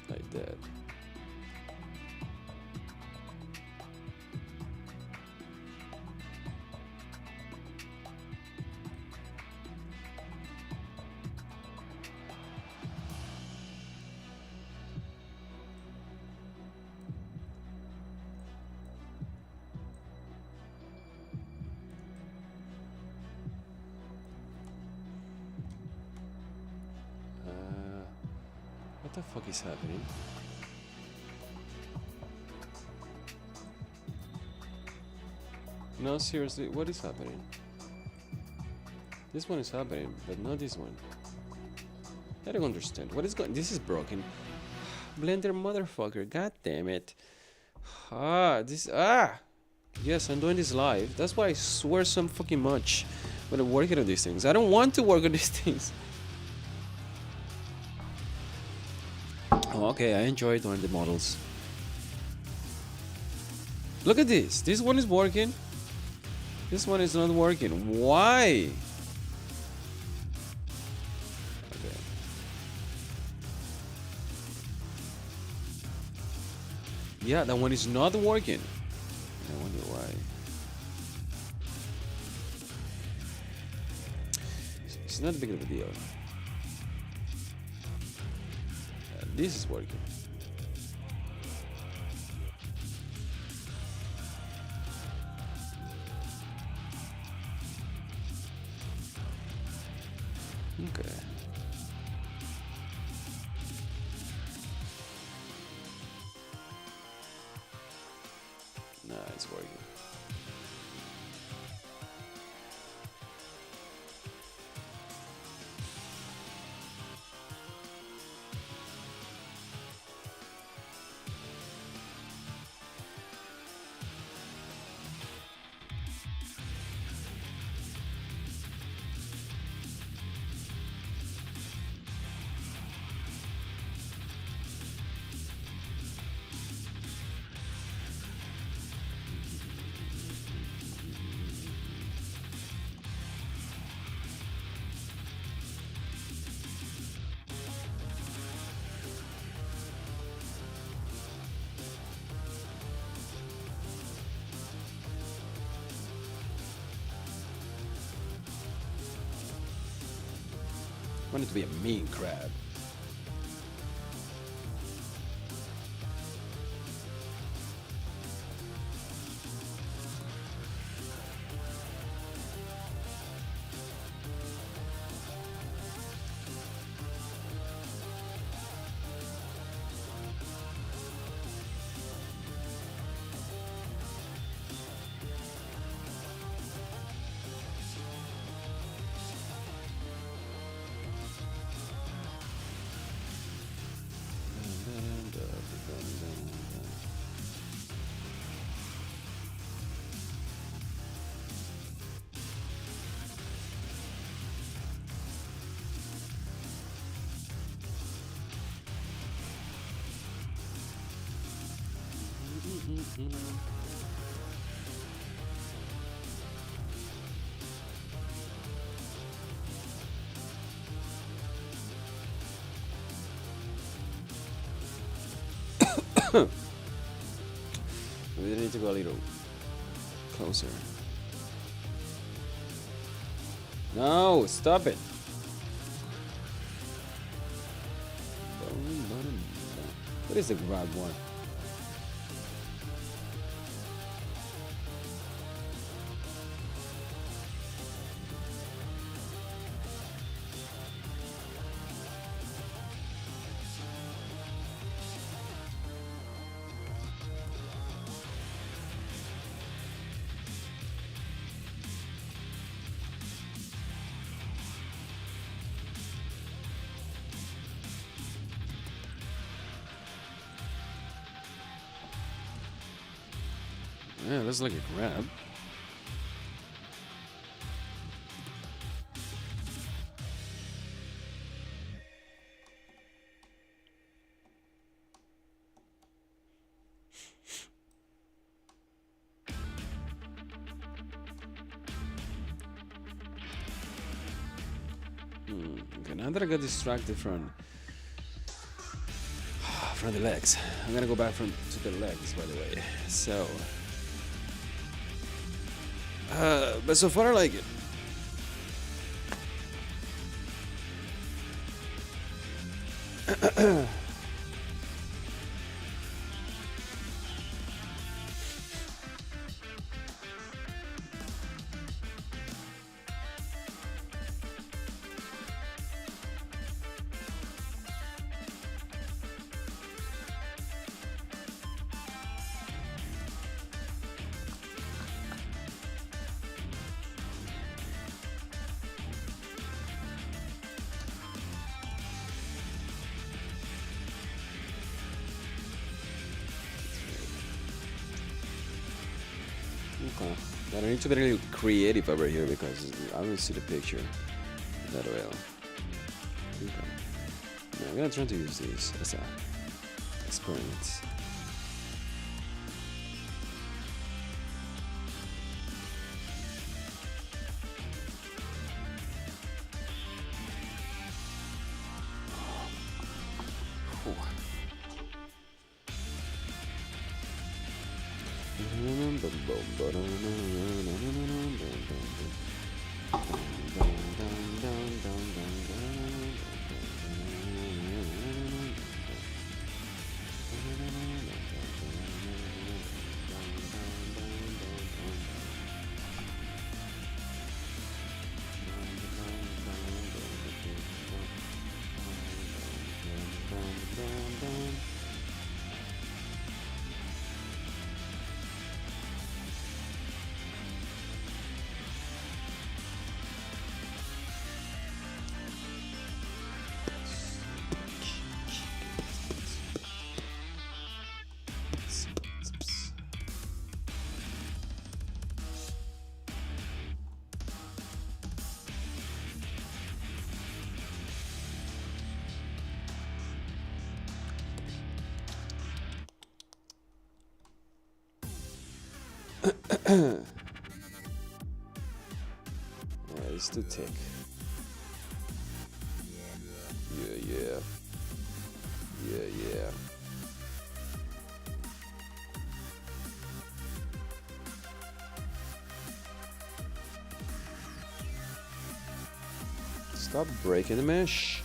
A: Like that. What the fuck is happening? No, seriously, what is happening? This one is happening, but not this one. I don't understand. What is going? This is broken. Blender motherfucker. God damn it. Yes, I'm doing this live. That's why I swear so fucking much when I'm working on these things. I don't want to work on these things. Oh, okay, I enjoy doing the models. Look at this. This one is working. This one is not working. Why? Okay. Yeah, that one is not working. I wonder why. It's not a big of a deal. This is working. Okay. Nah, it's working. I want it to be a mean crab. We need to go a little closer. No, stop it. What is the grab one? Yeah, that's like a grab. Okay, now that I got distracted from the legs, I'm gonna go back to the legs, by the way. So, but so far I like it. Okay. I don't need to be really creative over here because I don't see the picture that well. Okay. Now I'm gonna try to use this as a experiment. Yeah, it's too thick. Yeah. Stop breaking the mesh.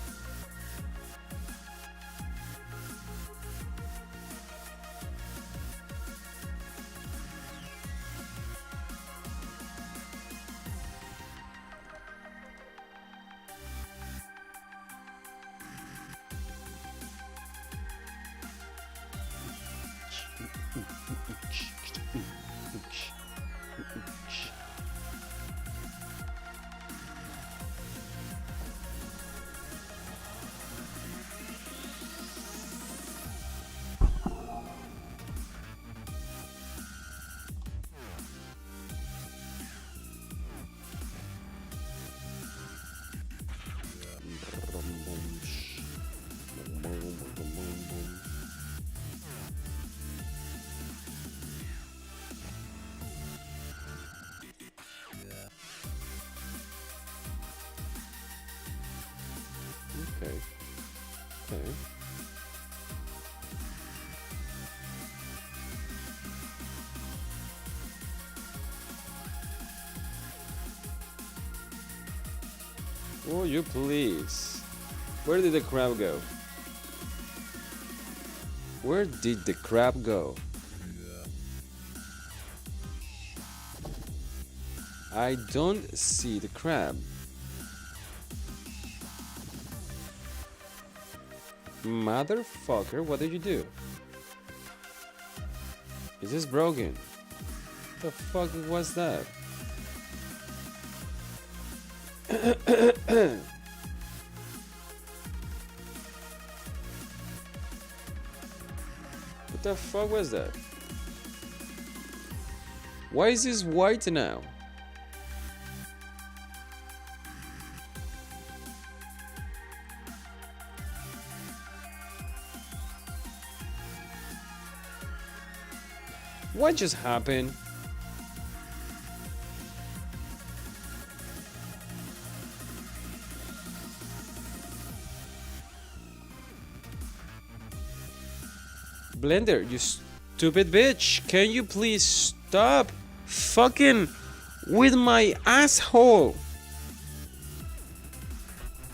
A: Okay. Oh, you please. Where did the crab go? Where did the crab go? I don't see the crab. Motherfucker, what did you do? Is this broken? The fuck was that? What the fuck was that? Why is this white now? What just happened? Blender, you stupid bitch. Can you please stop fucking with my asshole?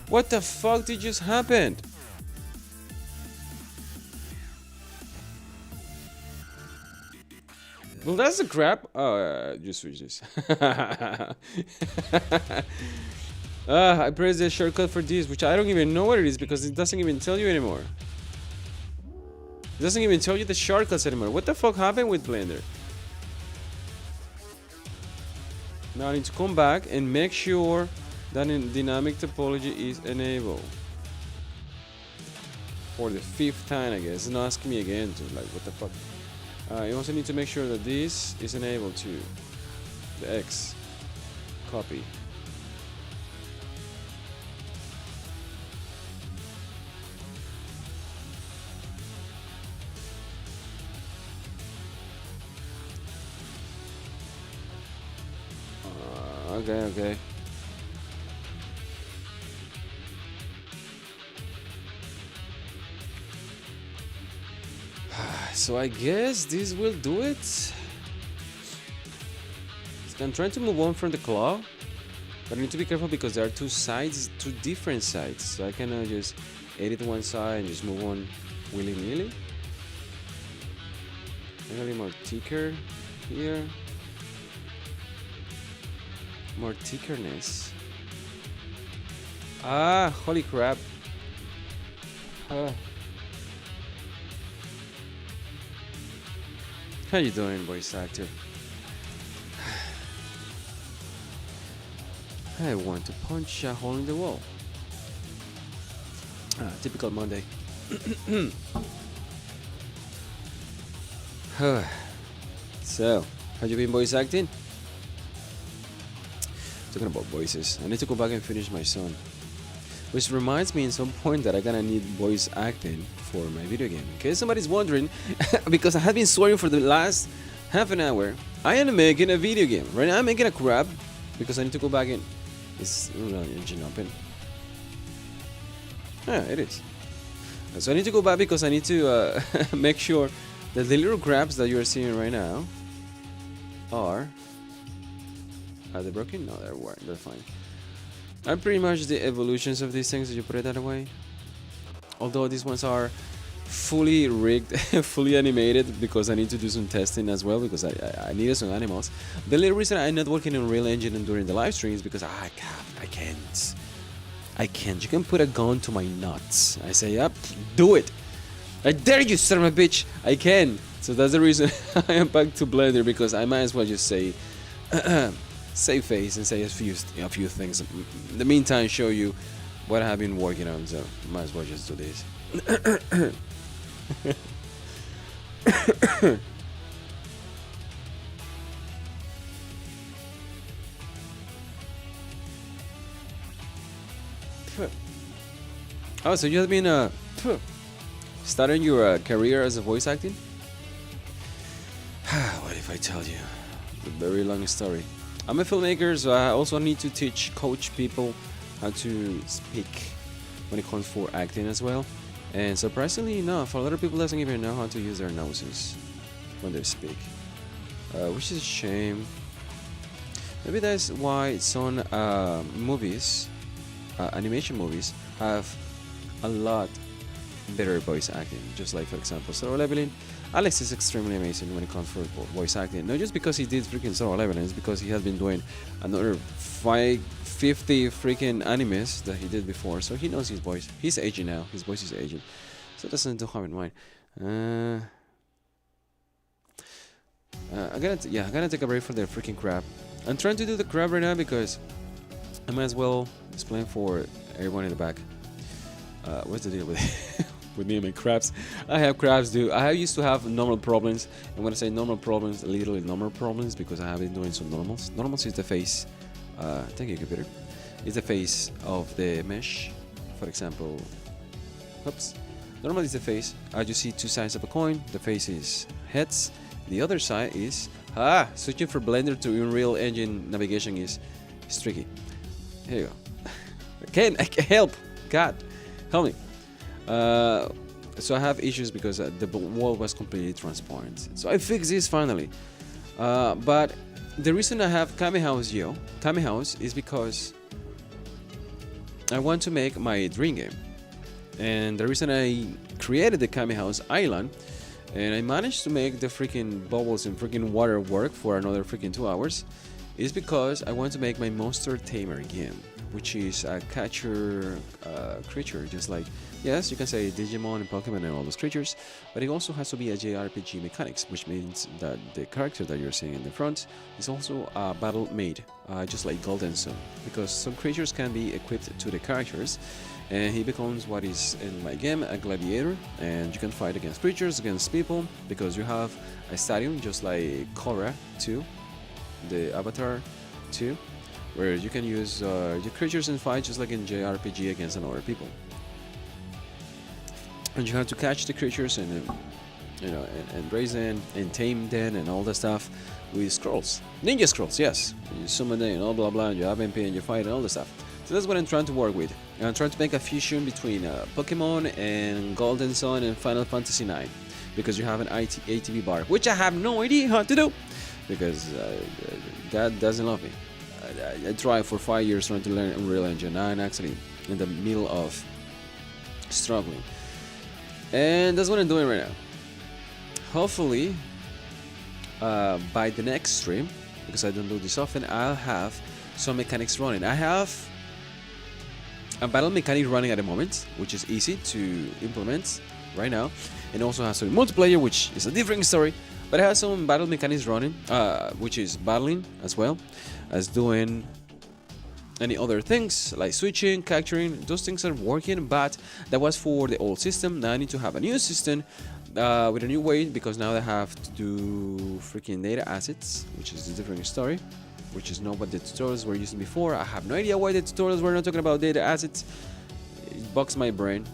A: What the fuck did just happen? Well, that's the crap. Oh, just switch this. I pressed the shortcut for this, which I don't even know what it is because it doesn't even tell you anymore. It doesn't even tell you the shortcuts anymore. What the fuck happened with Blender? Now I need to come back and make sure that in dynamic topology is enabled. For the 5th time, I guess. It's not asking me again to like, what the fuck? You also need to make sure that this is enabled too. The X. Copy. Okay. So I guess this will do it. I'm trying to move on from the claw, but I need to be careful because there are two sides, two different sides. So I cannot just edit one side and just move on willy-nilly. A little more thicker here. More thickerness. Ah, holy crap. How you doing, voice actor? I want to punch a hole in the wall. Typical Monday. So, have you been voice acting? Talking about voices, I need to go back and finish my song. Which reminds me in some point that I'm gonna need voice acting for my video game. In case somebody's wondering, because I have been swearing for the last half an hour, I am making a video game. Right now I'm making a crab because I need to go back in. It's engine open. Yeah, it is. So I need to go back because I need to make sure that the little crabs that you are seeing right now are they broken? No, they're fine. Are pretty much the evolutions of these things, if you put it that way. Although these ones are fully rigged, fully animated, because I need to do some testing as well, because I needed some animals. The little reason I'm not working on Unreal Engine during the live stream is because I can't. You can put a gun to my nuts. I say, yep, do it. I dare you, son of a bitch. I can. So that's the reason I am back to Blender, because I might as well just say save face and say a few things. In the meantime, show you what I have been working on. So might as well just do this. Oh, so you have been starting your career as a voice acting? What if I tell you? It's a very long story. I'm a filmmaker, so I also need to coach people how to speak when it comes for acting as well. And surprisingly enough, a lot of people doesn't even know how to use their noses when they speak, which is a shame. Maybe that's why some movies, animation movies, have a lot better voice acting. Just like, for example, Solo Leveling. Alex is extremely amazing when it comes for voice acting. Not just because he did freaking Solo Leveling, it's because he has been doing another 50 freaking animes that he did before, so he knows his voice. He's aging now. His voice is aging, so that's something to have in mind. I'm gonna take a break for the freaking crab. I'm trying to do the crab right now because I might as well explain for everyone in the back. What's the deal with with me and my crabs? I have crabs, dude. I used to have normal problems, and when I say normal problems, literally normal problems, because I have been doing some normals. Normals is the face. Thank you, computer. It's the face of the mesh. For example, oops. Normally it's the face. As you see, two sides of a coin. The face is heads. The other side is switching from Blender to Unreal Engine navigation is tricky. Here you go. I can't help. God, help me. So I have issues because the wall was completely transparent. So I fixed this finally. But the reason I have Kame House is because I want to make my dream game. And the reason I created the Kame House Island, and I managed to make the freaking bubbles and freaking water work for another freaking 2 hours, is because I want to make my monster tamer game, which is a catcher creature, just like, yes, you can say Digimon and Pokemon and all those creatures, but it also has to be a JRPG mechanics, which means that the character that you're seeing in the front is also a battle made, just like Golden Sun, because some creatures can be equipped to the characters, and he becomes what is in my game a gladiator, and you can fight against creatures, against people, because you have a stadium just like Korra 2. the avatar too, where you can use your creatures in fight just like in JRPG against other people. And you have to catch the creatures and and raise them and tame them and all that stuff with scrolls, ninja scrolls. Yes, you summon them and all blah blah. And you have MP and you fight and all that stuff. So that's what I'm trying to work with. I'm trying to make a fusion between Pokemon and Golden Sun and Final Fantasy IX, because you have an ATB bar, which I have no idea how to do, because that doesn't love me. I tried for 5 years trying to learn Unreal Engine. Now I'm actually in the middle of struggling, and that's what I'm doing right now. Hopefully, by the next stream, because I don't do this often, I'll have some mechanics running. I have a battle mechanic running at the moment, which is easy to implement right now, and also has some multiplayer, which is a different story. But I have some battle mechanics running, which is battling as well as doing any other things like switching, capturing. Those things are working, but that was for the old system. Now I need to have a new system with a new way, because now I have to do freaking data assets, which is a different story, which is not what the tutorials were using before. I have no idea why the tutorials were not talking about data assets. It bugs my brain.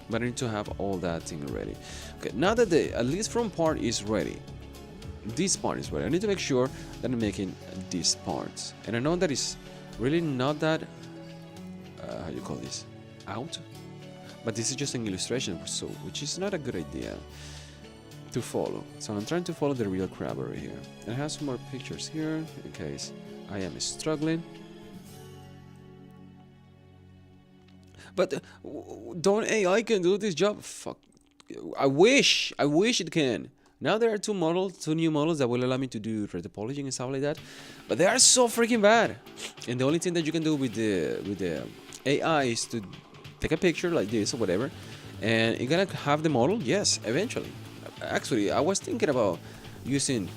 A: But I need to have all that thing ready. Okay, now that the at least from part is ready, this part is ready, I need to make sure that I'm making this part. And I know that is really not that how you call this, out, but this is just an illustration, so which is not a good idea to follow. So I'm trying to follow the real crab over here, and I have some more pictures here in case I am struggling. But don't AI can do this job? Fuck. I wish it can. Now there are two new models that will allow me to do retopology and stuff like that, but they are so freaking bad. And the only thing that you can do with the AI is to take a picture like this or whatever, and you're gonna have the model. Yes, eventually. Actually, I was thinking about using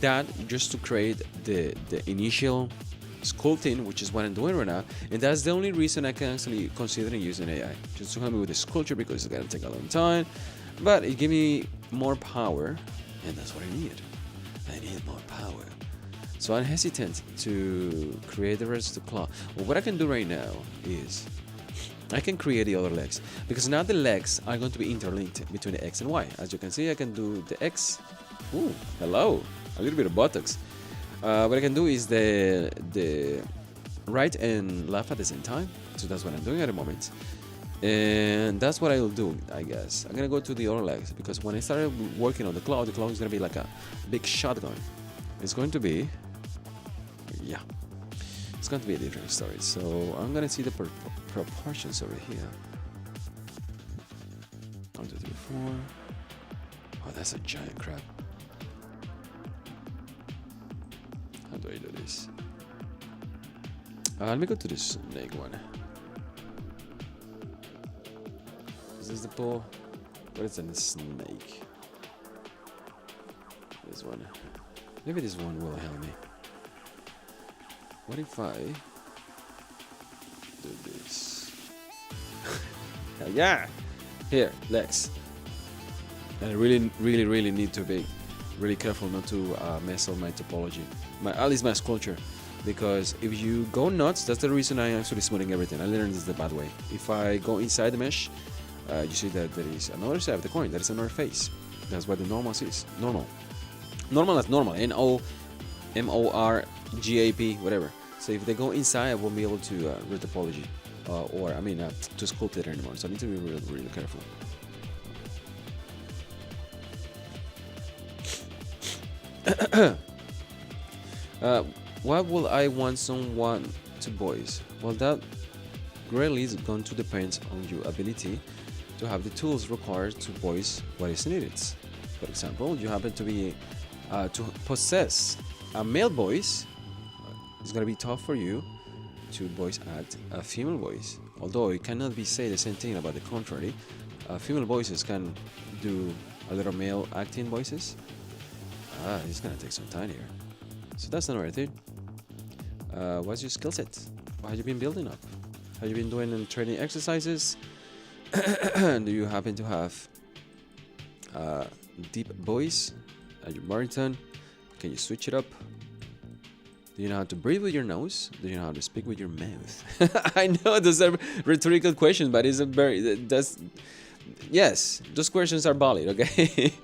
A: that just to create the initial sculpting, which is what I'm doing right now, and that's the only reason I can actually consider using AI, just to help me with the sculpture, because it's gonna take a long time, but it gives me more power, and that's what I need. I need more power. So I'm hesitant to create the rest of the claw. Well, what I can do right now is I can create the other legs, because now the legs are going to be interlinked between the X and Y. As you can see, I can do the X. Ooh, hello, a little bit of buttocks. What I can do is the right and left at the same time. So that's what I'm doing at the moment. And that's what I'll do, I guess. I'm gonna go to the other legs, because when I started working on the claw is gonna be like a big shotgun. It's going to be, yeah, it's going to be a different story. So I'm gonna see the proportions over here. 1, 2, 3, 4. Oh, that's a giant crab. How do I do this? Let me go to the snake one. Is this the paw? What is a snake? This one. Maybe this one will help me. What if I do this? Yeah! Here, legs. And I really need to be really careful not to mess up my topology, at least my sculpture, because if you go nuts, that's the reason I'm actually smoothing everything. I learned this the bad way. If I go inside the mesh, you see that there is another side of the coin, there is another face. That's what the normal is. Normal as normal, NORMAP, whatever. So if they go inside, I won't be able to read topology, to sculpt it anymore. So I need to be really careful. Why will I want someone to voice? Well, that greatly is going to depend on your ability to have the tools required to voice what is needed. For example, you happen to be to possess a male voice. It's gonna be tough for you to voice act a female voice. Although it cannot be said the same thing about the contrary. Female voices can do a little male acting voices. It's gonna take some time here. So that's another thing. What's your skill set? What have you been building up? Have you been doing training exercises? Do you happen to have deep voice? Are you baritone? Can you switch it up? Do you know how to breathe with your nose? Do you know how to speak with your mouth? I know those are rhetorical questions, but it's a very yes, those questions are valid. Okay.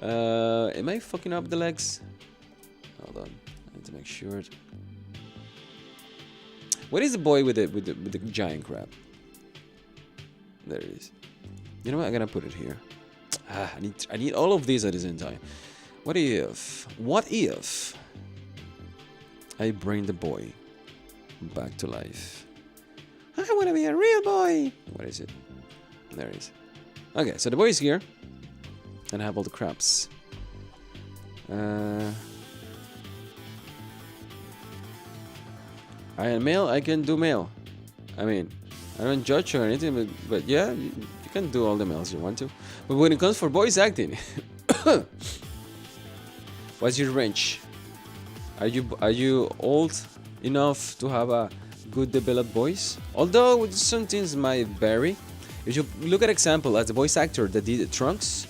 A: Am I fucking up the legs? Hold on, I need to make sure. What is the boy with the giant crab? There it is. You know what? I'm gonna put it here. I need all of these at the same time. What if I bring the boy back to life? I want to be a real boy. What is it? There it is. Okay, so the boy is here, and I have all the crabs. I am male. I can do male. I mean, I don't judge or anything, but yeah, you can do all the males you want to. But when it comes for voice acting, what's your range? Are you old enough to have a good developed voice? Although some things might vary. If you look at example as the voice actor that did Trunks,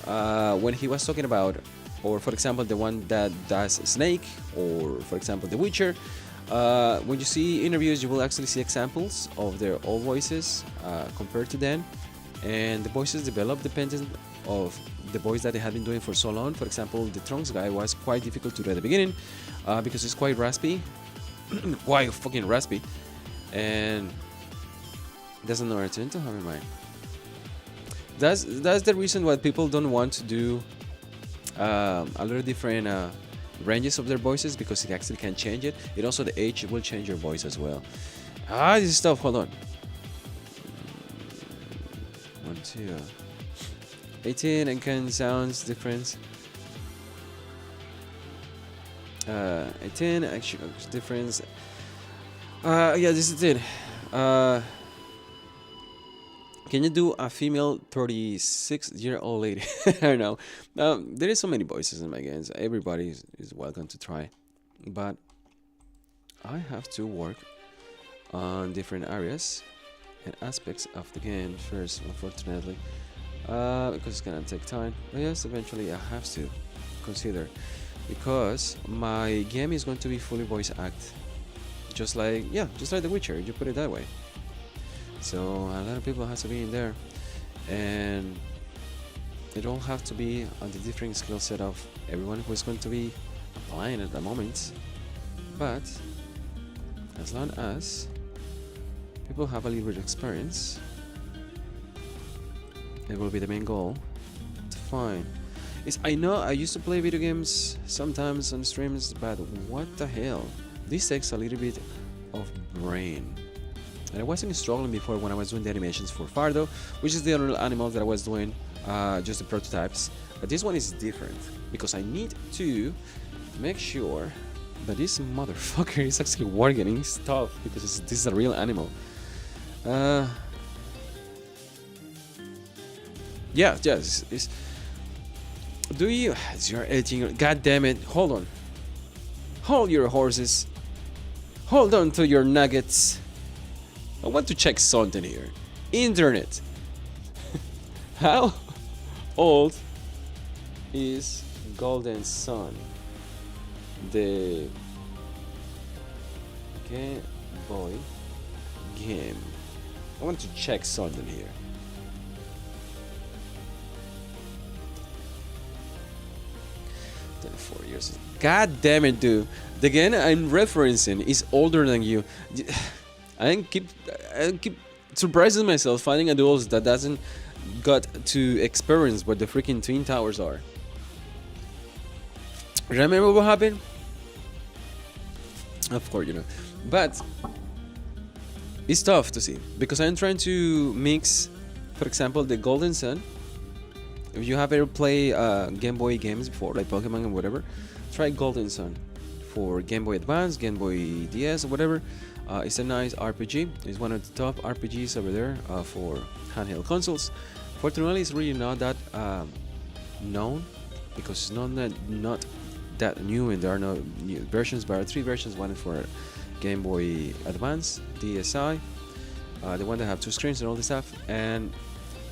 A: when he was talking about, or for example the one that does Snake, or for example The Witcher, when you see interviews, you will actually see examples of their old voices compared to then, and the voices develop dependent of the voice that they had been doing for so long. For example, the Trunks guy was quite difficult to do at the beginning because it's quite raspy, quite fucking raspy, and that's another thing to have in mind. That's the reason why people don't want to do a little different ranges of their voices, because it actually can change it. It also, the age will change your voice as well. This stuff. Hold on. 1, 2. 18 and can sounds different. 18 actually difference. Yeah, this is it. Can you do a female 36-year-old lady? I don't know. There is so many voices in my games. Everybody is welcome to try, but I have to work on different areas and aspects of the game first, unfortunately. Because it's gonna take time. But yes, eventually I have to consider, because my game is going to be fully voice act, just like The Witcher. You put it that way. So a lot of people have to be in there, and it all have to be on the different skill set of everyone who is going to be applying at the moment. But as long as people have a little bit of experience, it will be the main goal to find. I know I used to play video games sometimes on streams, but what the hell? This takes a little bit of brain. And I wasn't struggling before when I was doing the animations for Fardo, which is the other animal that I was doing, just the prototypes. But this one is different, because I need to make sure that this motherfucker is actually working in stuff, because this is a real animal. Yeah, yes. You're editing. God damn it! Hold on. Hold your horses. Hold on to your nuggets. I want to check something here. Internet. How old is Golden Sun? The Game Boy game. I want to check something here. Years. God damn it, dude. The game I'm referencing is older than you. I keep surprising myself finding adults that doesn't got to experience what the freaking Twin Towers are. Remember what happened? Of course, you know. But it's tough to see, because I'm trying to mix, for example, the Golden Sun. If you have ever played Game Boy games before, like Pokemon and whatever, try Golden Sun for Game Boy Advance, Game Boy DS, or whatever. It's a nice RPG. It's one of the top RPGs over there for handheld consoles. Fortunately, it's really not that known, because it's not that new, and there are no new versions. But there are 3 versions: one for Game Boy Advance, DSi, the one that have 2 screens and all this stuff, and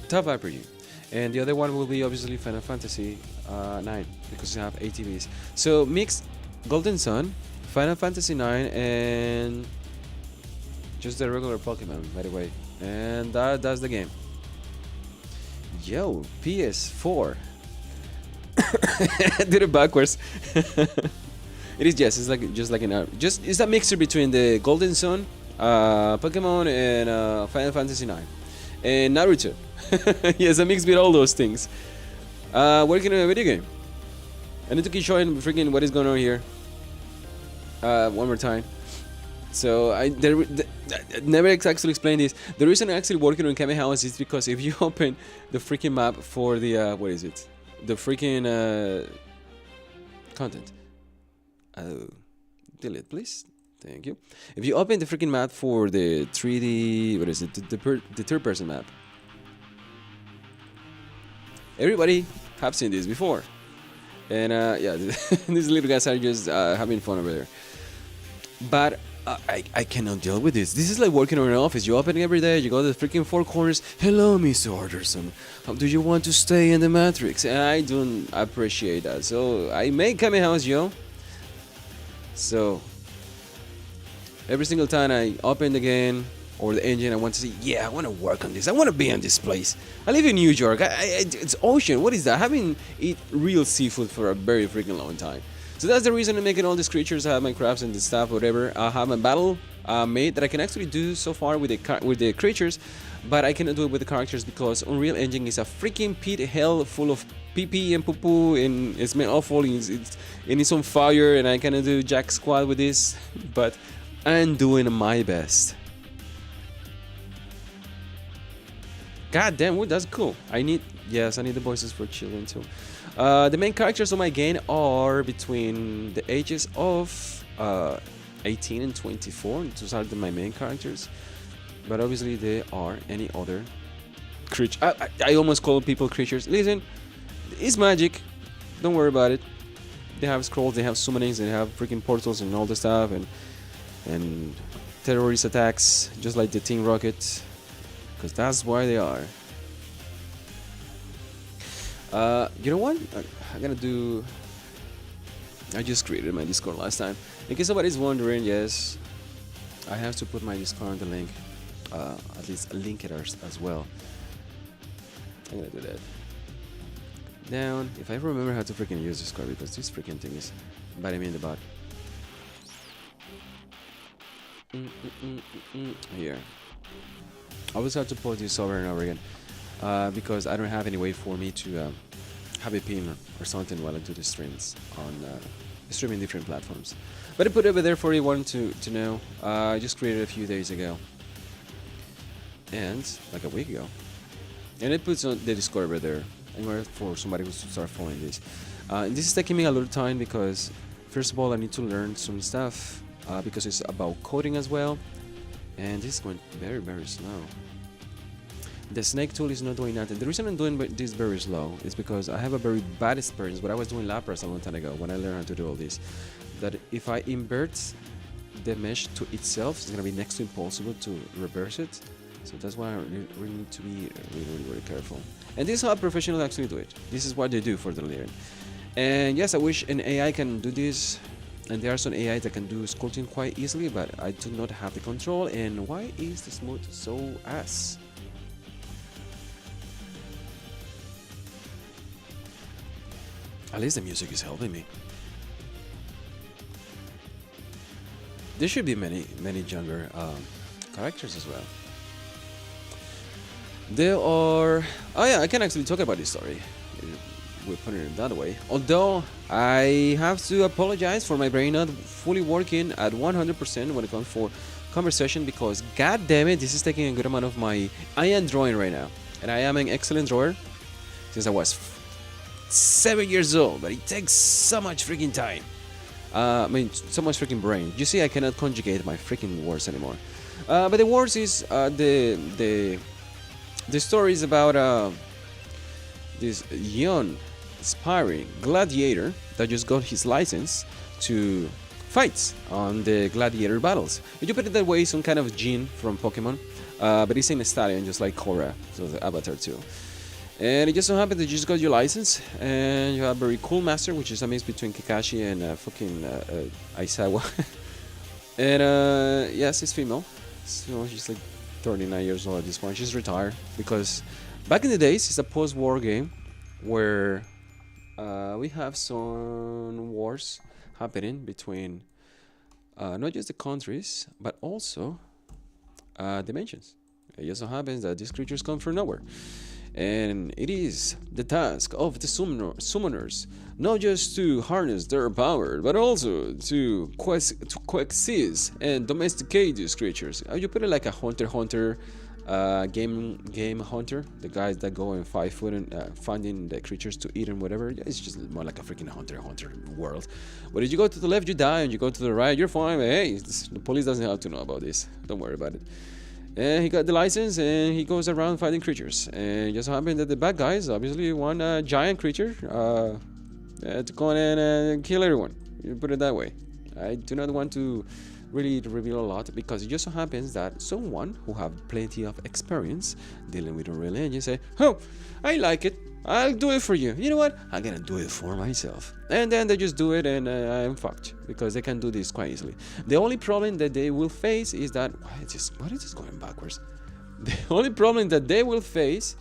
A: top RPG. and the other one will be obviously Final Fantasy 9 because you have ATVs. So mix Golden Sun, Final Fantasy 9, and just the regular Pokemon, by the way, and that's the game. Yo, PS4. Did it backwards. It is, yes. It's like just like it's a mixture between the Golden Sun, Pokemon, and Final Fantasy 9, and Naruto. Yes, a mix with all those things. Working on a video game. I need to keep showing freaking what is going on here. One more time. So I never actually explained this. The reason I'm actually working on Kame House is because if you open the freaking map for the what is it? The freaking content. Oh, delete please. Thank you. If you open the freaking map for the 3D, what is it? The third person map. Everybody have seen this before. And yeah, these little guys are just having fun over there. But I cannot deal with this. This is like working on an office. You open every day, you go to the freaking four corners. Hello, Mr. Anderson. How do you want to stay in the Matrix? And I don't appreciate that. So I make Kame House, yo. So every single time I open the game or the engine, I want to say, yeah, I want to work on this. I want to be in this place. I live in New York. It's ocean. What is that? I haven't eaten real seafood for a very freaking long time. So that's the reason I'm making all these creatures. I have my crafts and the stuff, whatever. I have a battle made that I can actually do so far with the creatures, but I cannot do it with the characters because Unreal Engine is a freaking pit hell full of pee and poo and it smells awful. It's on fire, and I cannot do jack squat with this, but I'm doing my best. God damn, that's cool. I need the voices for children too. The main characters of my game are between the ages of 18 and 24. Those are my main characters. But obviously there are any other creature. I almost call people creatures. Listen, it's magic. Don't worry about it. They have scrolls, they have summonings, they have freaking portals and all the stuff, and terrorist attacks, just like the Team Rocket. Because that's why they are. You know what? I'm gonna do. I just created my Discord last time. In case somebody's wondering, yes, I have to put my Discord on the link. At least link it as well. I'm gonna do that. Down. If I remember how to freaking use Discord, because this freaking thing is biting me in the butt. Here. I always have to post this over and over again because I don't have any way for me to have a pin or something while I do the streams on streaming different platforms. But I put it over there for anyone to know. I just created a few days ago, and like a week ago, and it puts on the Discord over there in order for somebody who start following this. And this is taking me a little time because first of all I need to learn some stuff because it's about coding as well. And this is going very, very slow. The snake tool is not doing nothing. The reason I'm doing this very slow is because I have a very bad experience. What I was doing Lapras a long time ago when I learned how to do all this. That if I invert the mesh to itself, it's going to be next to impossible to reverse it. So that's why I really need to be really careful. And this is how professionals actually do it. This is what they do for the living. And yes, I wish an AI can do this. And there are some AI that can do sculpting quite easily, but I do not have the control. And why is the smooth so ass? At least the music is helping me. There should be many younger characters as well. There are... Oh yeah, I can actually talk about this story. We're putting it that way. Although I have to apologize for my brain not fully working at 100% when it comes for conversation, because god damn it, this is taking a good amount of my... I am drawing right now, and I am an excellent drawer since I was 7 years old, but it takes so much freaking time. I mean, so much freaking brain. You see, I cannot conjugate my freaking words anymore. But the words is the story is about this young aspiring gladiator that just got his license to fight on the gladiator battles. If you put it that way, some kind of Jin from Pokemon, but he's in a stallion just like Korra, so the Avatar too. And it just so happened that you just got your license, and you have a very cool master, which is a mix between Kakashi and fucking Aizawa. And yes, it's female. So she's like 39 years old at this point. She's retired because back in the days, it's a post-war game where we have some wars happening between not just the countries, but also dimensions. It just so happens that these creatures come from nowhere. And it is the task of the summoners not just to harness their power, but also to coexist and domesticate these creatures. You put it like a hunter game hunter, the guys that go and fight food and finding the creatures to eat and whatever. It's just more like a freaking hunter world. But if you go to the left, you die, and you go to the right, you're fine. But hey, the police doesn't have to know about this. Don't worry about it. And he got the license, and he goes around fighting creatures. And it just happened that the bad guys obviously want a giant creature to go in and kill everyone. You put it that way. I do not want to really reveal a lot, because it just so happens that someone who have plenty of experience dealing with Unreal Engine say, "Oh, I like it. I'll do it for you. You know what? I'm gonna do it for myself." And then they just do it, and I'm fucked, because they can do this quite easily. The only problem that they will face is that what is this going backwards? The only problem that they will face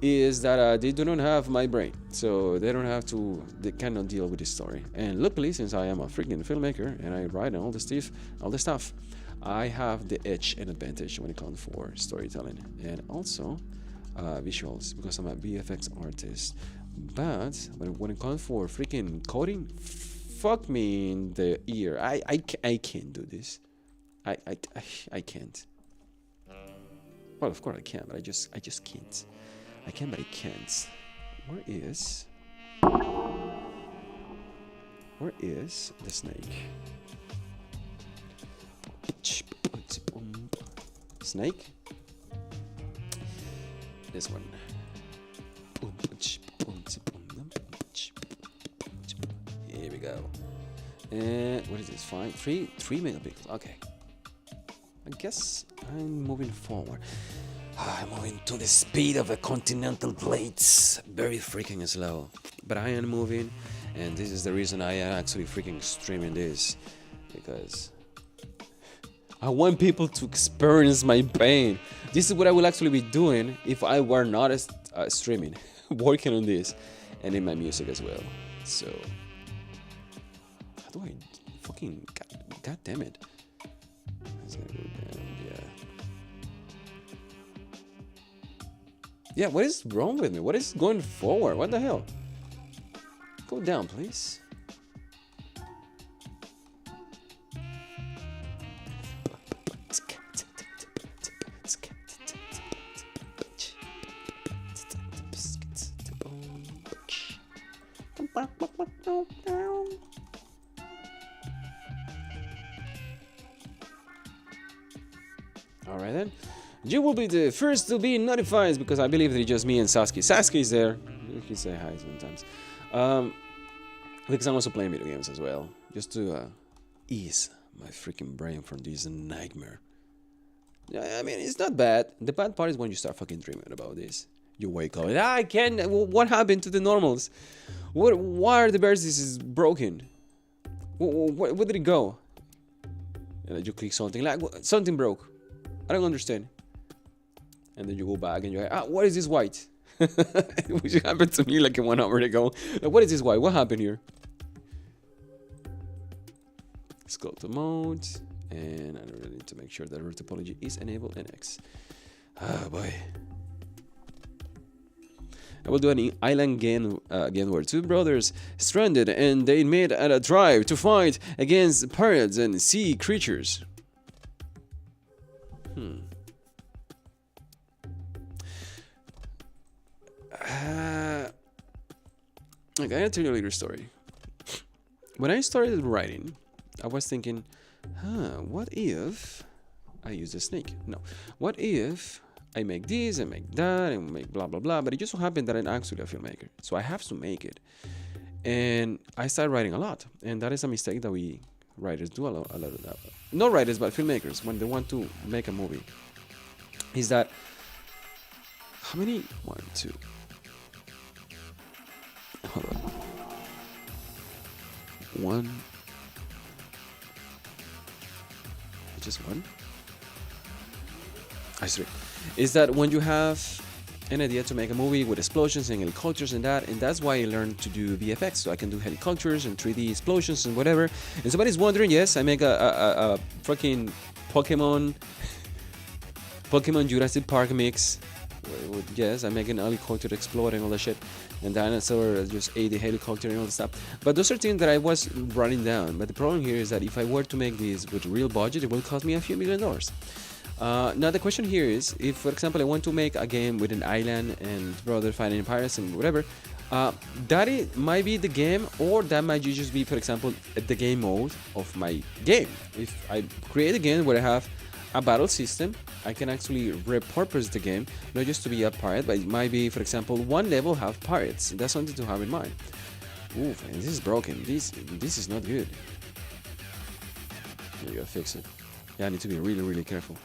A: is that they do not have my brain, so they cannot deal with this story. And luckily, since I am a freaking filmmaker and I write all the stuff, I have the edge and advantage when it comes for storytelling and also visuals, because I'm a VFX artist. But when it comes for freaking coding, fuck me in the ear. I can't do this. I can't. Well, of course I can, but I just can't. I can, but I can't. Where is the snake? Snake? This one. Here we go. And what is this? 3 megapixels. Okay. I guess I'm moving forward. I'm moving to the speed of a continental plates. Very freaking slow. But I am moving, and this is the reason I am actually freaking streaming this. Because I want people to experience my pain. This is what I will actually be doing if I were not streaming. Working on this. And in my music as well. So how do I fucking... God damn it. It's gonna go down, yeah. Yeah, what is wrong with me? What is going forward? What the hell? Go down, please. Alright then. You will be the first to be notified, because I believe that it's just me and Sasuke. Sasuke is there. You can say hi sometimes. Because I'm also playing video games as well. Just to ease my freaking brain from this nightmare. I mean, it's not bad. The bad part is when you start fucking dreaming about this. You wake up and I can't. What happened to the normals? Why are the bears? This is broken. Where did it go? And you click something like something broke. I don't understand. And then you go back and you're like, what is this white? Which happened to me like 1 hour ago. Like, what is this white? What happened here? Let's go to mode. And I really need to make sure that root topology is enabled and X. Oh boy. I will do an island game where 2 brothers stranded and they made a drive to fight against pirates and sea creatures. Okay, I'll tell you a later story. When I started writing, I was thinking, what if I use a snake? No. What if I make this and make that and make blah blah blah? But it just so happened that I'm actually a filmmaker, so I have to make it. And I started writing a lot, and that is a mistake that we writers do a lot of that. Not writers, but filmmakers, when they want to make a movie, is that how many? 1, 2, Hold on. One. Just one? I see. Is that when you have an idea to make a movie with explosions and helicopters and that's why I learned to do VFX, so I can do helicopters and 3D explosions and whatever. And somebody's wondering, yes, I make a fucking Pokemon Jurassic Park mix. Yes, I make an helicopter explode and all that shit, and dinosaur just ate the helicopter and all that stuff. But those are things that I was running down. But the problem here is that if I were to make this with real budget, it will cost me a few $1 million. Now the question here is, if for example I want to make a game with an island and brother fighting pirates and whatever, might be the game, or that might just be, for example, the game mode of my game. If I create a game where I have a battle system, I can actually repurpose the game, not just to be a pirate, but it might be, for example, one level have pirates. That's something to have in mind. Oof, and this is broken. This is not good. You gotta fix it. Yeah, I need to be really careful.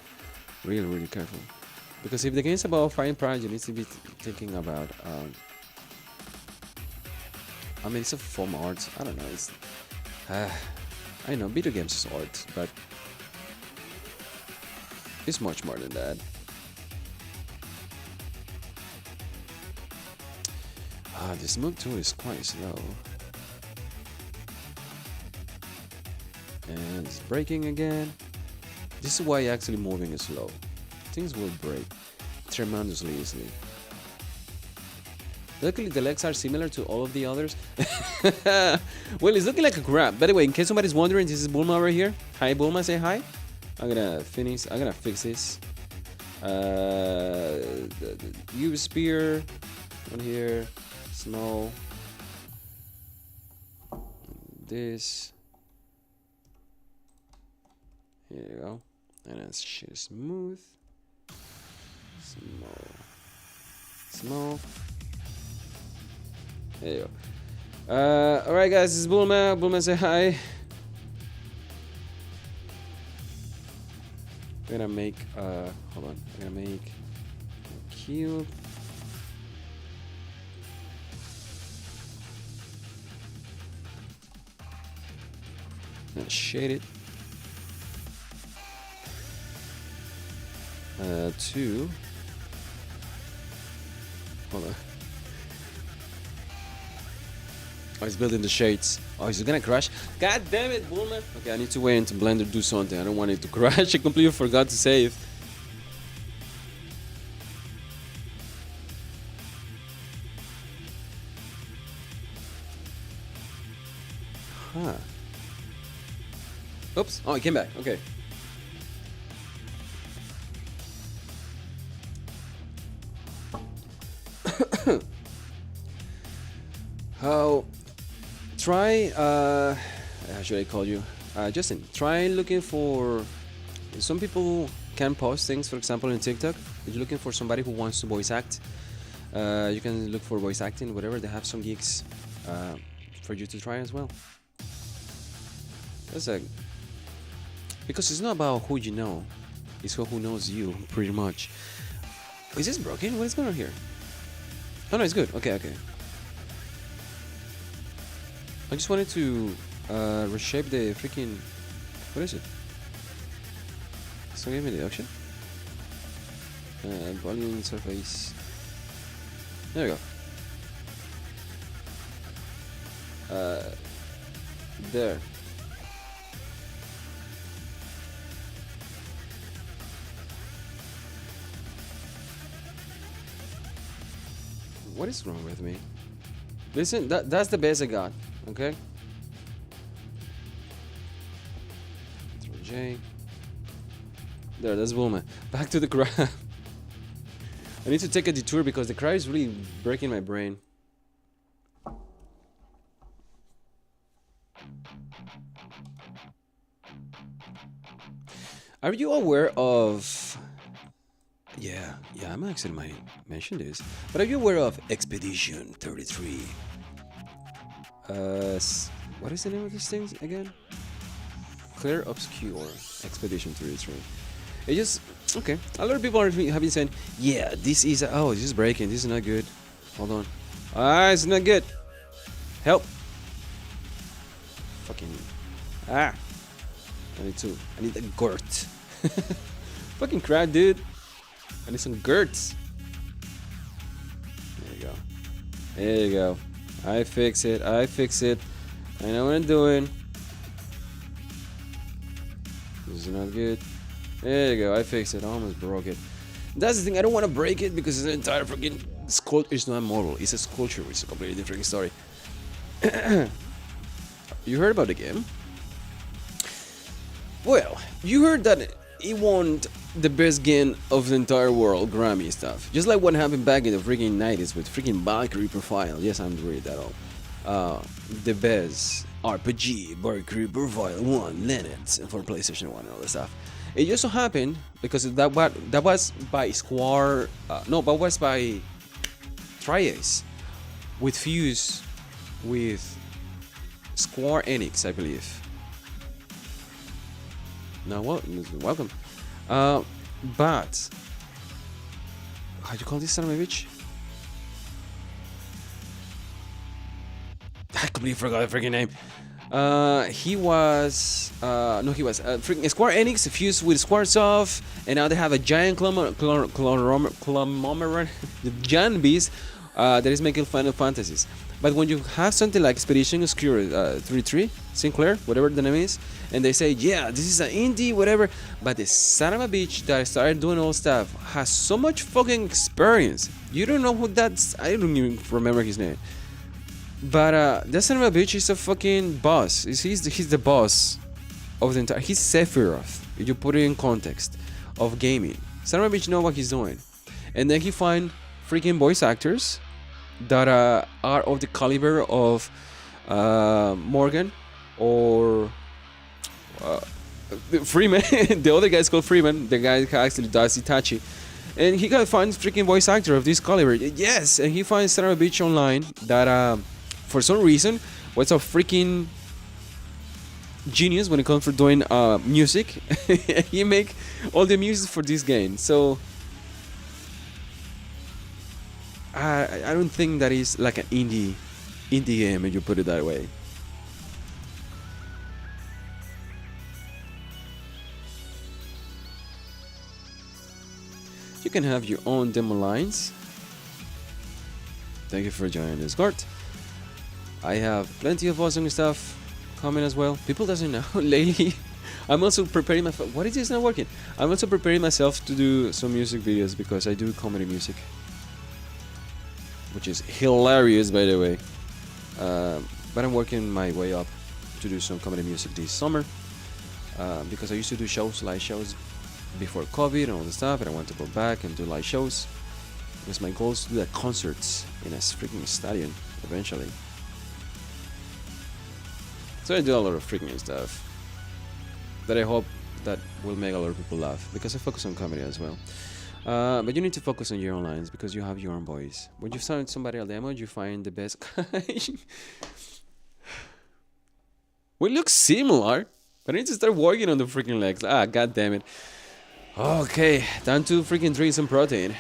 A: Really careful. Because if the game's about fighting pirates, you need to be thinking about I mean, it's a foam art. I don't know. It's I know video games is art, but it's much more than that. This move too is quite slow. And it's breaking again. This is why actually moving is slow. Things will break tremendously easily. Luckily the legs are similar to all of the others. Well, it's looking like a crap. By the way, in case somebody's wondering, this is Bulma over here. Hi Bulma, say hi. I'm gonna fix this. The UV spear on here. Snow. This. Here you go. And it's smooth. Small. There you go. Alright guys, this is Bulma. Bulma, say hi. I'm gonna make hold on. I'm gonna make a cube. Gonna shade it. 2. Hold on. Oh, he's building the shades. Oh, is it gonna crash? God damn it, Bulma. Okay, I need to wait until Blender do something. I don't want it to crash. I completely forgot to save. Huh. Oops. Oh, it came back. Okay. How try how should I call you? Justin, try looking for some people can post things, for example in TikTok. If you're looking for somebody who wants to voice act, you can look for voice acting, whatever. They have some gigs for you to try as well. That's a because it's not about who you know, it's who knows you, pretty much. Is this broken? What is going on here? Oh no, it's good. Okay. I just wanted to reshape the freaking... What is it? So give me the option. Volume surface. There we go. There. What is wrong with me? Listen, that's the best I got. Okay. Control J. There, that's Bulma. Back to the crab. I need to take a detour because the crab is really breaking my brain. Are you aware of... Yeah, I'm actually might mention this. But are you aware of Expedition 33? What is the name of this thing again? Clear Obscure Expedition 33. It just... Okay. A lot of people have been saying, yeah, this is... Oh, this is breaking. This is not good. Hold on. It's not good. Help. Fucking. Ah. I need two. I need a Gert. Fucking crap, dude. I need some Gerts. There you go. There you go. I fix it. I fix it. I know what I'm doing. This is not good. There you go. I fixed it. I almost broke it. That's the thing. I don't want to break it because it's an entire freaking sculpture. It's not a model. It's a sculpture. It's a completely different story. You heard about the game? Well, you heard that it won the best game of the entire world, Grammy stuff. Just like what happened back in the freaking 90s with freaking Valkyrie Profile. Yes, I'm read that all. The best RPG Valkyrie Profile won Linux for PlayStation 1 and all that stuff. It just so happened because that was by Square, but was by Triace with Fuse with Square Enix, I believe. Now what? Welcome. But how do you call this son of a bitch? I completely forgot the freaking name. He was freaking Square Enix fused with Squaresoft, and now they have a giant conglomerate, the giant beast that is making Final Fantasies. But when you have something like Expedition Obscure 33 Sinclair, whatever the name is, and they say, yeah, this is an indie, whatever, but the son of a bitch that started doing all stuff has so much fucking experience. You don't know who that's. I don't even remember his name. But that son of a bitch is a fucking boss. He's the boss of the entire. He's Sephiroth. If you put it in context of gaming, son of a bitch know what he's doing, and then he find freaking voice actors that are of the caliber of Morgan or Freeman. The other guy's called Freeman. The guy who actually does Itachi. And he gotta find freaking voice actor of this caliber. Yes, and he finds son of a bitch online that for some reason was a freaking genius when it comes for doing music. He make all the music for this game. So I don't think that is like an indie game if you put it that way. You can have your own demo lines. Thank you for joining Discord. I have plenty of awesome stuff coming as well. People doesn't know lately. I'm also preparing myself. What is this not working? I'm also preparing myself to do some music videos because I do comedy music, which is hilarious, by the way. But I'm working my way up to do some comedy music this summer because I used to do live shows before COVID and all the stuff, and I want to go back and do live shows because my goal is to do concerts in a freaking stadium eventually. So I do a lot of freaking stuff that I hope that will make a lot of people laugh because I focus on comedy as well. But you need to focus on your own lines because you have your own voice. When you find somebody else demo, you find the best guy. We look similar, but I need to start working on the freaking legs. Ah, god damn it. Okay, time to freaking drink some protein.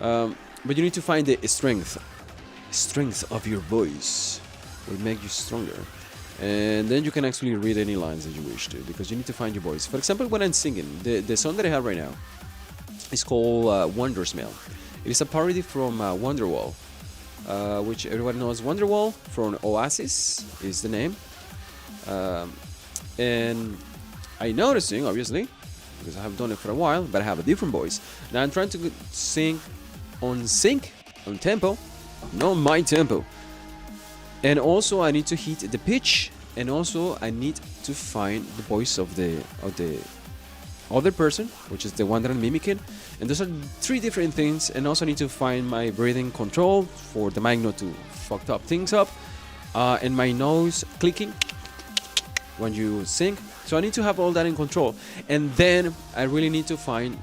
A: But you need to find the strength of your voice will make you stronger. And then you can actually read any lines that you wish to, because you need to find your voice. For example, when I'm singing, the song that I have right now is called Wonder Smell. It is a parody from Wonderwall, which everybody knows. Wonderwall from Oasis is the name. And I'm noticing, obviously, because I have done it for a while, but I have a different voice. Now I'm trying to sing on sync, on tempo, not my tempo. And also I need to hit the pitch, and also I need to find the voice of the other person, which is the one that I'm mimicking. And those are three different things. And also I need to find my breathing control for the mic not to fuck up things up, and my nose clicking when you sing. So I need to have all that in control. And then I really need to find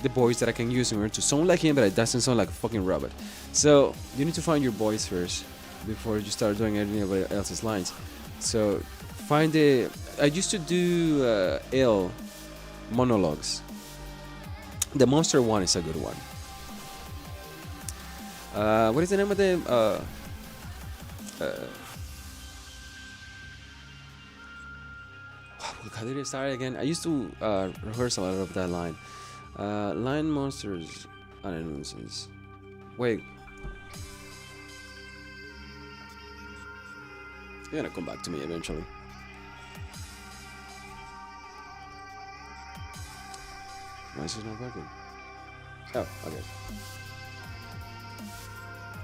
A: the voice that I can use in order to sound like him, but it doesn't sound like a fucking robot. So you need to find your voice first before you start doing anybody else's lines. So find the. I used to do L monologues. The monster one is a good one. What is the name of the How did it start again? I used to rehearse a lot of that line. Line monsters and nonsense. Wait. You're gonna come back to me eventually. Why is it not working? Oh, okay.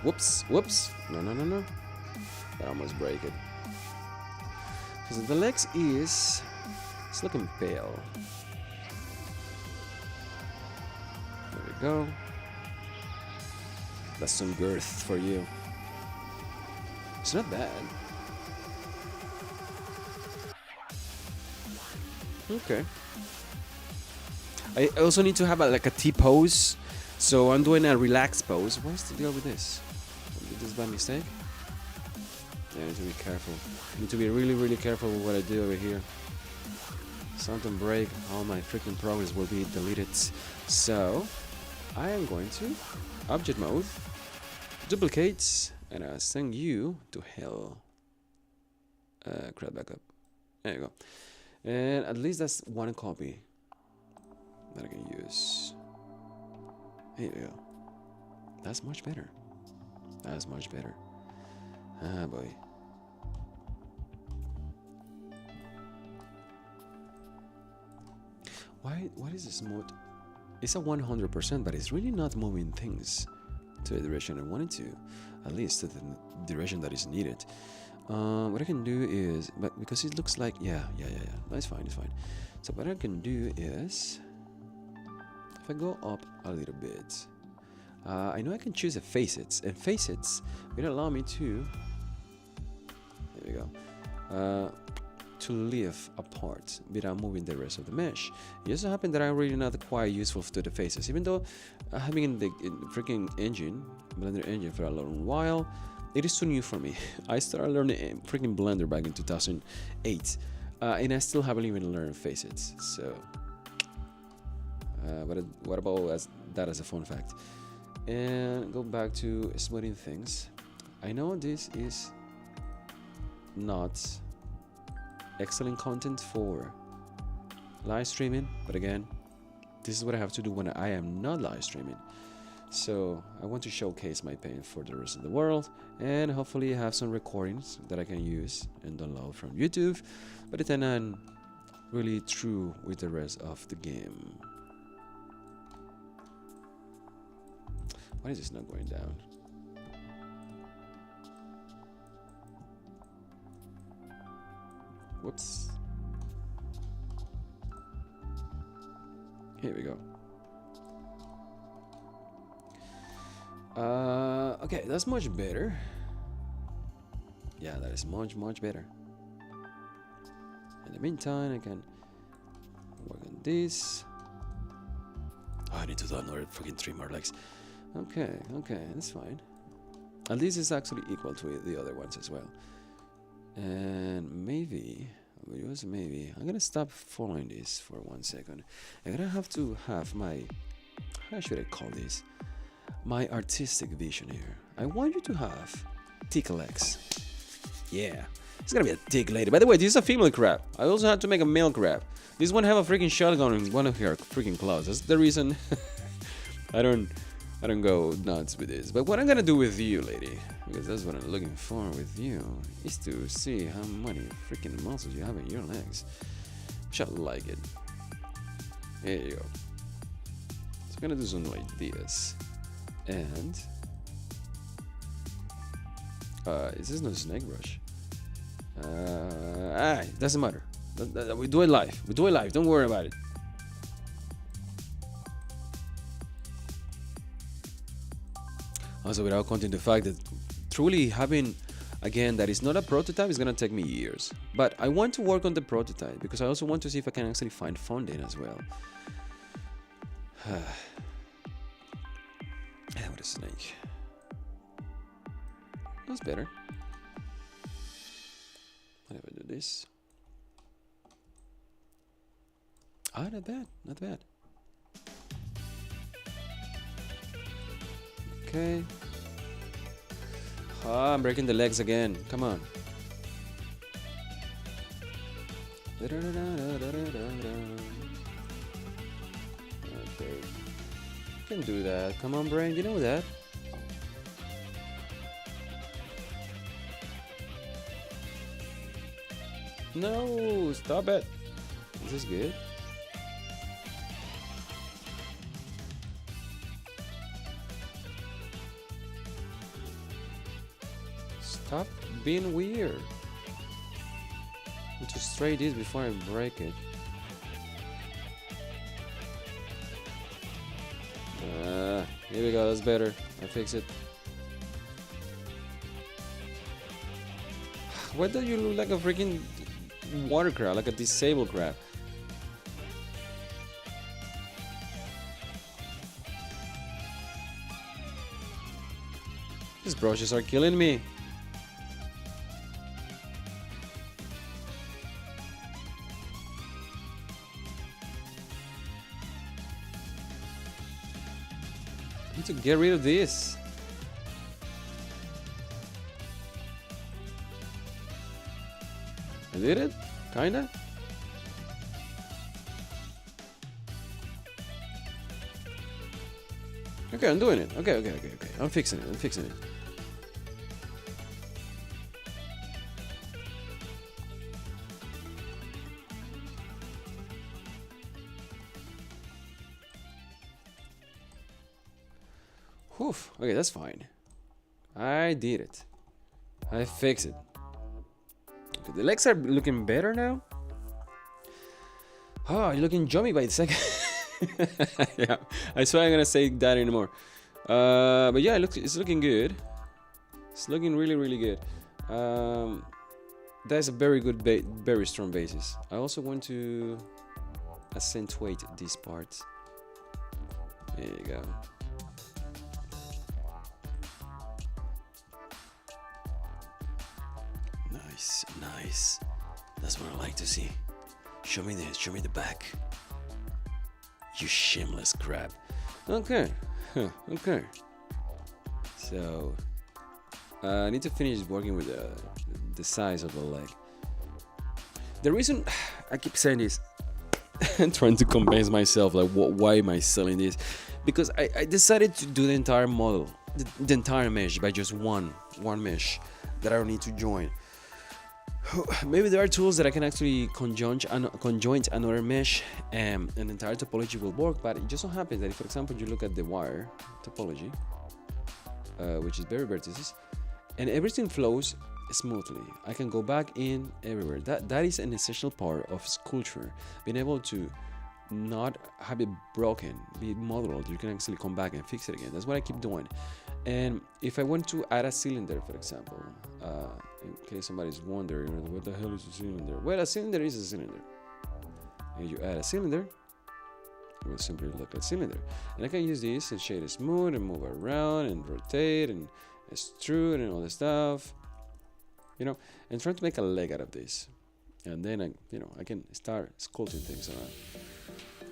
A: Whoops, whoops. No, no, no, no. That almost break it. Because the legs is... It's looking pale. There we go. That's some girth for you. It's not bad. Okay. I also need to have like a T pose. So I'm doing a relaxed pose. What's the deal with this? Did this by mistake? Yeah, I need to be careful. I need to be really, really careful with what I do over here. Something break, all my freaking progress will be deleted. So I am going to object mode, duplicate, and send you to hell. Crap back up. There you go. And at least that's one copy that I can use. Here we go. That's much better. That's much better. Ah, boy. What is this mode? It's a 100%, but it's really not moving things to the direction I want it to. At least to the direction that is needed. What I can do is, but because it looks like, yeah. That's fine, it's fine. So what I can do is, if I go up a little bit, I know I can choose the facets, and facets will allow me to, there we go, to live apart without moving the rest of the mesh. It just so happened that I'm really not quite useful to the faces, even though having the freaking engine, Blender engine for a long while, it is too new for me. I started learning freaking Blender back in 2008, and I still haven't even learned facets. So, what about that as a fun fact? And go back to smoothing things. I know this is not excellent content for live streaming, but again, this is what I have to do when I am not live streaming. So I want to showcase my paint for the rest of the world, and hopefully have some recordings that I can use and download from YouTube, but then I'm really true with the rest of the game. Why is this not going down? Whoops. Here we go. Okay, that's much better. Yeah, that is much better. In the meantime, I can work on this. Oh, I need to do another freaking 3 more legs. Okay, that's fine. At least it's actually equal to the other ones as well. And maybe, I'm gonna stop following this for 1 second. I'm gonna have to have my, how should I call this? My artistic vision here. I want you to have thick legs. Yeah, it's gonna be a thick lady. By the way, this is a female crab. I also had to make a male crab. This one have a freaking shotgun in one of her freaking claws. That's the reason I don't go nuts with this. But what I'm gonna do with you, lady, because that's what I'm looking for with you, is to see how many freaking muscles you have in your legs. Shall like it. There you go. So I'm gonna do something like this. And is this no snake brush? Doesn't matter. We do it live. Don't worry about it. Also, without counting the fact that truly having, again, that is not a prototype is gonna take me years. But I want to work on the prototype because I also want to see if I can actually find funding as well. What a snake. That's better. What if I do this? Ah, not bad. Okay. Ah, I'm breaking the legs again. Come on. Okay. Can do that. Come on, brain. You know that. No, stop it. This is good. Stop being weird. I need to straight this before I break it. Here we go, that's better. I fix it. Why do you look like a freaking water crab, like a disabled crab? These brushes are killing me. I need to get rid of this. I did it? Kinda? Okay, I'm doing it. Okay. I'm fixing it. Whew. Okay, that's fine. I did it. I fixed it. Okay, the legs are looking better now. Oh, you're looking yummy by the second. Yeah, I swear I'm gonna say that anymore. But yeah, it's looking good. It's looking really good. That's a very good, very strong basis. I also want to accentuate this part. There you go. Nice. That's what I like to see. Show me this. Show me the back. You shameless crab. Okay. Okay. So I need to finish working with the size of the leg. The reason I keep saying this and trying to convince myself like why am I selling this? Because I decided to do the entire model, the entire mesh by just one mesh that I don't need to join. Maybe there are tools that I can actually conjoint another mesh and an entire topology will work, but it just so happens that if, for example, you look at the wire topology, which is very vertices, and everything flows smoothly. I can go back in everywhere. That is an essential part of sculpture, being able to not have it broken, be modeled. You can actually come back and fix it again. That's what I keep doing. And if I want to add a cylinder, for example, in case somebody's wondering, what the hell is a cylinder? Well, a cylinder is a cylinder. And you add a cylinder, it will simply look like a cylinder. And I can use this and shade it smooth and move around and rotate and extrude and all this stuff, and trying to make a leg out of this. And then I can start sculpting things around,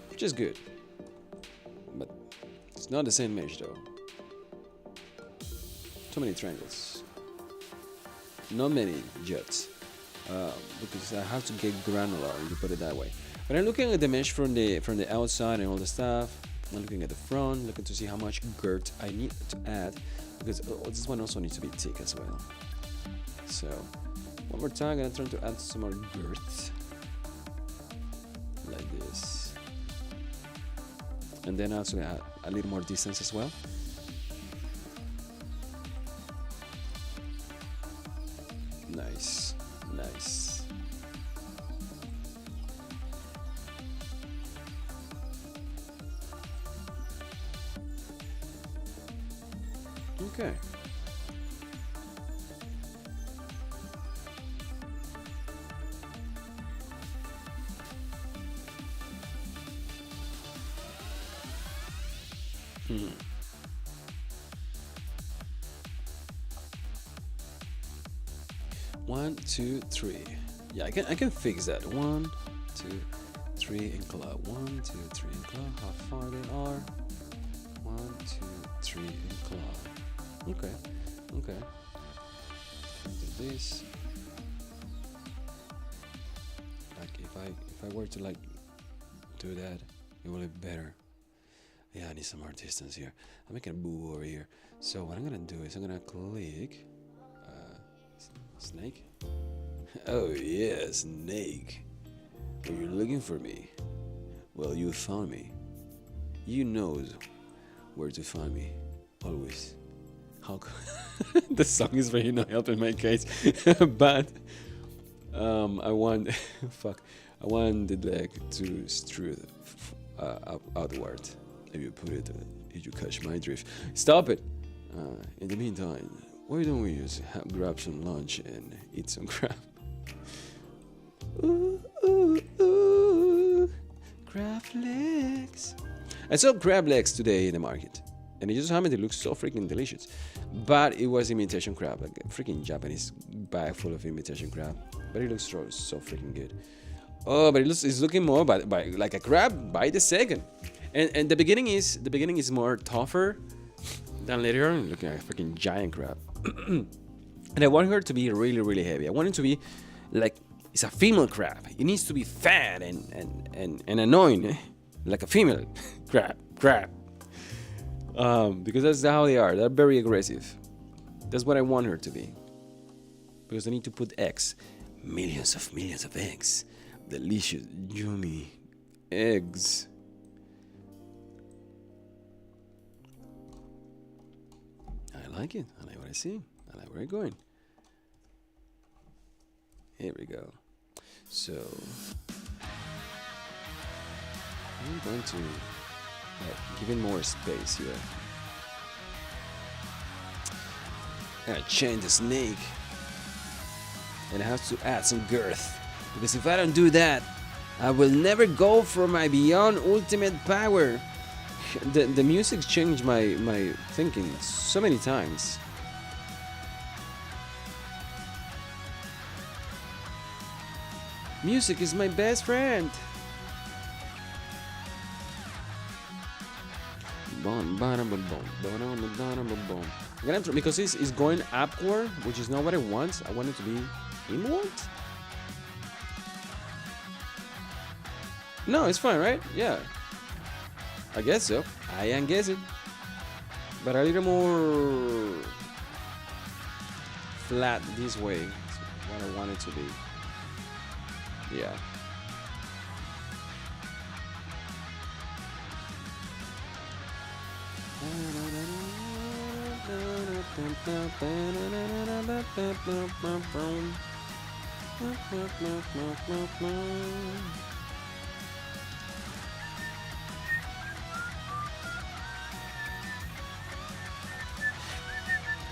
A: which is good. But it's not the same mesh though. Too many triangles, not many jets, because I have to get granular, to put it that way. But I'm looking at the mesh from the outside and all the stuff. I'm looking at the front, looking to see how much girth I need to add, because this one also needs to be thick as well. So one more time, I'm gonna try to add some more girth, like this, and then also add a little more distance as well. Nice. Okay. One, two, three. Yeah, I can fix that. 1, 2, 3 and claw. 1, 2, 3 and claw. How far they are? 1, 2, 3 and claw. Okay. Do this. Like if I were to like do that, it will be better. Yeah, I need some more distance here. I'm making a boo over here. So what I'm gonna do is I'm gonna click snake. Oh yeah, snake. Are you looking for me? Well, you found me. You know where to find me. Always. How the song is really not helping my case. But I want fuck. I want the leg to strut outward. If you put it, if you catch my drift. Stop it. In the meantime, why don't we just grab some lunch and eat some crab? Ooh, ooh, ooh. Crab legs. I saw crab legs today in the market, and it just happened to look so freaking delicious. But it was imitation crab, like a freaking Japanese bag full of imitation crab. But it looks so freaking good. Oh, but it's looking more by like a crab by the second. And the beginning is more tougher than later on, looking like a freaking giant crab. And I want her to be really, really heavy. I want it to be like it's a female crab. It needs to be fat and annoying, like a female crab. Because that's how they are. They're very aggressive. That's what I want her to be. Because I need to put eggs, millions of eggs, delicious, yummy eggs. I like it. I like what I see. I like where I'm going. Here we go. So I'm going to give it more space here. I'm gonna change the snake, and I have to add some girth, because if I don't do that, I will never go for my beyond ultimate power. The music changed my thinking so many times. Music is my best friend. Because it's going upward, which is not what I want. I want it to be inward. No, it's fine, right? Yeah. I guess so. I am guessing. But a little more flat this way is what I want it to be. Yeah.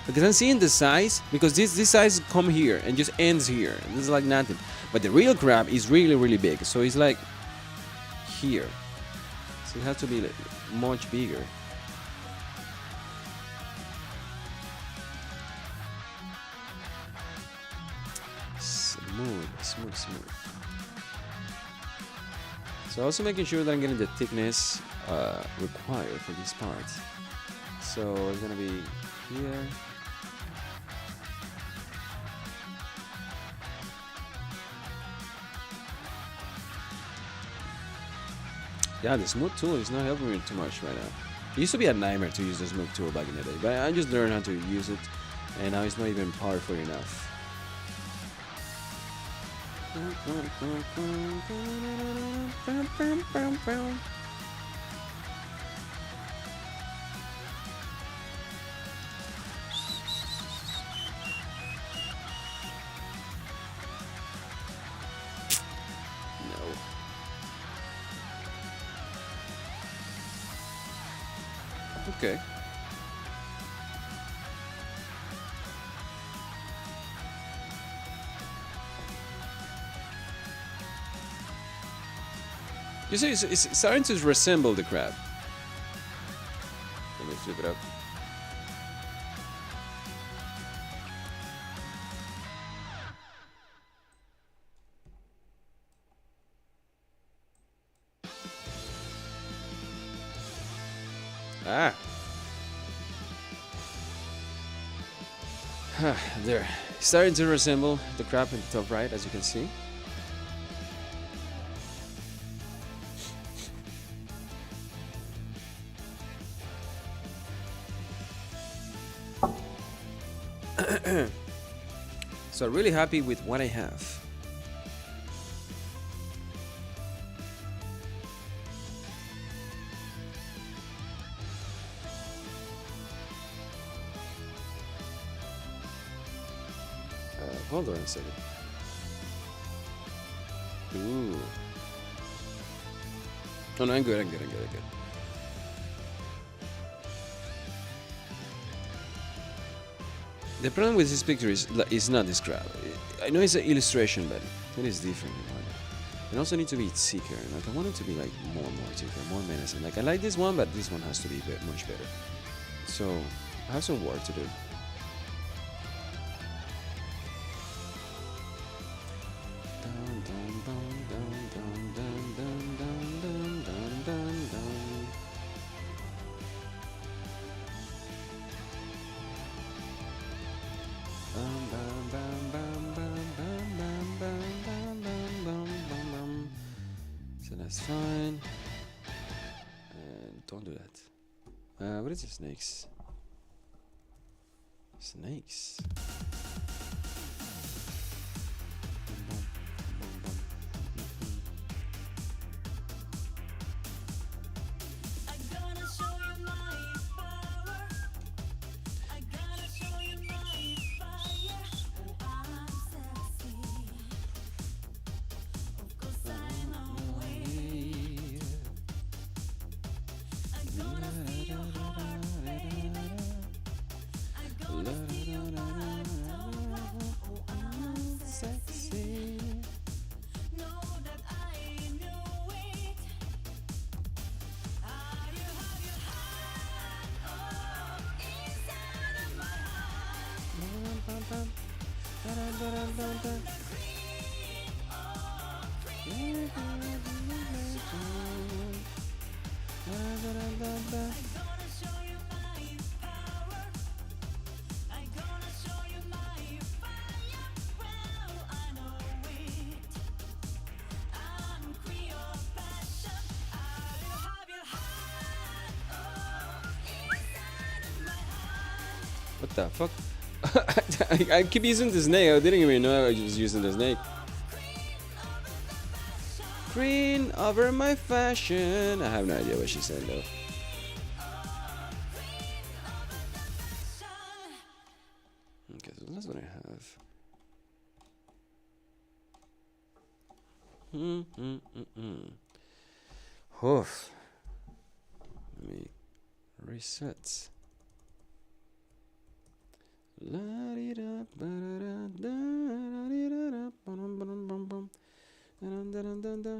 A: Because I'm seeing the size, because this size come here and just ends here. This is like nothing. But the real crab is really, really big. So it's like here. So it has to be like much bigger. Smooth. So also making sure that I'm getting the thickness required for this part. So it's gonna be here. Yeah, the smooth tool is not helping me too much right now. It used to be a nightmare to use the smooth tool back in the day, but I just learned how to use it, and now it's not even powerful enough. Okay. You see, it's starting to resemble the crab. Let me flip it up. Ah. There. Starting to resemble the crab in the top right, as you can see. So I'm really happy with what I have. Hold on a second. Ooh. Oh no, I'm good. The problem with this picture is not this crab. I know it's an illustration, but it is different. It also needs to be thicker. Like I want it to be like more thicker, more menacing. Like I like this one, but this one has to be much better. So I have some work to do. So that's fine. And don't do that. What is it? Snakes. Snakes. What the fuck? I keep using the snake. I didn't even know I was using the snake. Green over my fashion. I have no idea what she said though. Okay, so that's what I have. Oof. Let me reset. La di da ba da da da di da da bum bum bum bum da da da da.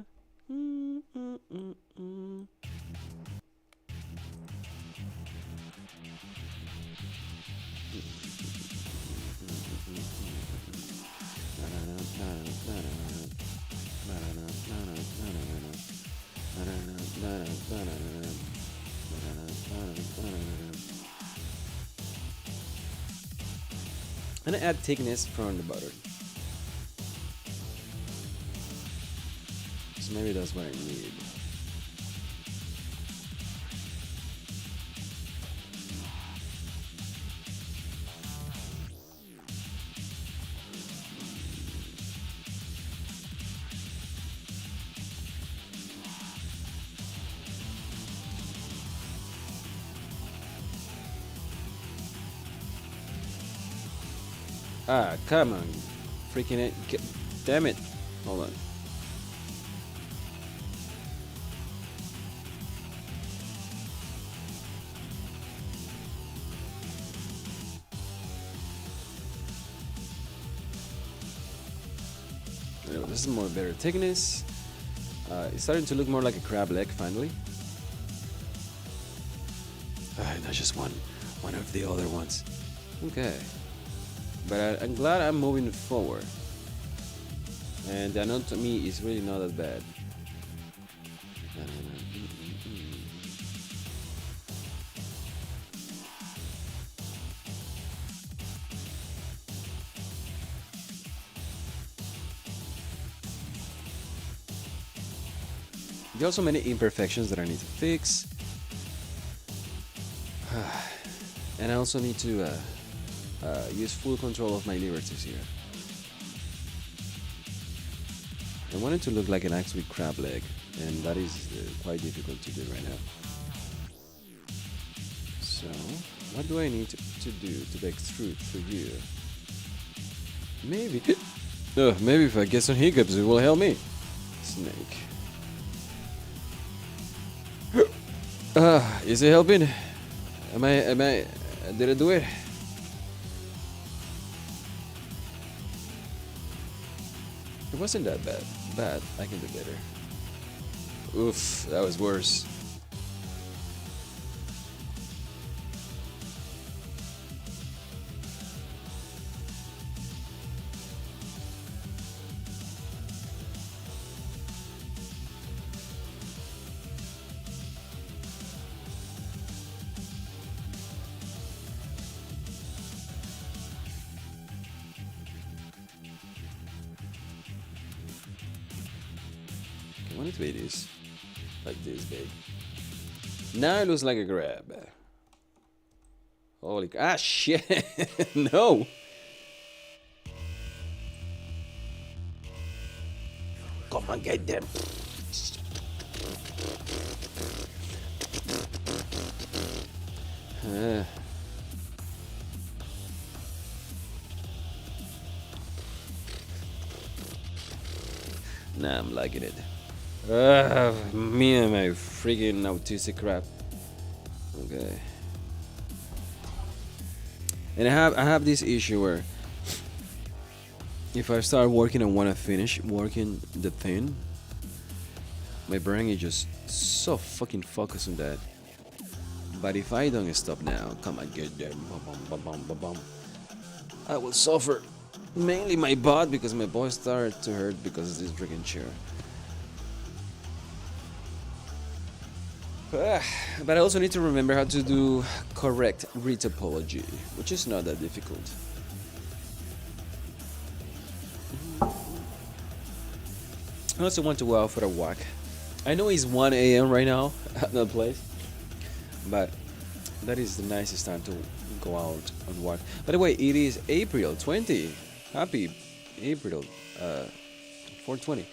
A: And I add thickness from the butter. So maybe that's what I need. Ah, come on. Freaking it. Damn it. Hold on. Anyway, this is more better thickness. It's starting to look more like a crab leg finally. Not just one of the other ones. Okay. But I'm glad I'm moving forward. And the anatomy is really not that bad. There are also many imperfections that I need to fix. And I also need to use full control of my liberties here. I want it to look like an axe with crab leg, and that is quite difficult to do right now. So, what do I need to do to extrude through you? Maybe, maybe if I get some hiccups, it will help me. Snake. Is it helping? Did I do it? It wasn't that bad. I can do better. Oof, that was worse. I want it to be this, like this big. Now it looks like a grab. Holy shit! No.
C: Come on, get them.
A: Nah, I'm liking it. Me and my freaking autistic crap. Okay. And I have this issue where if I start working and want to finish working the thing, my brain is just so fucking focused on that. But if I don't stop now, come on, get them, I will suffer. Mainly my butt, because my butt started to hurt because of this freaking chair. But I also need to remember how to do correct retopology, which is not that difficult. I also want to go out for a walk. I know it's 1 a.m. right now at that place, but that is the nicest time to go out and walk. By the way, it is April 20. Happy April 420.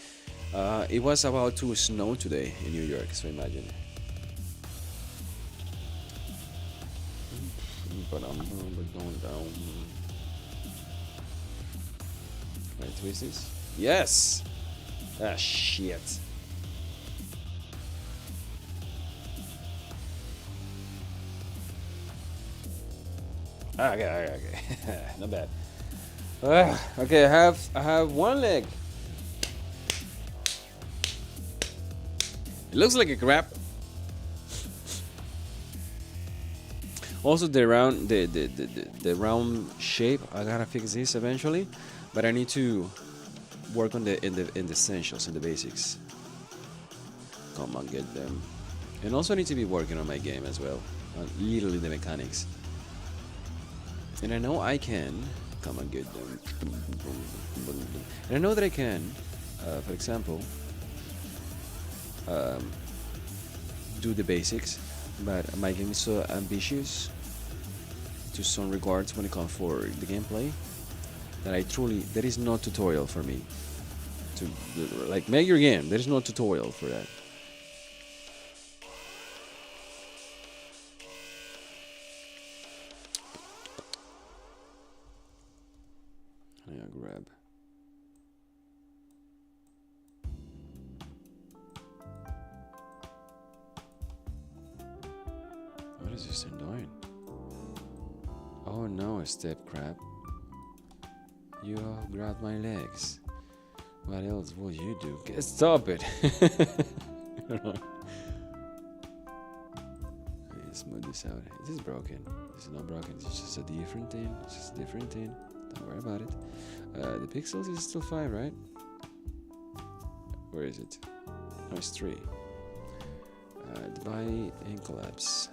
A: It was about to snow today in New York, so imagine. But I'm going down. Can I twist this? Yes! Ah, shit. Okay. Not bad. Okay, I have one leg. It looks like a crab. Also, the round shape, I gotta fix this eventually, but I need to work on the essentials and the basics. Come on, get them. And also I need to be working on my game as well, literally the mechanics. And I know I can. Come on, get them. And I know that I can, for example, do the basics, but my game is so ambitious to some regards when it comes for the gameplay that there is no tutorial for me to like make your game. There is no tutorial for that. Yeah, grab. What is this thing doing? Oh no, a step crab. You grabbed my legs. What else will you do? Stop it! Smooth this out. Is this broken? This is not broken. It's just a different thing. It's just a different thing. Don't worry about it. The pixels is still 5, right? Where is it? No, it's 3. Divide and collapse.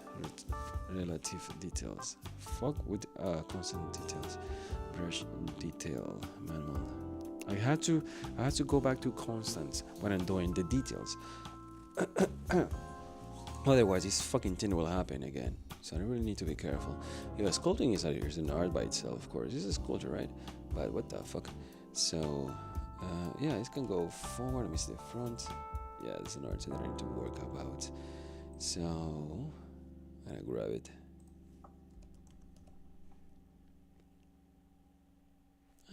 A: Relative details. Fuck with constant details. Brush detail manual. I had to go back to constants when I'm doing the details. Otherwise, this fucking thing will happen again. So I really need to be careful. Yeah, sculpting is an art by itself, of course. This is sculpture, right? But what the fuck? So, yeah, this can go forward. Let me see the front. Yeah, there's an art that I need to work about. So, I'm gonna grab it.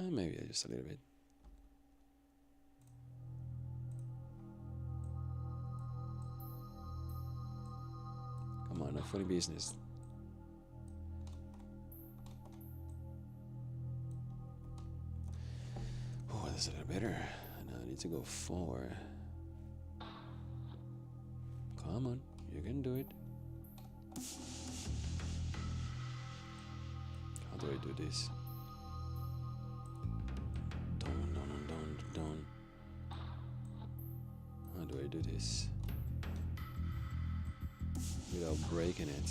A: Maybe just a little bit. Come on, no funny business. Oh, that's a little better. Now I need to go forward. Come on, you can do it. How do I do this? Don't. How do I do this? Without breaking it.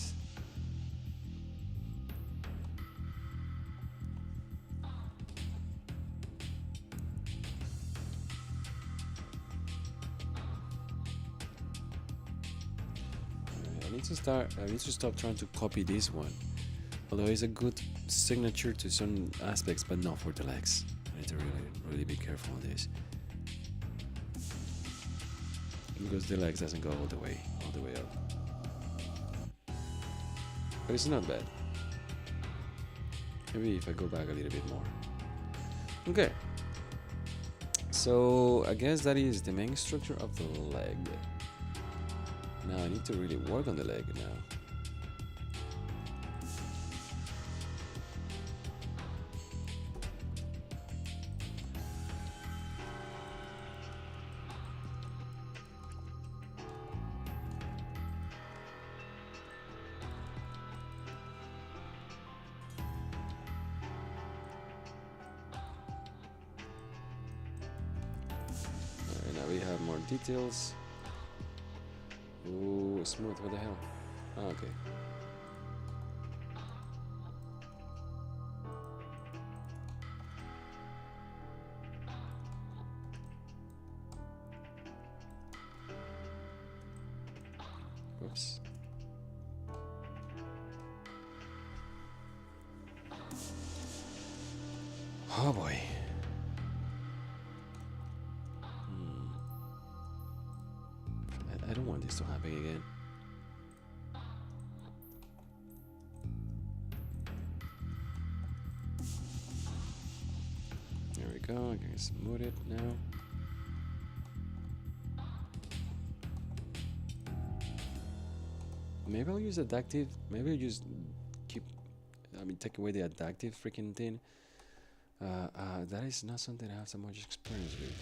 A: I need to stop trying to copy this one. Although it's a good signature to some aspects, but not for the legs. I need to really be careful on this. Because the legs doesn't go all the way up. But it's not bad. Maybe if I go back a little bit more. Okay. So I guess that is the main structure of the leg. Now I need to really work on the leg now. Alright, now we have more details. Ooh, smooth, what the hell? Oh, okay. Oops. Oh boy. I don't want this to happen again. There we go, I can smooth it now. Maybe I'll use adaptive. Maybe I'll just take away the adaptive freaking thing. That is not something I have so much experience with,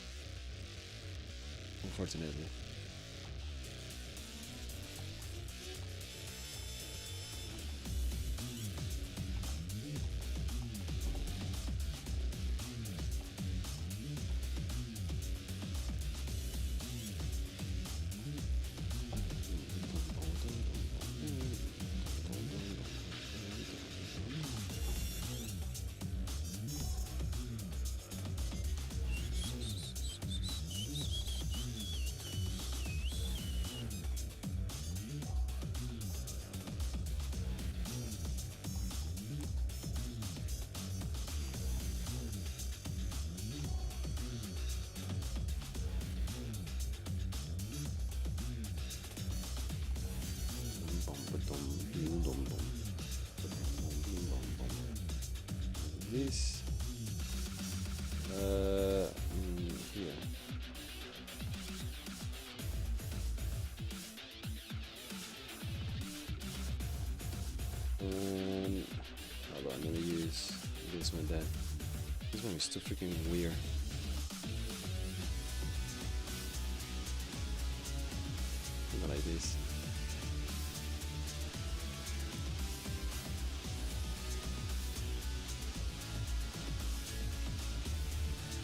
A: unfortunately. This here. Hold on, let me use this one then. This one is too freaking weird. Something like this.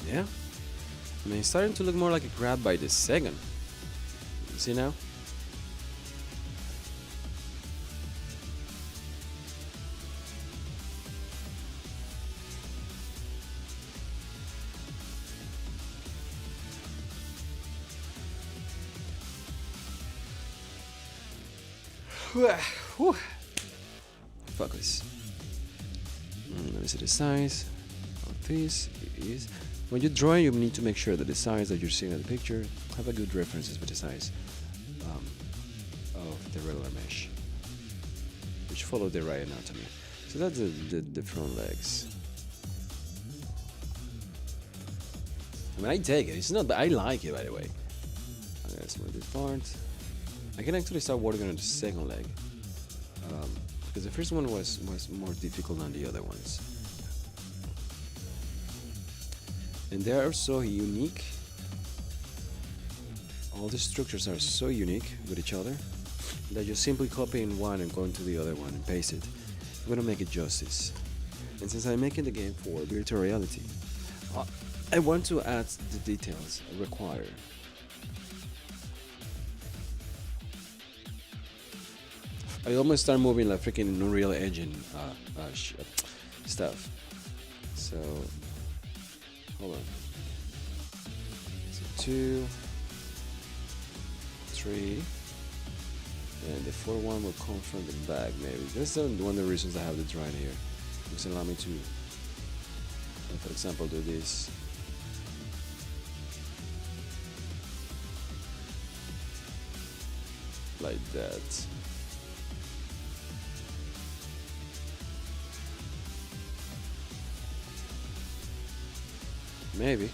A: Yeah, I mean, it's starting to look more like a grab by the second. You see now? Focus. Let me see the size of this is. When you're drawing, you need to make sure that the size that you're seeing in the picture have a good references with the size of the regular mesh, which follow the right anatomy. So that's the front legs. I mean, I take it. It's not bad. I like it, by the way. I'm gonna smooth this part. I can actually start working on the second leg. Because the first one was more difficult than the other ones. And they are so unique. All the structures are so unique with each other that you're simply copying one and going to the other one and paste it. I'm gonna make it justice. And since I'm making the game for virtual reality, I want to add the details required. I almost start moving like freaking Unreal Engine stuff. So, hold on. So 2, 3, and the 4th one will come from the back. Maybe that's one of the reasons I have the drawing here. It's allow me to, for example, do this. Like that. Maybe.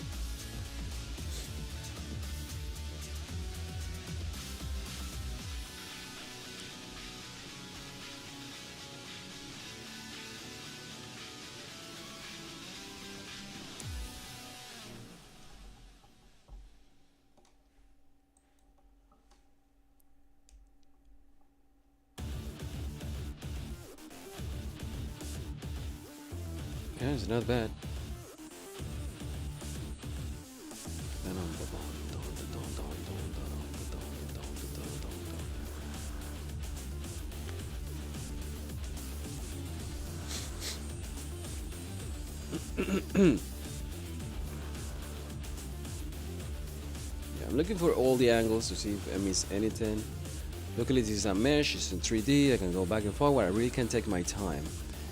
A: Yeah, it's not bad. Yeah, I'm looking for all the angles to see if I miss anything. Luckily this is a mesh, it's in 3D, I can go back and forward, I really can take my time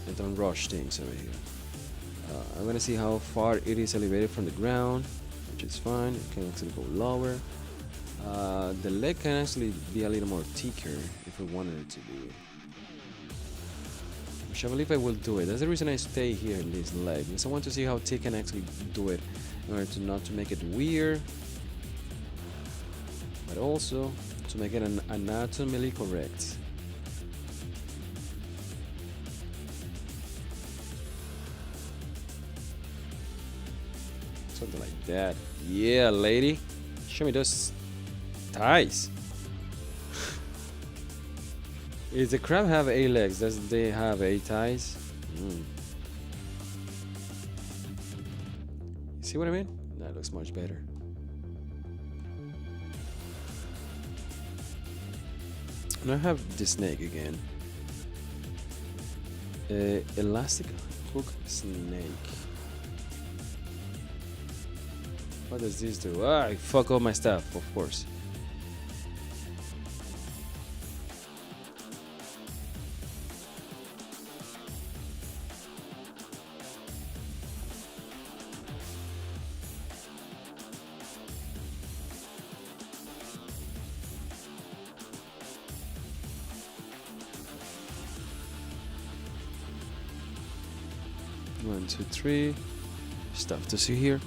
A: and don't rush things over here. I'm gonna see how far it is elevated from the ground, which is fine. It can actually go lower. The leg can actually be a little more thicker if I wanted it to be. Which I believe I will do it. That's the reason I stay here in this leg, because I want to see how thick I can actually do it in order to not to make it weird, but also to make it anatomically correct. Something like that. Yeah, lady. Show me those thighs. Is the crab have 8 legs? Does they have 8 thighs? See what I mean? That looks much better. And I have the snake again. Elastic hook snake. What does this do? I fuck all my stuff, of course. One, two, three. Stuff to see here.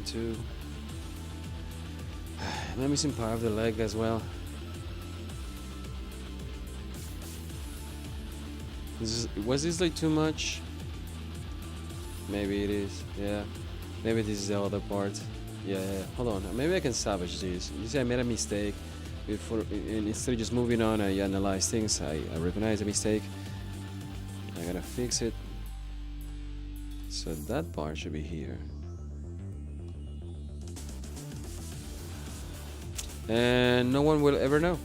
A: 2. Am I missing part of the leg as well? Was this like too much? Maybe it is. Yeah. Maybe this is the other part. Yeah. Hold on. Maybe I can salvage this. You see, I made a mistake. Before, instead of just moving on, I analyze things. I recognize a mistake. I gotta fix it. So that part should be here. And no one will ever know.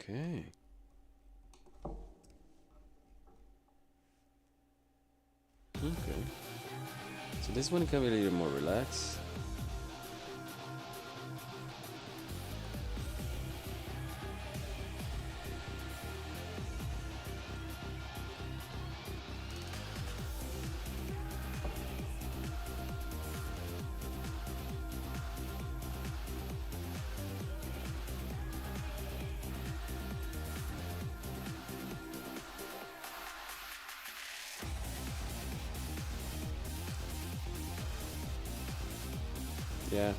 A: Okay. Okay. So this one can be a little more relaxed. Yeah.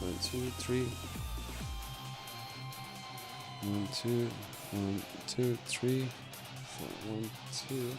A: One, two, three. 1, 2, 1, 2, 3, 4, 1, 2.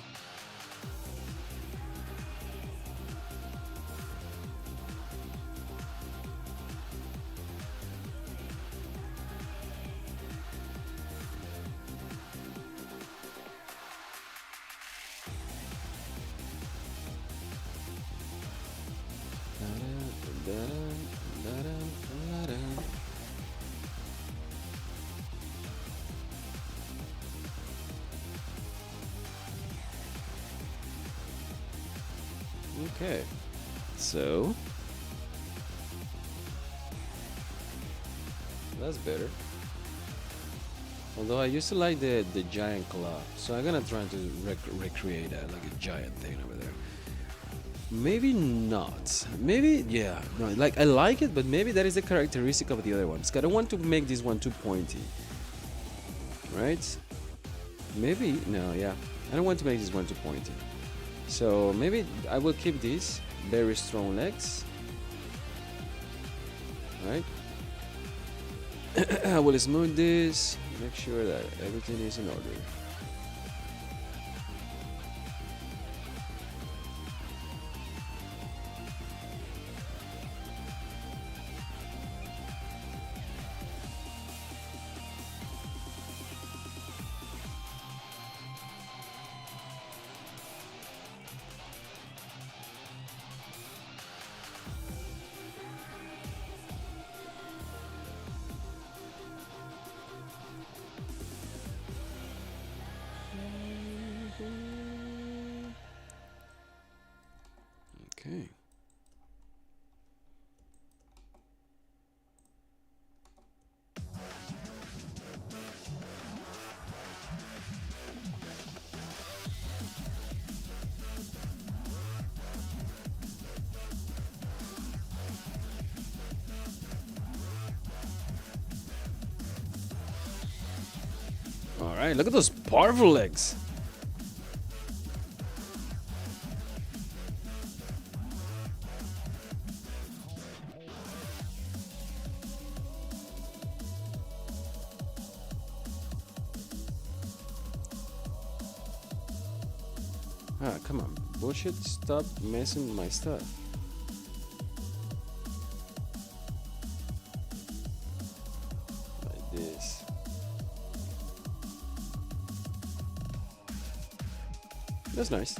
A: Okay, so that's better. Although I used to like the giant claw, so I'm gonna try to recreate that, like a giant thing over there. Maybe not. Maybe yeah. No, like I like it, but maybe that is the characteristic of the other ones. 'Cause I don't want to make this one too pointy, right? Maybe no, yeah. I don't want to make this one too pointy. So maybe I will keep these very strong legs, right? I will smooth this, make sure that everything is in order. Okay. All right, look at those powerful legs. Ah, come on. Bullshit, stop messing with my stuff. Like this. That's nice.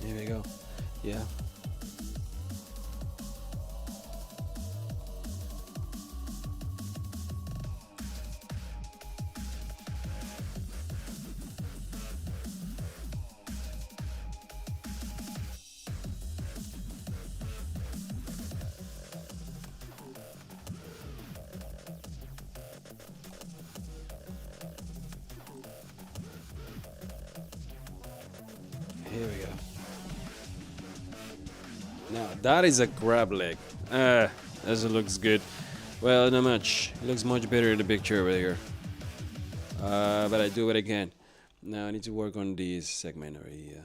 A: Here we go. Yeah. Here we go. Now that is a crab leg. As it looks good. Well, not much. It looks much better in the picture over here. But I do it again. Now I need to work on this segment over here.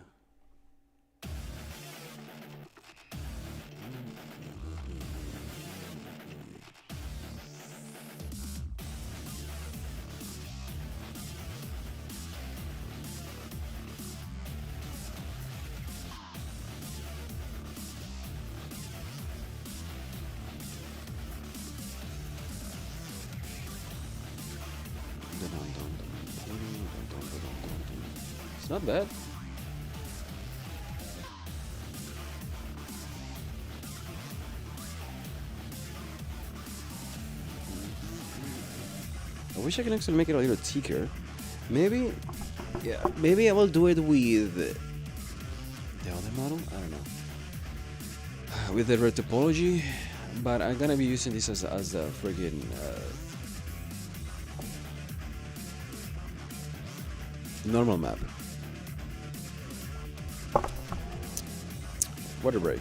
A: It's not bad. I wish I can actually make it a little thicker. Maybe, yeah, maybe I will do it with the other model. I don't know. With the red topology, but I'm gonna be using this as a friggin' normal map. Water break.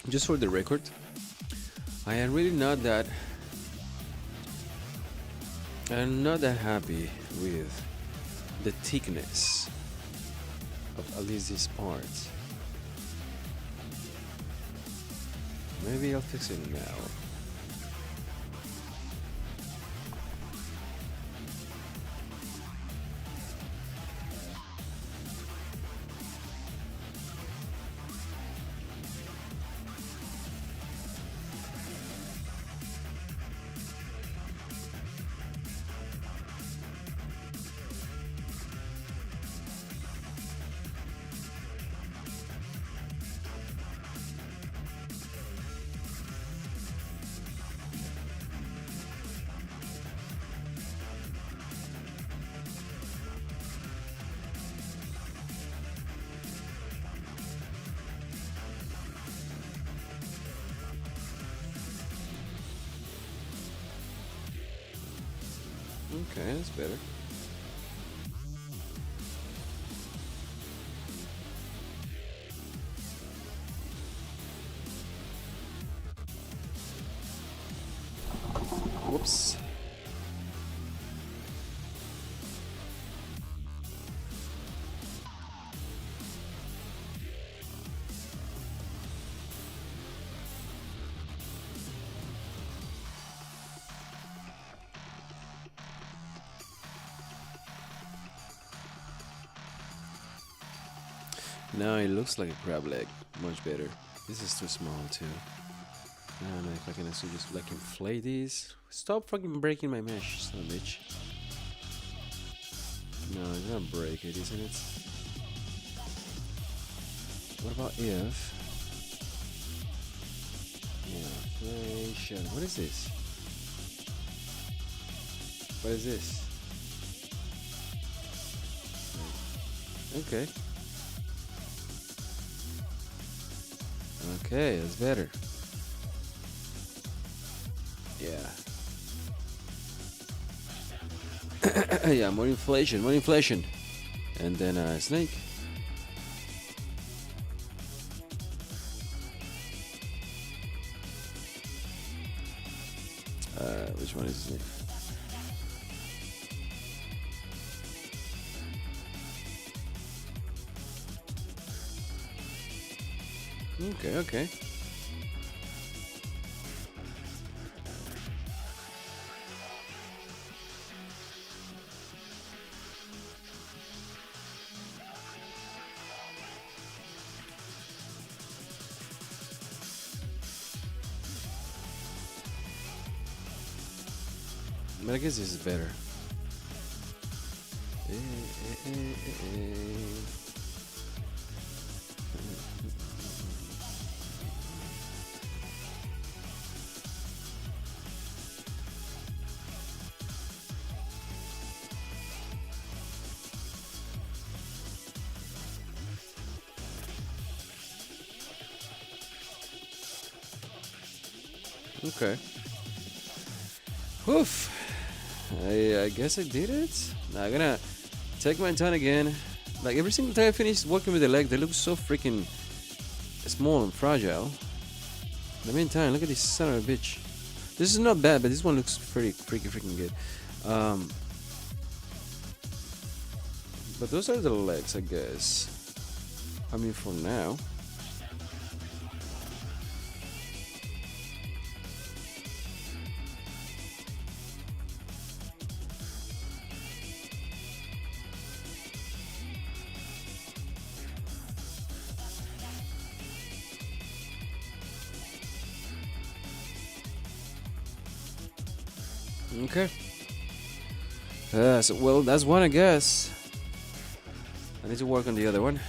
A: Just for the record, I am really not that. I'm not that happy with the thickness of at least this part. Maybe I'll fix it now. Okay, that's better. Whoops. Now it looks like a crab leg. Much better. This is too small too. I don't know if I can actually just like inflate these. Stop fucking breaking my mesh, son of a bitch. No, it's gonna break it, isn't it? What about if? Yeah, inflation. What is this? What is this? Okay. Okay, that's better. Yeah. Yeah, more inflation, more inflation. And then snake. Which one is snake? Okay, okay. But I guess this is better. Okay. Oof. I guess I did it. Now I'm gonna take my time again. Like every single time I finish working with the leg, they look so freaking small and fragile. In the meantime, look at this son of a bitch. This is not bad, but this one looks pretty freaking good. But those are the legs, I guess. I mean, for now. Okay. So, well, that's one, I guess. I need to work on the other one.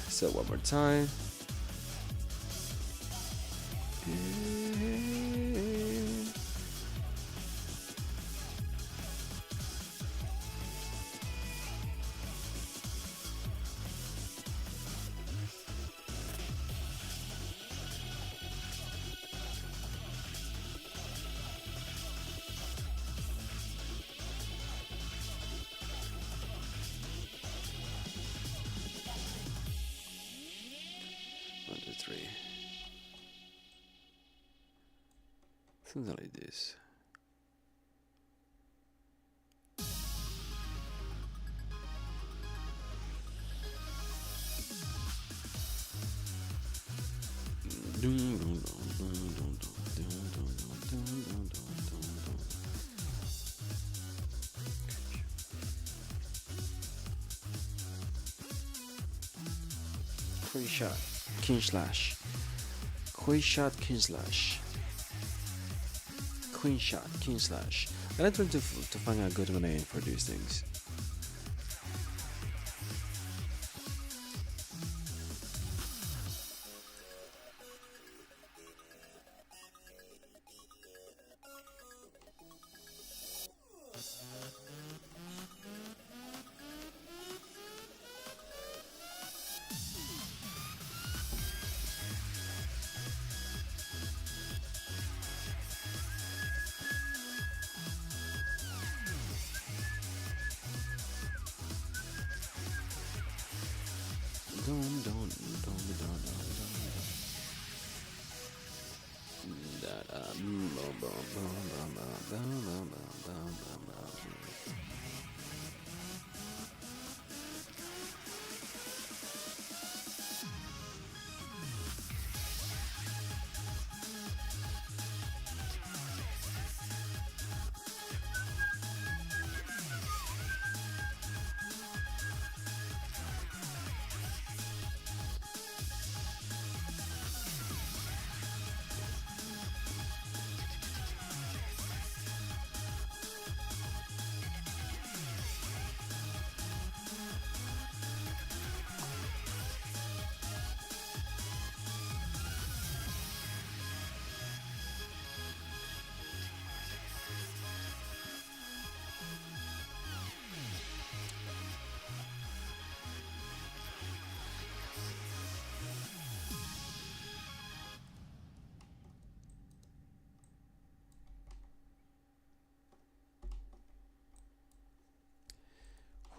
A: So one more time. One, two, three. Something like this. Quick shot, king slash. Quick shot, king slash. Queen shot, king slash. And I'm trying to find a good name for these things.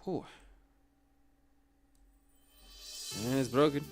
A: Whew. And it's broken.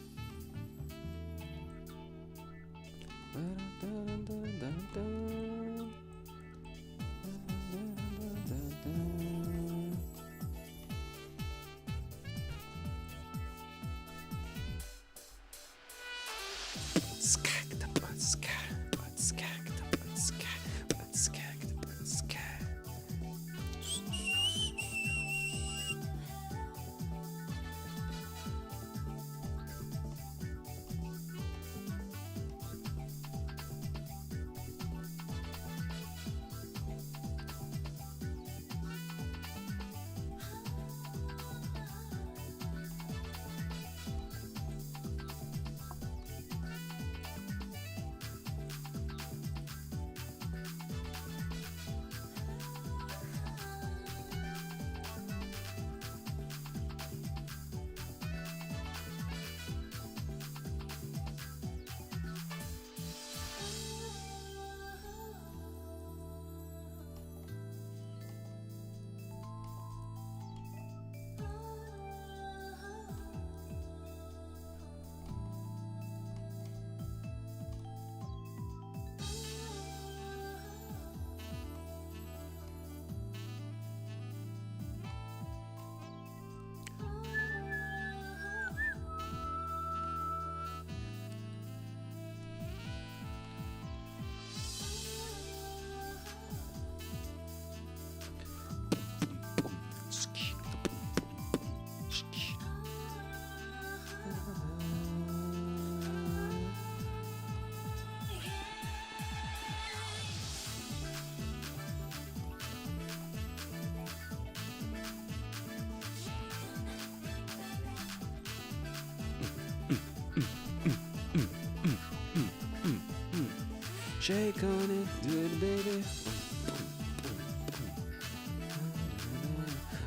A: Shake on it, do it, baby.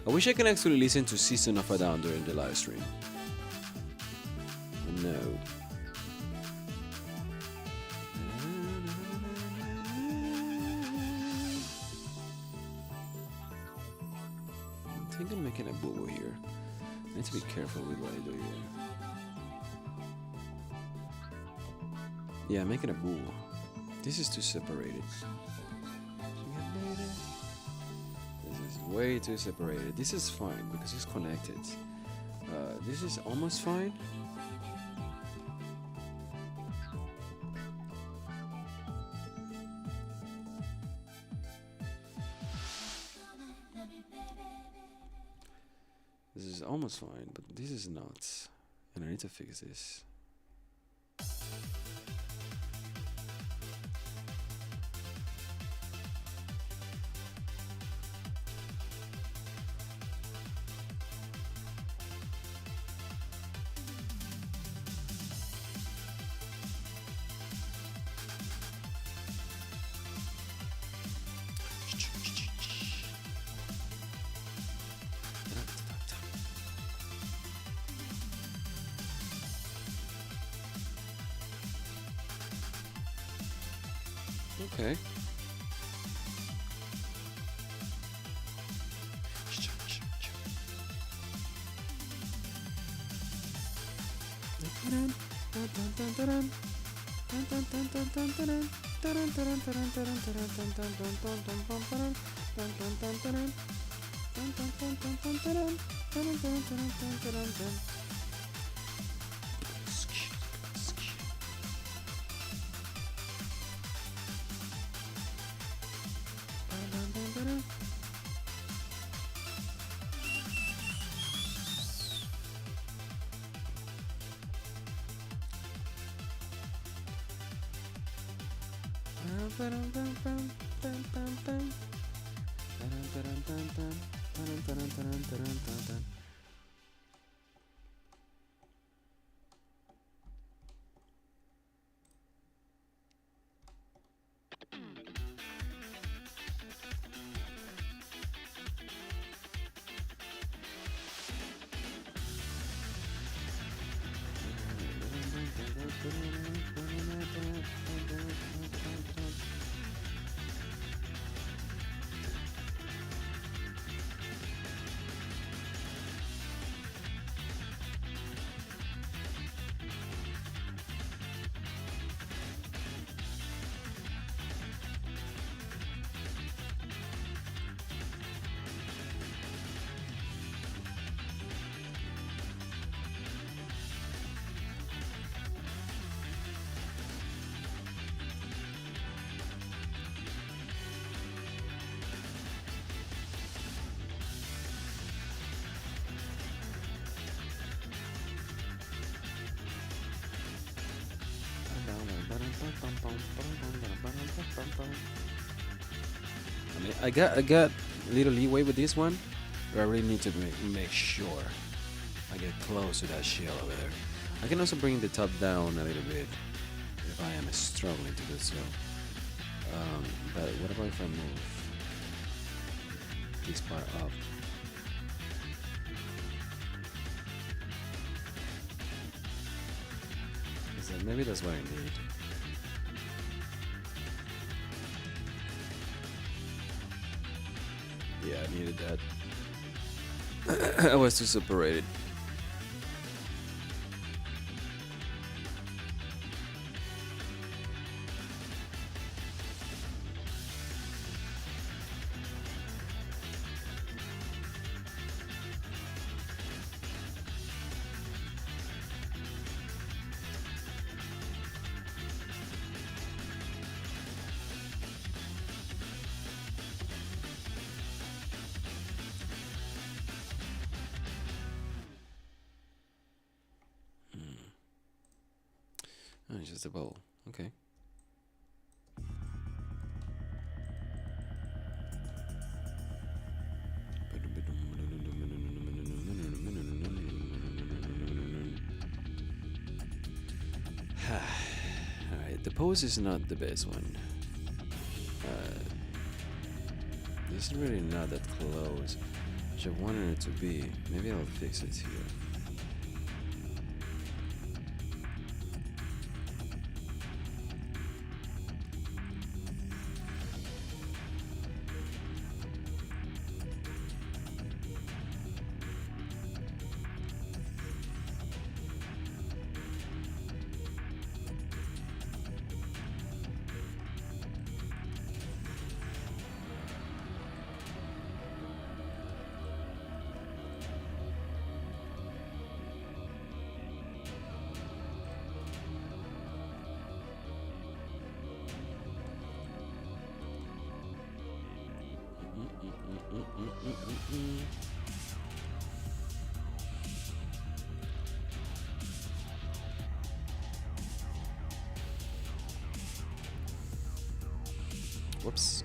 A: I wish I can actually listen to Season of a Down during the live stream. No. I think I'm making a boo-boo here. I need to be careful with what I do here. Yeah, I'm making a boo. This is too separated. This is way too separated. This is fine because it's connected. This is almost fine. This is almost fine, but this is not. And I need to fix this. Okay. I mean, I got a little leeway with this one, but I really need to make sure I get close to that shell over there. I can also bring the top down a little bit if I am struggling to do so. But what about if I move this part up? Maybe that's what I need. Yeah, I needed that. I was too separated. Oh, it's just a bowl. Okay. Alright, the pose is not the best one. This is really not that close, which I wanted it to be. Maybe I'll fix it here. Whoops.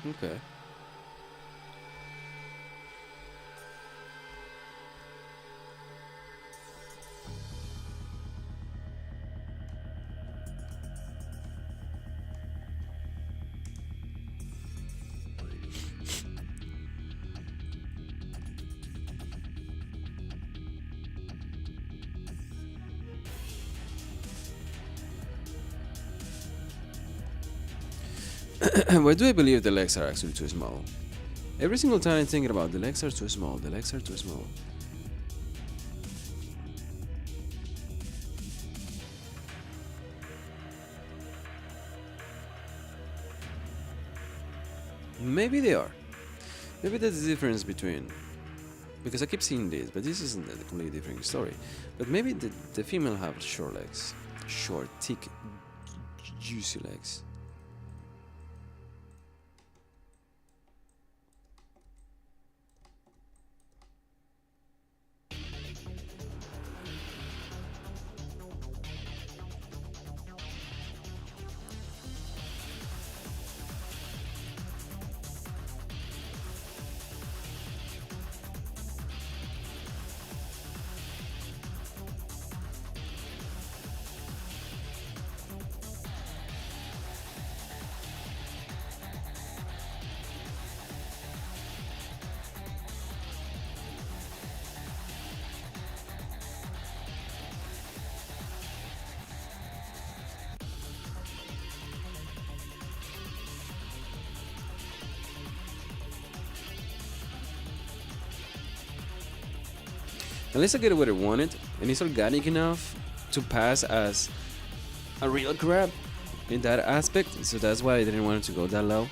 A: Okay. Why do I believe the legs are actually too small? Every single time I'm thinking about the legs are too small, the legs are too small. Maybe they are. Maybe that's the difference between... Because I keep seeing this, but this isn't a completely different story. But maybe the female have short legs. Short, thick, juicy legs. At least I get what I wanted, and it's organic enough to pass as a real crab in that aspect, so that's why I didn't want it to go that low.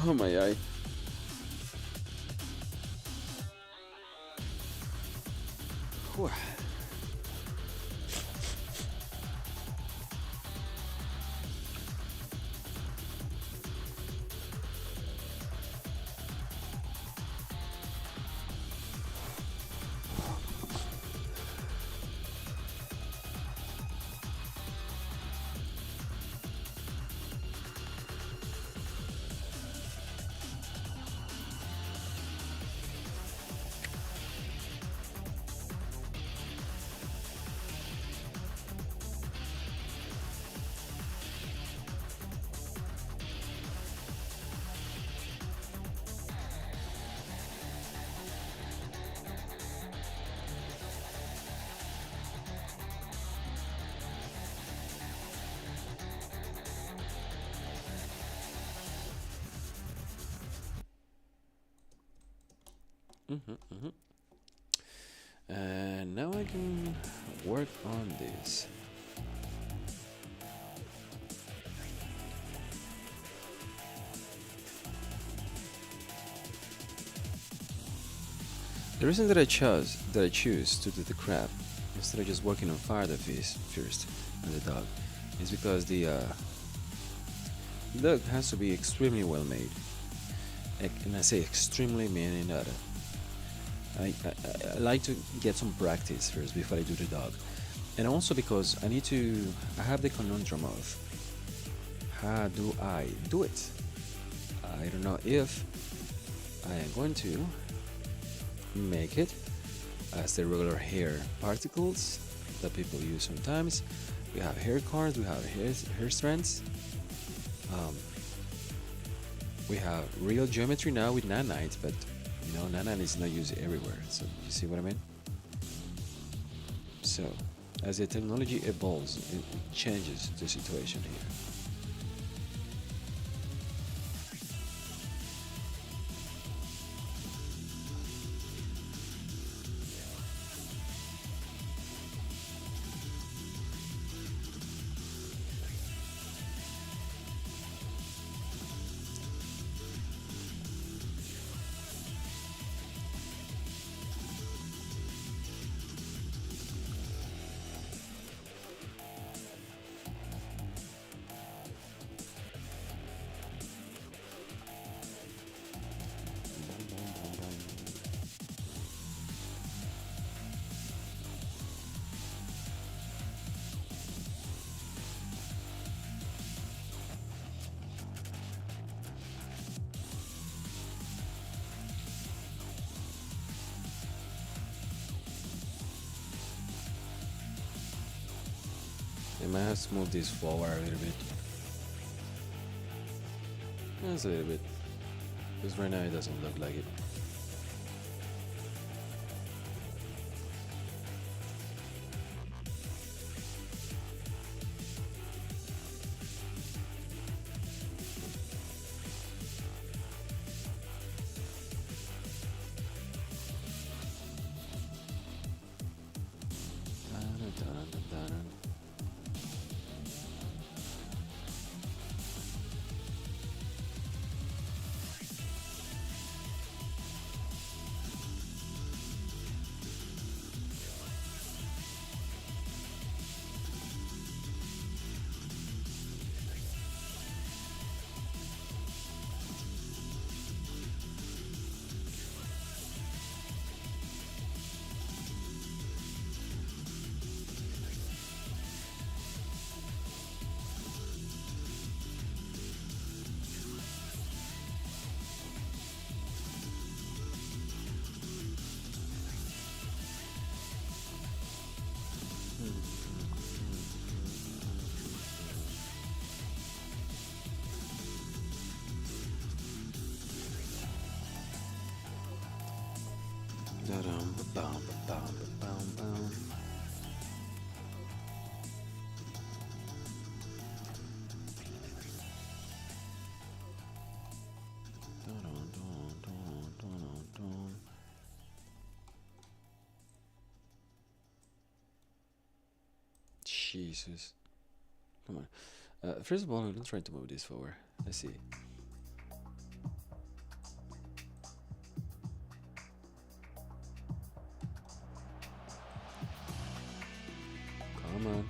A: Oh my eye. Whew. And now I can work on this. The reason that I choose to do the crab instead of just working on fire the fish first and the dog is because the dog has to be extremely well made. And I say extremely, meaning that I like to get some practice first before I do the dog, and also because I have the conundrum of how do I do it. I don't know if I am going to make it as the regular hair particles that people use sometimes. We have hair cards, we have hair strands, we have real geometry now with nanites, but you know, nanite is not used everywhere, so you see what I mean? So as the technology evolves, it changes the situation here. I might have to move this forward a little bit. Just a little bit. Because right now it doesn't look like it. Jesus. Come on. First of all, I'm gonna try to move this forward. Let's see. Come on.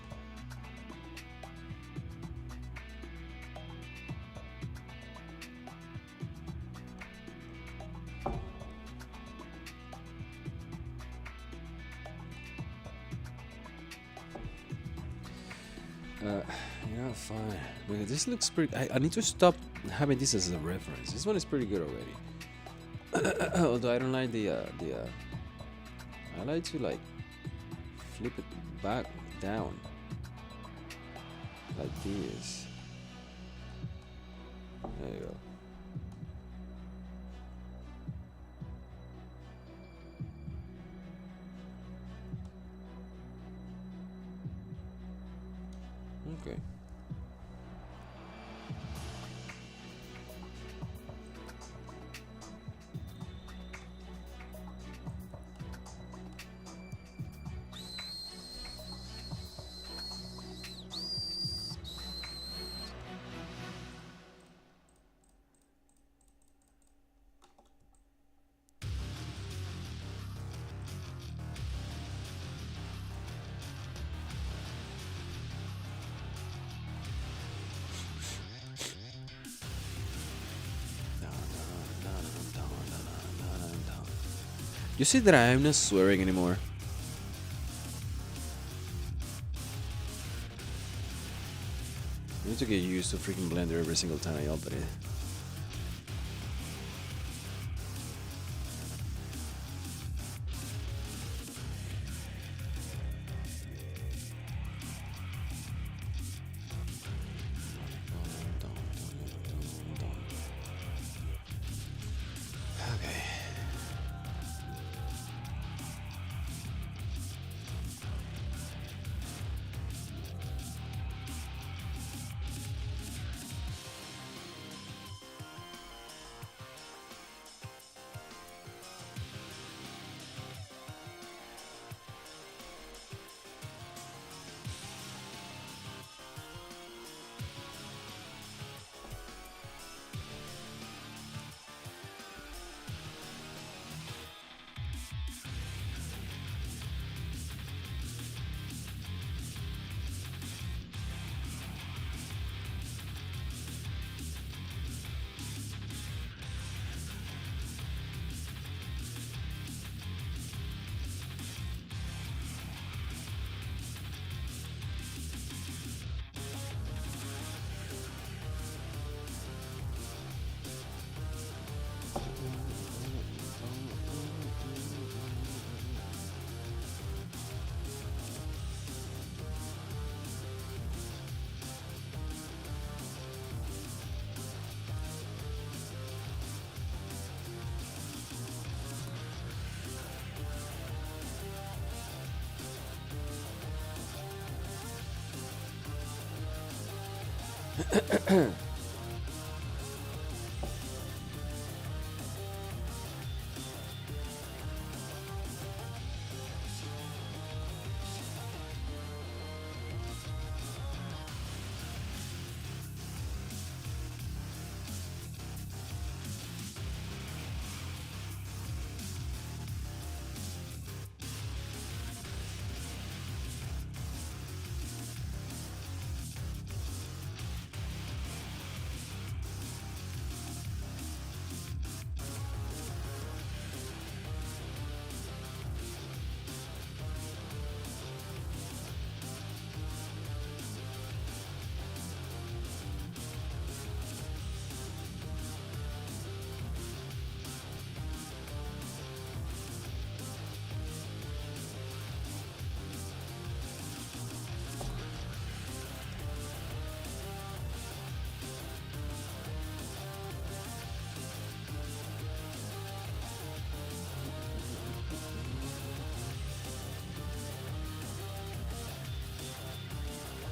A: Fine. But this looks pretty. I need to stop having this as a reference. This one is pretty good already. Although I don't like I like to like flip it back down like this. There you go. Okay. You see that I'm not swearing anymore. I need to get used to freaking Blender every single time I open it.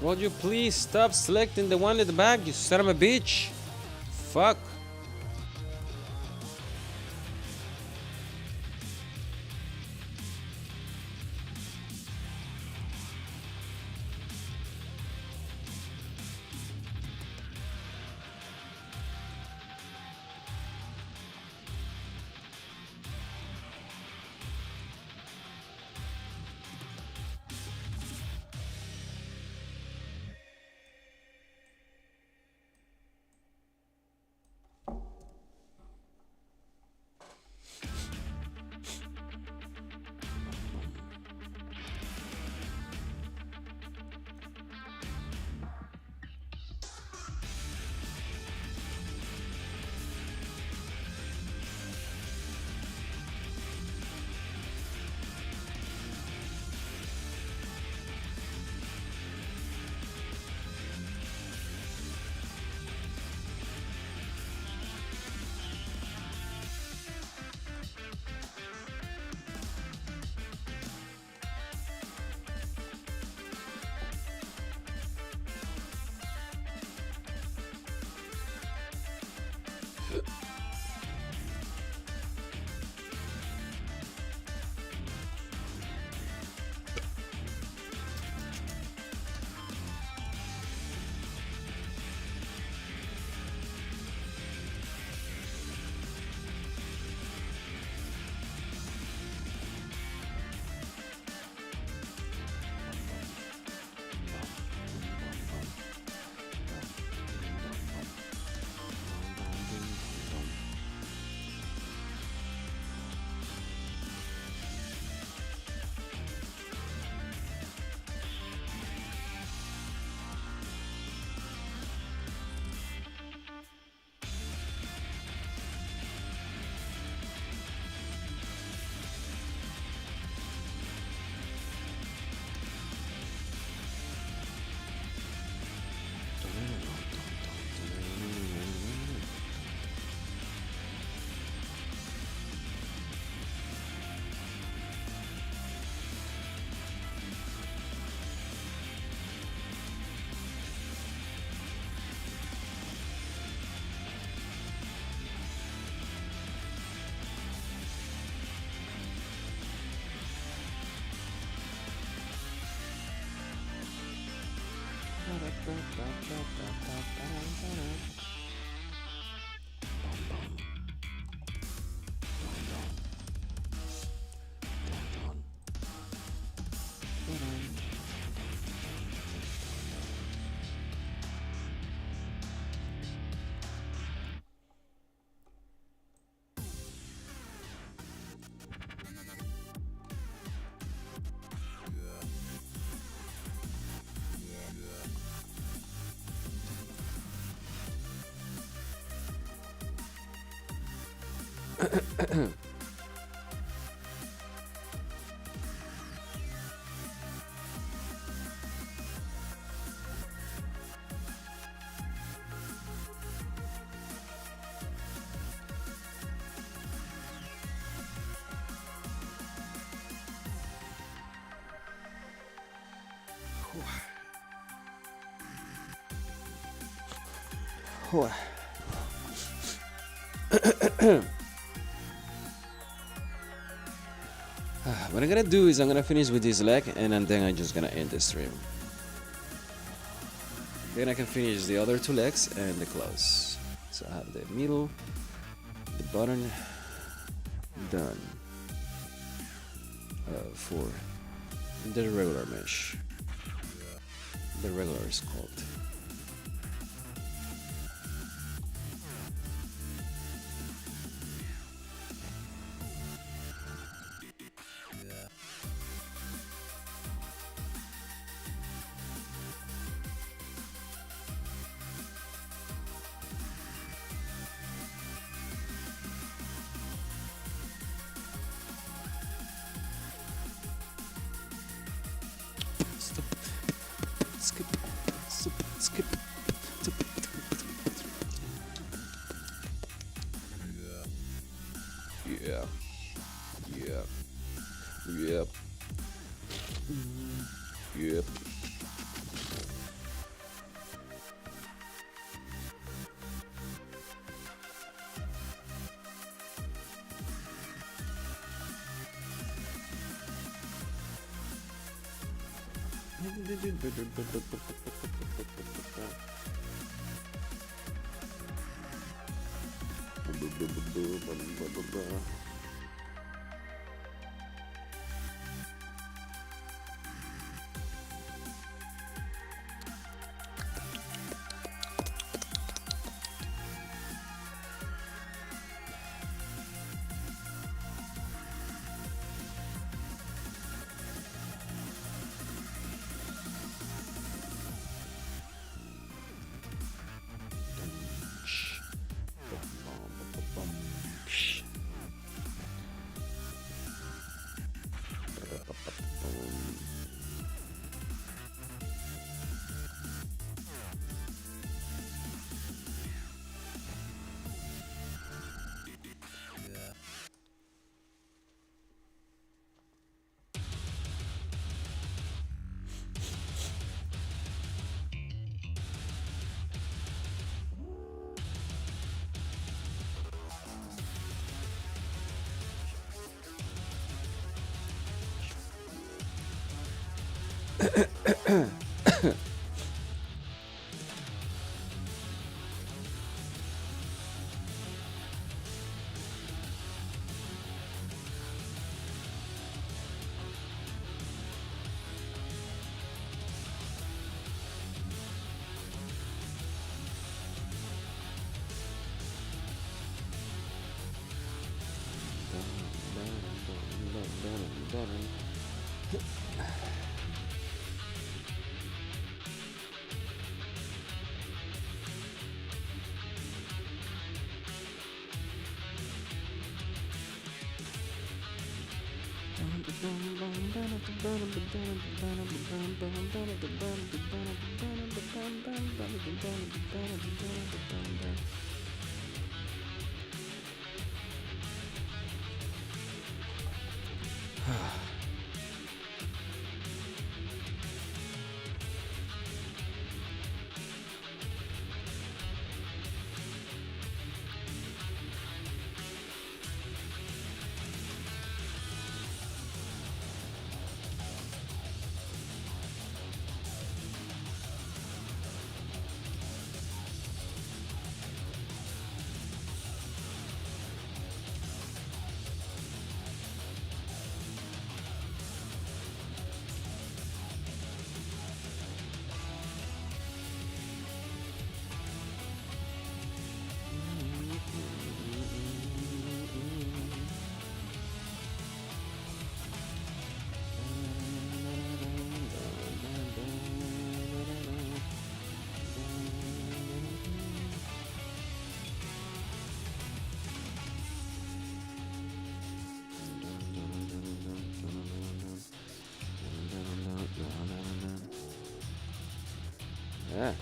A: Would you please stop selecting the one at the back, you son of a bitch? Fuck. What I'm gonna do is I'm gonna finish with this leg and then I'm just gonna end the stream. Then I can finish the other two legs and the close. So I have the middle, the bottom done for the regular mesh. The regular is called. Skip. Yeah. Yep. Yeah.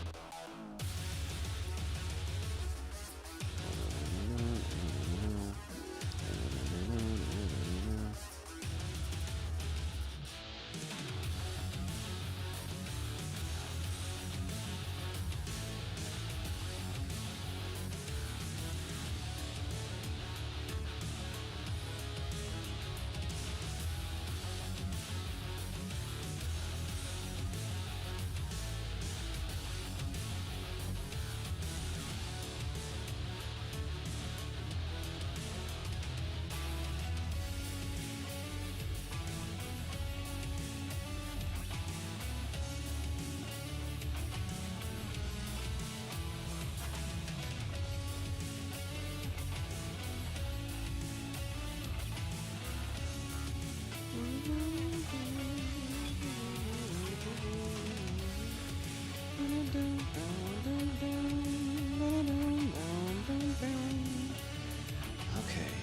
A: Okay.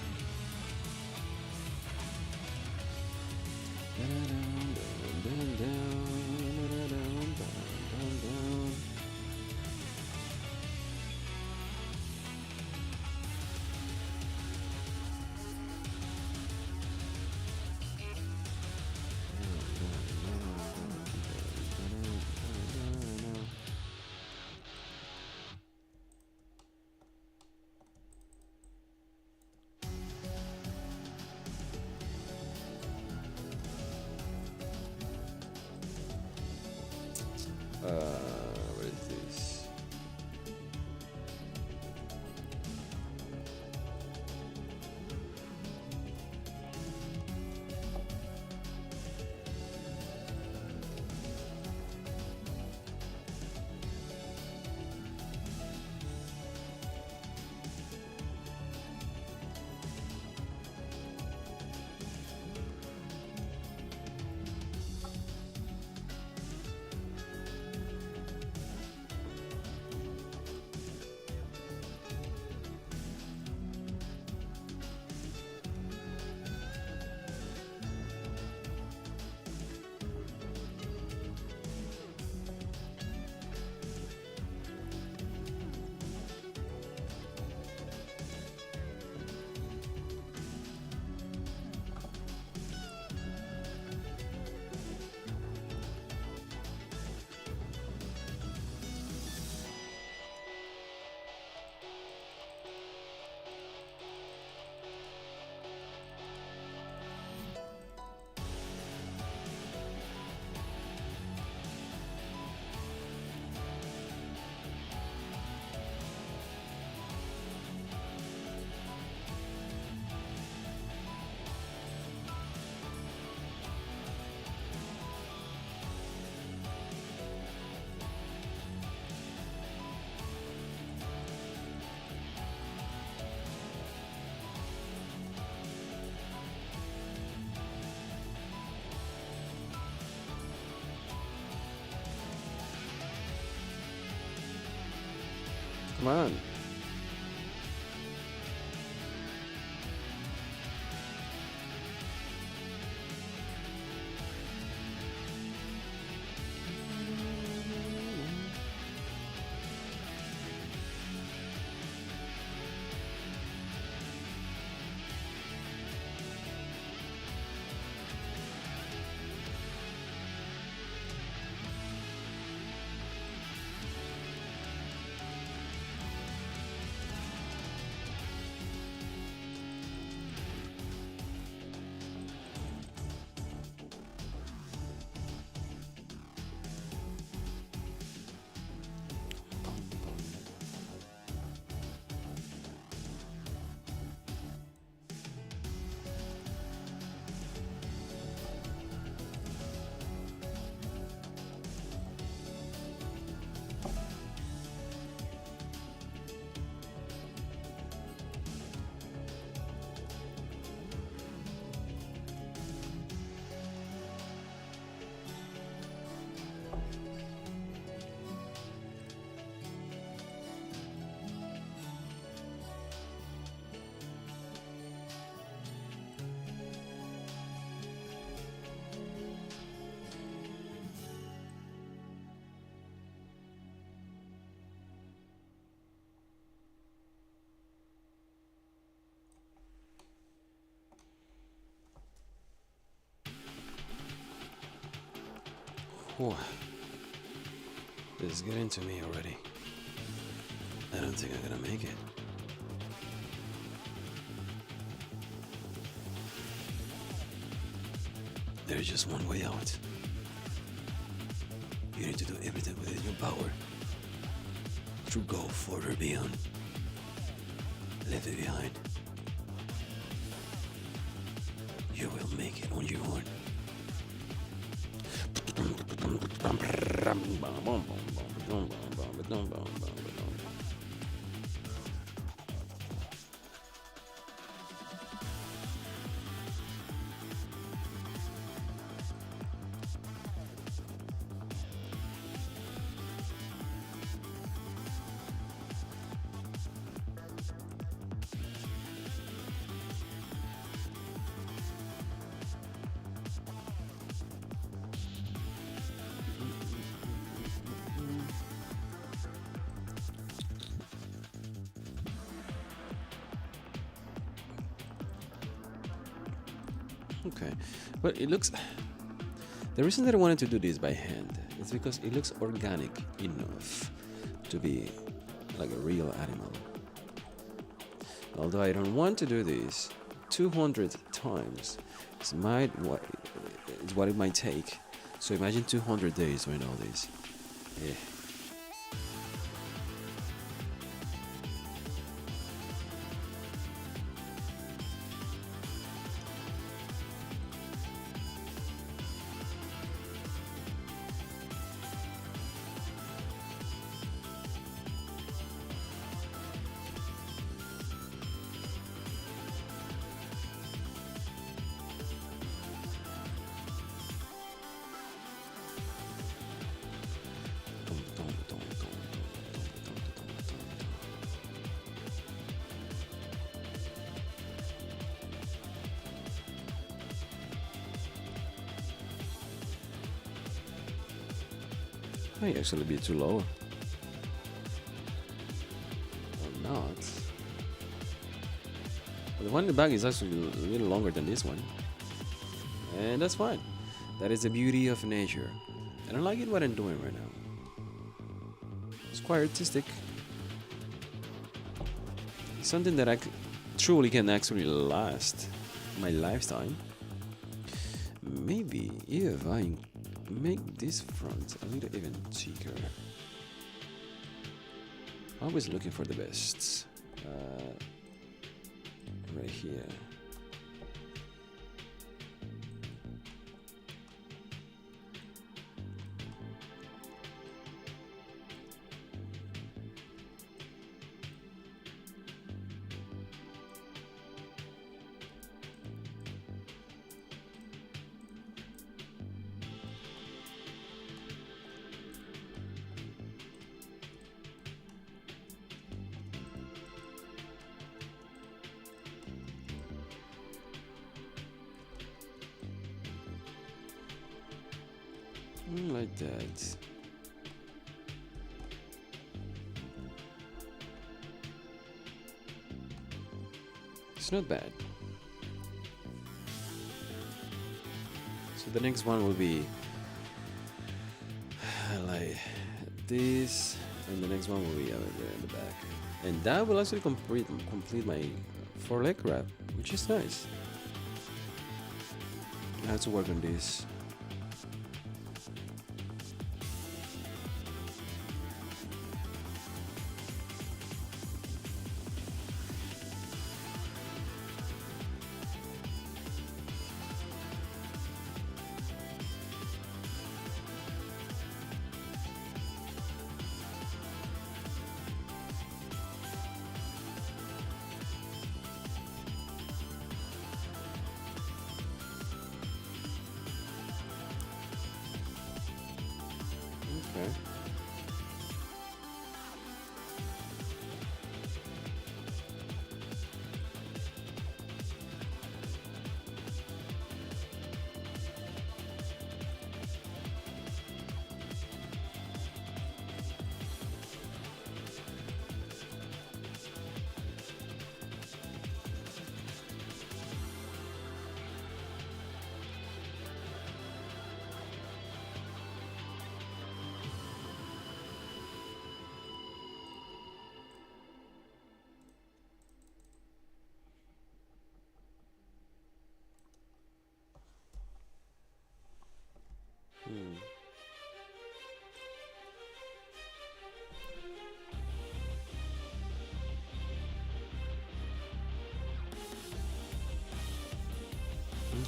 A: What is this? Come on. Whew. This is getting to me already. I don't think I'm gonna make it. There's just one way out. You need to do everything within your power to go further beyond. Leave it behind. You will make it on your own. Okay, but it looks. The reason that I wanted to do this by hand is because it looks organic enough to be like a real animal. Although I don't want to do this 200 times, it's what it might take. So imagine 200 days doing all this. Yeah. Might actually be too low. Or not. But the one in the back is actually a little longer than this one. And that's fine. That is the beauty of nature. And I like it what I'm doing right now. It's quite artistic. It's something that truly can actually last my lifetime. Maybe if I make this front a little even thicker. Always looking for the best. Right here. Like that. It's not bad. So the next one will be like this, and the next one will be over there in the back, and that will actually complete my 4-leg wrap, which is nice. I have to work on this. Okay.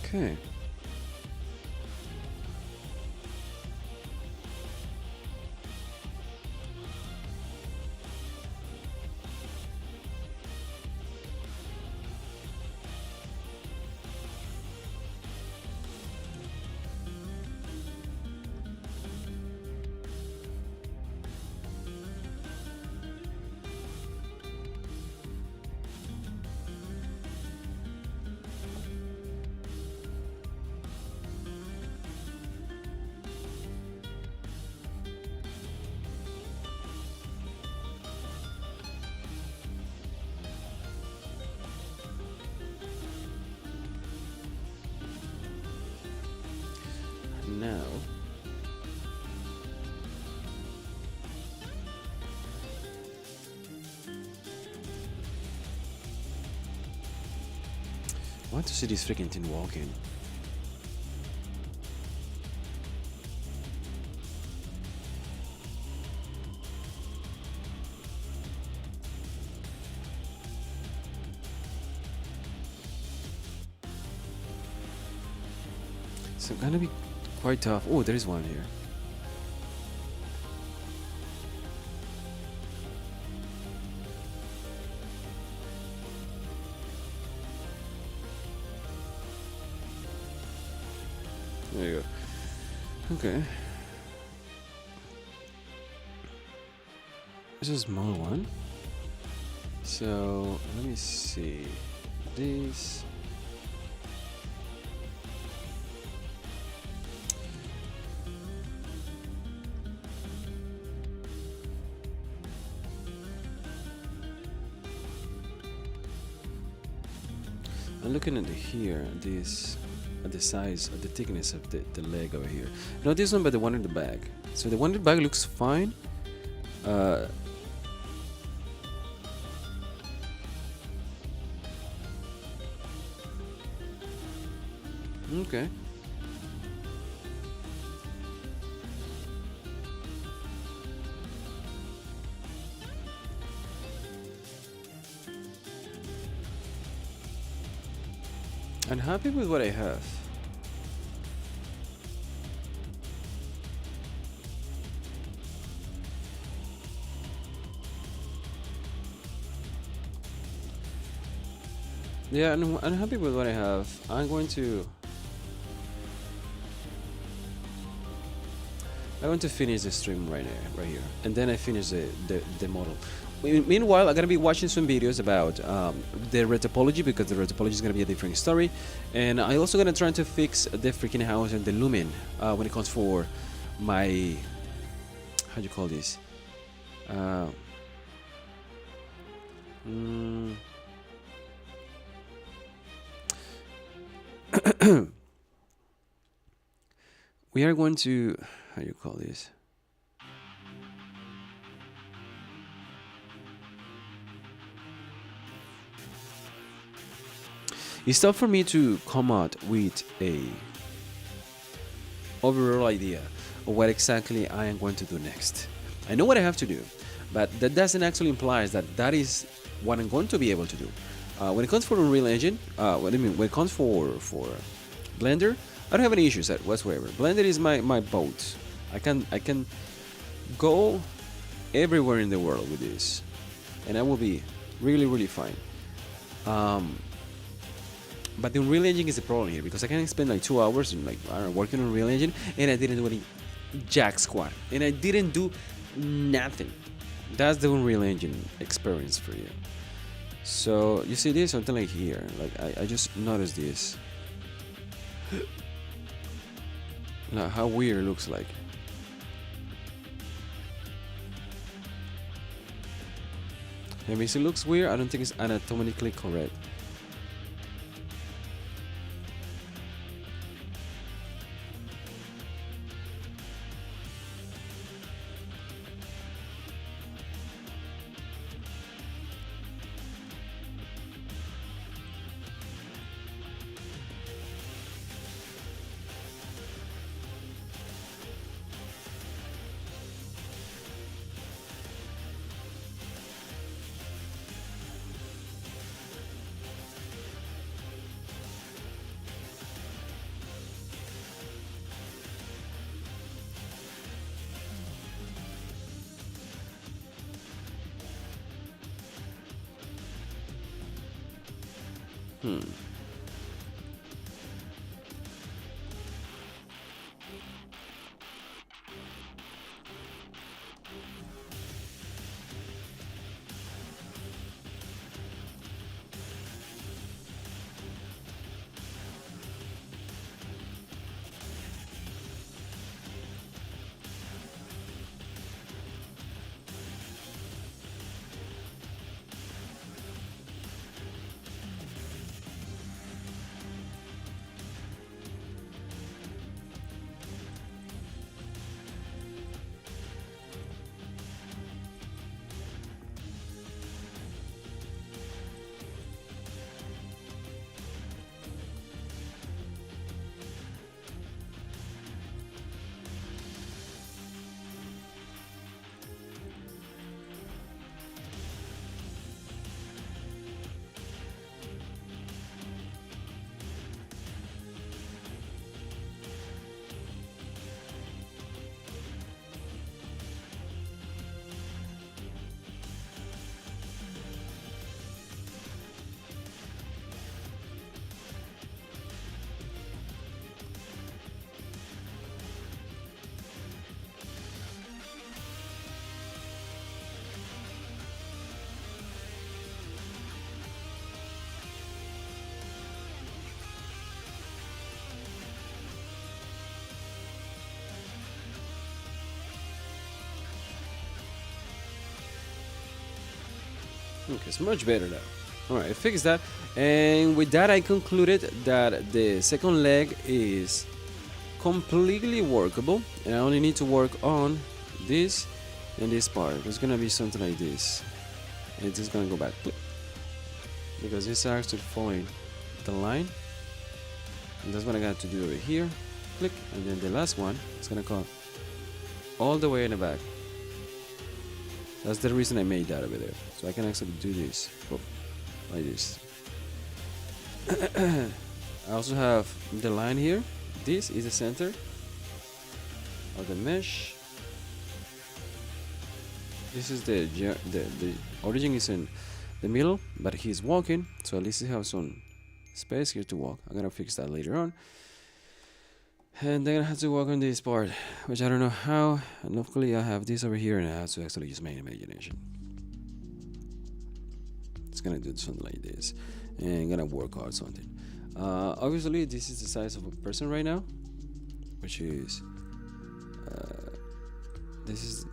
A: Okay. Now, I want to see this freaking thing walking. So gonna be quite tough. Oh, there is one here. There you go. Okay. This is a small one. So let me see. This. I'm looking at here, this, at the size, at the thickness of the leg over here. Not this one, but the one in the back. So the one in the back looks fine. Okay. I'm happy with what I have. Yeah, I'm happy with what I have. I'm going to finish the stream right here, and then I finish the model. Meanwhile, I'm gonna be watching some videos about the red topology, because the red topology is gonna be a different story, and I also gonna try to fix the freaking house and the lumen when it comes for my, how do you call this? Mm, we are going to, how do you call this? It's tough for me to come out with a overall idea of what exactly I am going to do next. I know what I have to do, but that doesn't actually imply that that is what I'm going to be able to do. When it comes for Unreal Engine, what I mean, when it comes for Blender, I don't have any issues whatsoever. Blender is my boat. I can go everywhere in the world with this, and I will be really fine. But the Unreal Engine is the problem here, because I can spend like 2 hours in, like, I don't know, working on Unreal Engine, and I didn't do any jack squat, and I didn't do nothing. That's the Unreal Engine experience for you. So you see this, something like here, like I just noticed this. Now how weird it looks like. I mean, it looks weird. I don't think it's anatomically correct. Okay, it's much better now. Alright, I fixed that, and with that I concluded that the second leg is completely workable, and I only need to work on this and this part. It's gonna be something like this, and it's just gonna go back, click, because it's actually following the line, and that's what I got to do over here, click, and then the last one is gonna come all the way in the back. That's the reason I made that over there, so I can actually do this, like this. I also have the line here. This is the center of the mesh. This is the origin is in the middle, but he's walking, so at least he has some space here to walk. I'm gonna fix that later on. And then I have to work on this part, which I don't know how, and luckily I have this over here, and I have to actually use my imagination. It's gonna do something like this, and I'm gonna work out something. Obviously this is the size of a person right now, which is This is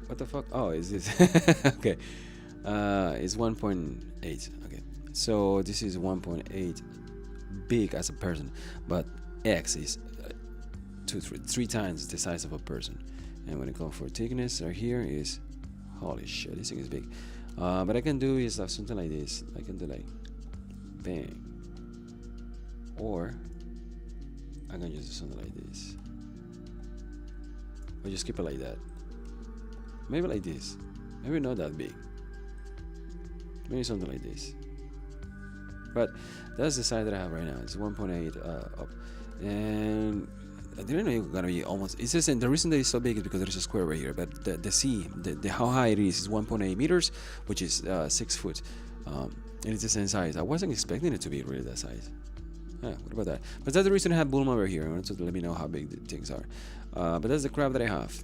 A: what the fuck? Oh, is this okay? It's 1.8. Okay, so this is 1.8 big as a person, but X is three times the size of a person. And when it comes for thickness, right here is holy shit. This thing is big. But I can do is something like this. I can do like bang, or I can just do something like this, or just keep it like that. Maybe like this. Maybe not that big. Maybe something like this. But that's the size that I have right now. It's 1.8 up, and I didn't know it was gonna be almost. It says, and the reason that it's so big is because there's a square right here. But the how high it is 1.8 meters, which is 6 foot, and it's the same size. I wasn't expecting it to be really that size. What about that? But that's the reason I have Bulma over here. I wanted to let me know how big the things are. But that's the crab that I have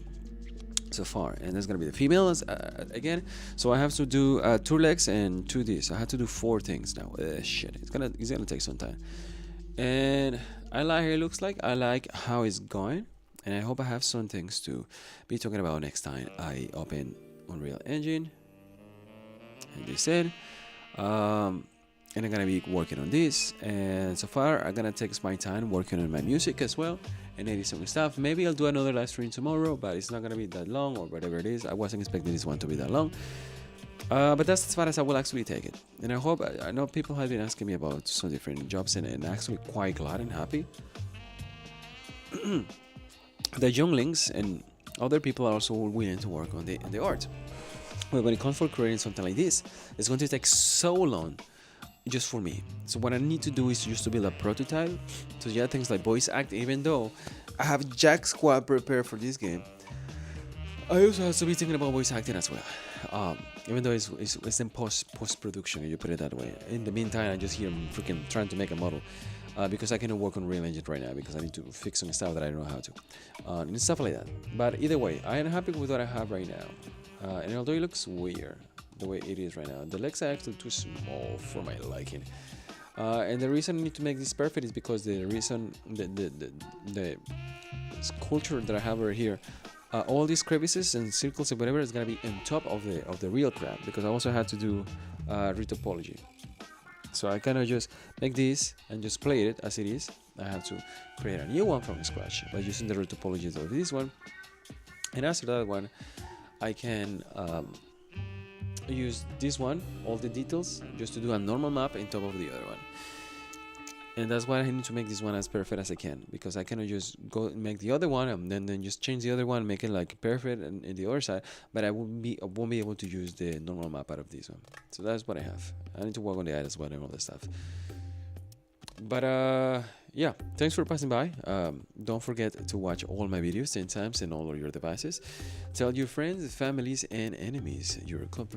A: so far, and that's gonna be the females again. So I have to do 2 legs and 2 this. I have to do 4 things now. Shit, it's gonna take some time. And I like how it looks like. I like how it's going, and I hope I have some things to be talking about next time I open Unreal Engine. And they said, and I'm gonna be working on this. And so far, I'm gonna take my time working on my music as well and edit some stuff. Maybe I'll do another live stream tomorrow, but it's not gonna be that long or whatever it is. I wasn't expecting this one to be that long. But that's as far as I will actually take it. And I hope, I know people have been asking me about some different jobs, and actually quite glad and happy. The younglings and other people are also willing to work on the art. But when it comes for creating something like this, it's going to take so long just for me. So what I need to do is just to build a prototype. So yeah, things like voice act, even though I have Jack Squad prepared for this game, I also have to be thinking about voice acting as well. Even though it's in post production, you put it that way. In the meantime, I just here I'm freaking trying to make a model because I cannot work on Real Engine right now because I need to fix some stuff that I don't know how to, and stuff like that. But either way, I am happy with what I have right now. And although it looks weird the way it is right now, the legs are actually too small for my liking. And the reason I need to make this perfect is because the reason the sculpture that I have over here. All these crevices and circles and whatever is gonna be on top of the real crab, because I also had to do retopology. So I kind of just make this and just play it as it is. I have to create a new one from scratch by using the retopologies of this one, and after that one, I can use this one, all the details, just to do a normal map on top of the other one. And that's why I need to make this one as perfect as I can, because I cannot just go and make the other one and then just change the other one, make it like perfect and in the other side, but I won't be able to use the normal map out of this one. So that's what I have. I need to work on the eye as well and all that stuff. But yeah, thanks for passing by. Don't forget to watch all my videos 10 times in all of your devices. Tell your friends, families, and enemies your club